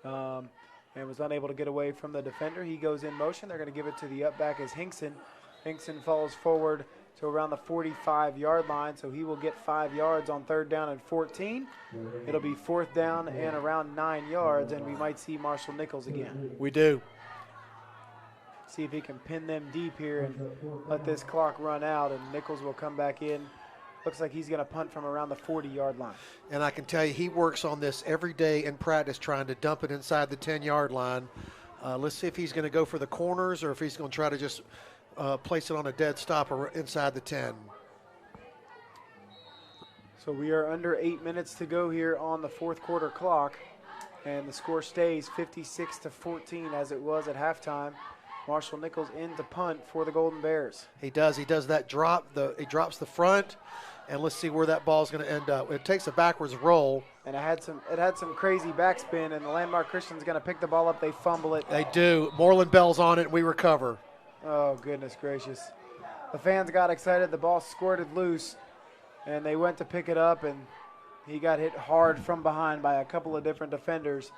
Speaker 1: and was unable to get away from the defender. He goes in motion. They're going to give it to the up back as Hinkson. Hinkson falls forward to around the 45-yard line, so he will get 5 yards on 3rd down and 14. It'll be 4th down and around 9 yards, and we might see Marshall Nichols again.
Speaker 2: We do.
Speaker 1: See if he can pin them deep here and let this clock run out, and Nichols will come back in. Looks like he's going to punt from around the 40-yard line.
Speaker 2: And I can tell you he works on this every day in practice, trying to dump it inside the 10-yard line. Let's see if he's going to go for the corners or if he's going to try to just place it on a dead stop or inside the 10.
Speaker 1: So we are under 8 minutes to go here on the fourth quarter clock, and the score stays 56-14 as it was at halftime. Marshall Nichols in to punt for the Golden Bears.
Speaker 2: He does that drop. He drops the front, and let's see where that ball is going to end up. It takes a backwards roll.
Speaker 1: And it had some crazy backspin, and the Landmark Christian's going to pick the ball up. They fumble it.
Speaker 2: They do. Moreland Bell's on it, and we recover.
Speaker 1: Oh, goodness gracious. The fans got excited. The ball squirted loose, and they went to pick it up, and he got hit hard from behind by a couple of different defenders.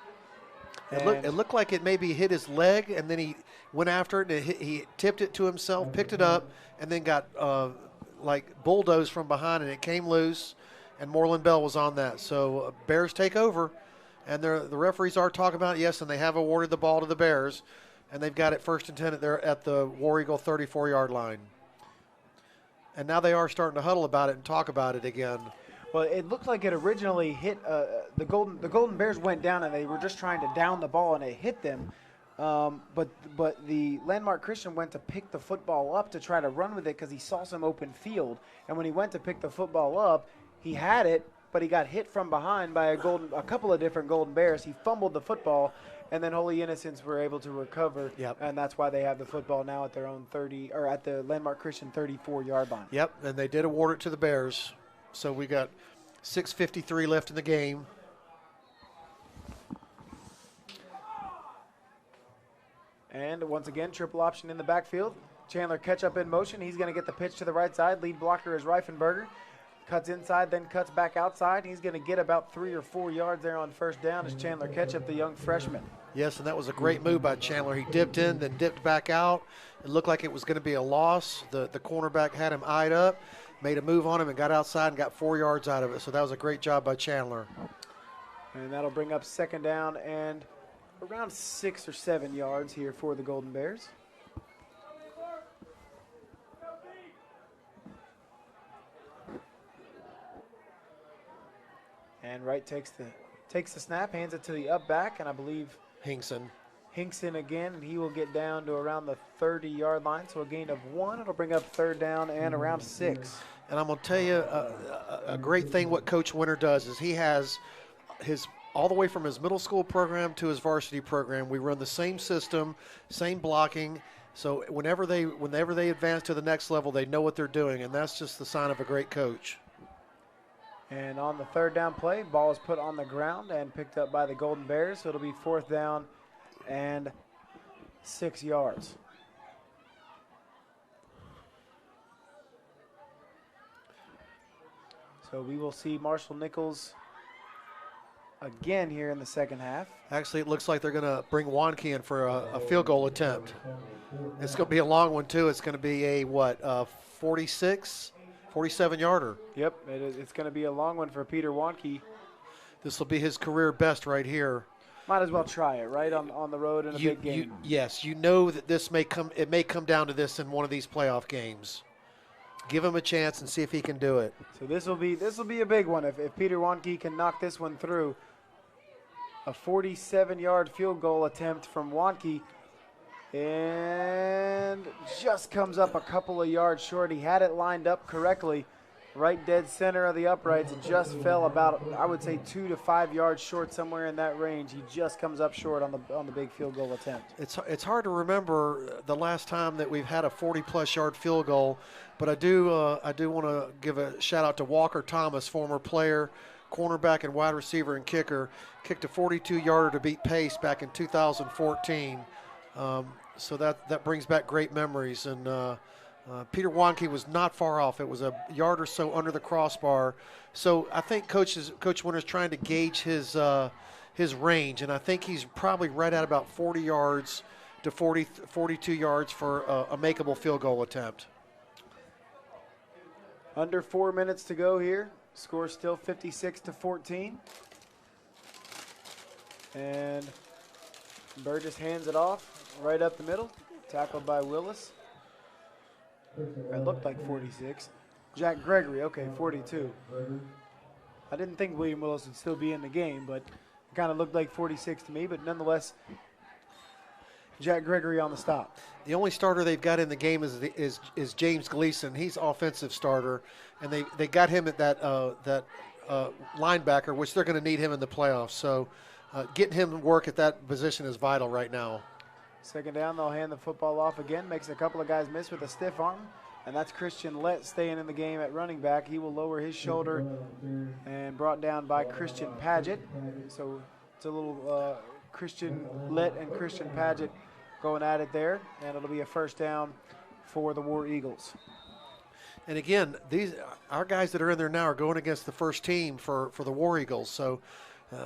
Speaker 2: It looked like it maybe hit his leg, and then he went after it, and he tipped it to himself, picked it up, and then got like bulldozed from behind, and it came loose, and Moreland Bell was on that. So Bears take over, and the referees are talking about it, yes, and they have awarded the ball to the Bears, and they've got it 1st and 10 at the War Eagle 34-yard line. And now they are starting to huddle about it and talk about it again.
Speaker 1: Well, it looked like it originally hit the Golden Bears went down, and they were just trying to down the ball, and it hit them. But the Landmark Christian went to pick the football up to try to run with it because he saw some open field. And when he went to pick the football up, he had it, but he got hit from behind by a couple of different Golden Bears. He fumbled the football, and then Holy Innocents were able to recover.
Speaker 2: Yep.
Speaker 1: And that's why they have the football now at their own 30 or at the Landmark Christian 34-yard line.
Speaker 2: Yep, and they did award it to the Bears. So we got 6:53 left in the game.
Speaker 1: And once again, triple option in the backfield. Chandler catch up in motion. He's going to get the pitch to the right side. Lead blocker is Reifenberger. Cuts inside, then cuts back outside. He's going to get about 3 or 4 yards there on first down as Chandler catch up the young freshman.
Speaker 2: Yes, and that was a great move by Chandler. He dipped in, then dipped back out. It looked like it was going to be a loss. The cornerback had him eyed up, made a move on him, and got outside and got 4 yards out of it. So that was a great job by Chandler.
Speaker 1: And that'll bring up second down and around 6 or 7 yards here for the Golden Bears. And Wright takes the snap, hands it to the up back, and I believe Hinkson again, and he will get down to around the 30-yard line, so a gain of 1. It'll bring up third down and around 6.
Speaker 2: And I'm going to tell you a great thing what Coach Winter does is he has his all the way from his middle school program to his varsity program. We run the same system, same blocking. So whenever they advance to the next level, they know what they're doing, and that's just the sign of a great coach.
Speaker 1: And on the third down play, ball is put on the ground and picked up by the Golden Bears. So it'll be 4th down and 6 yards. So we will see Marshall Nichols again here in the second half.
Speaker 2: Actually, it looks like they're going to bring Wanke in for a field goal attempt. It's going to be a long one, too. It's going to be a, 47-yarder.
Speaker 1: Yep, it's going to be a long one for Peter Wanke.
Speaker 2: This will be his career best right here.
Speaker 1: Might as well try it, right, on the road in a big game.
Speaker 2: Yes, you know that it may come down to this in one of these playoff games. Give him a chance and see if he can do it.
Speaker 1: So this will be a big one if Peter Wanke can knock this one through. A 47-yard field goal attempt from Wanke, and just comes up a couple of yards short. He had it lined up correctly, right dead center of the uprights. It just fell about, I would say, 2 to 5 yards short, somewhere in that range. He just comes up short on the big field goal attempt.
Speaker 2: It's hard to remember the last time that we've had a 40-plus yard field goal, but I do want to give a shout out to Walker Thomas, former player, cornerback and wide receiver and kicker. Kicked a 42-yarder to beat Pace back in 2014. So that brings back great memories. And Peter Wanke was not far off. It was a yard or so under the crossbar. So I think Coach Winter's trying to gauge his range, and I think he's probably right at about 40 yards to 42 yards for a makeable field goal attempt.
Speaker 1: Under 4 minutes to go here. Score still 56-14. And Burgess hands it off right up the middle. Tackled by Willis. It looked like 46. Jack Gregory, okay, 42. I didn't think William Willis would still be in the game, but it kind of looked like 46 to me. But nonetheless, Jack Gregory on the stop.
Speaker 2: The only starter they've got in the game is James Gleason. He's offensive starter, and they got him at that linebacker, which they're going to need him in the playoffs. So getting him to work at that position is vital right now.
Speaker 1: Second down, they'll hand the football off again. Makes a couple of guys miss with a stiff arm, and that's Christian Lett staying in the game at running back. He will lower his shoulder and brought down by Christian Paget. So it's a little Christian Lett and Christian Paget going at it there, and it'll be a first down for the War Eagles.
Speaker 2: And again, our guys that are in there now are going against the first team for the War Eagles. So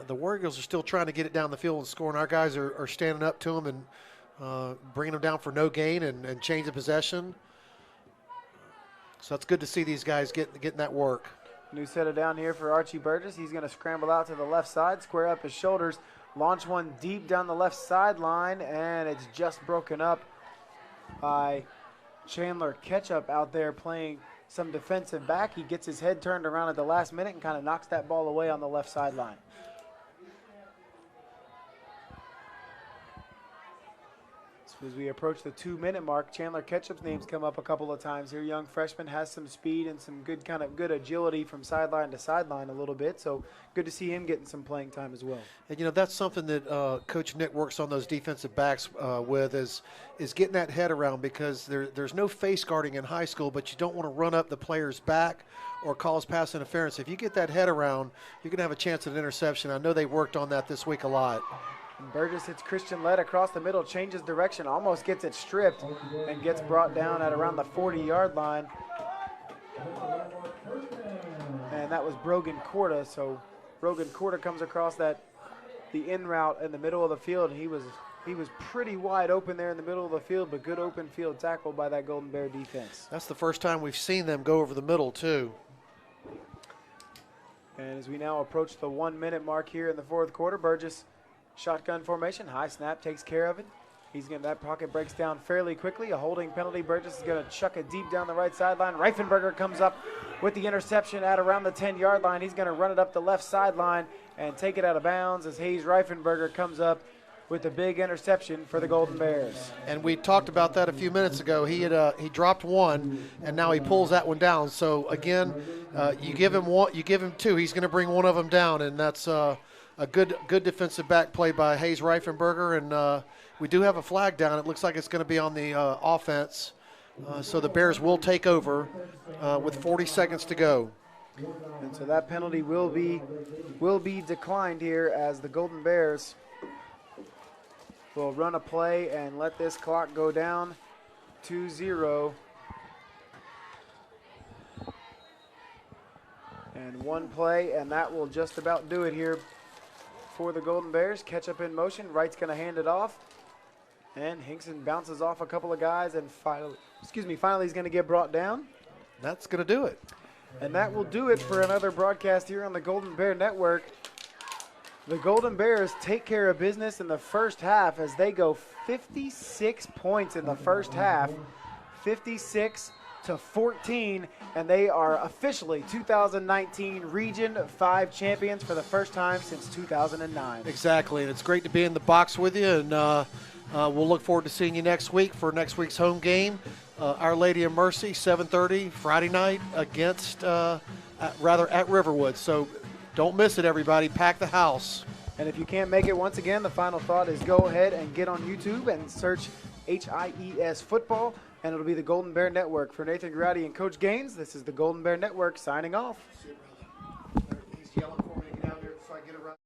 Speaker 2: the War Eagles are still trying to get it down the field and score, and our guys are standing up to them and bringing them down for no gain and change the possession. So it's good to see these guys getting that work.
Speaker 1: New set of down here for Archie Burgess. He's going to scramble out to the left side, square up his shoulders, launch one deep down the left sideline, and it's just broken up by Chandler Ketchup out there playing some defensive back. He gets his head turned around at the last minute and kind of knocks that ball away on the left sideline. As we approach the 2-minute mark, Chandler Ketchup's name's come up a couple of times here. Young freshman, has some speed and some good agility from sideline to sideline a little bit. So good to see him getting some playing time as well.
Speaker 2: And that's something that Coach Nick works on those defensive backs with is getting that head around, because there's no face guarding in high school, but you don't want to run up the player's back or cause pass interference. If you get that head around, you're going to have a chance at an interception. I know they worked on that this week a lot.
Speaker 1: And Burgess hits Christian Lett across the middle, changes direction, almost gets it stripped, and gets brought down at around the 40-yard line. And that was Brogan Corda. So Brogan Corda comes across the in route in the middle of the field, and he was pretty wide open there in the middle of the field, but good open field tackle by that Golden Bear defense.
Speaker 2: That's the first time we've seen them go over the middle too.
Speaker 1: And as we now approach the 1-minute mark here in the fourth quarter, Burgess shotgun formation, high snap, takes care of it. That pocket breaks down fairly quickly. A holding penalty. Burgess is going to chuck it deep down the right sideline. Reifenberger comes up with the interception at around the 10-yard line. He's going to run it up the left sideline and take it out of bounds as Hayes Reifenberger comes up with the big interception for the Golden Bears.
Speaker 2: And we talked about that a few minutes ago. He dropped one, and now he pulls that one down. So again, you give him one, you give him two. He's going to bring one of them down, and that's a good defensive back play by Hayes Reifenberger, and we do have a flag down. It looks like it's going to be on the offense, so the Bears will take over with 40 seconds to go.
Speaker 1: And so that penalty will be declined here as the Golden Bears will run a play and let this clock go down 2-0. And one play, and that will just about do it here for the Golden Bears. Ketchup in motion. Wright's going to hand it off. And Hinkson bounces off a couple of guys, and finally he's going to get brought down.
Speaker 2: That's going to do it.
Speaker 1: And that will do it for another broadcast here on the Golden Bear Network. The Golden Bears take care of business in the first half as they go 56 points in the first half, 56-14, and they are officially 2019 Region 5 champions for the first time since 2009.
Speaker 2: Exactly, and it's great to be in the box with you, and we'll look forward to seeing you next week for next week's home game. Our Lady of Mercy, 7:30 Friday night against, at Riverwood. So don't miss it, everybody. Pack the house.
Speaker 1: And if you can't make it, once again, the final thought is go ahead and get on YouTube and search HIES Football, and it'll be the Golden Bear Network. For Nathan Garati and Coach Gaines, this is the Golden Bear Network signing off.
Speaker 2: He's yelling for me to get out there so I get it right.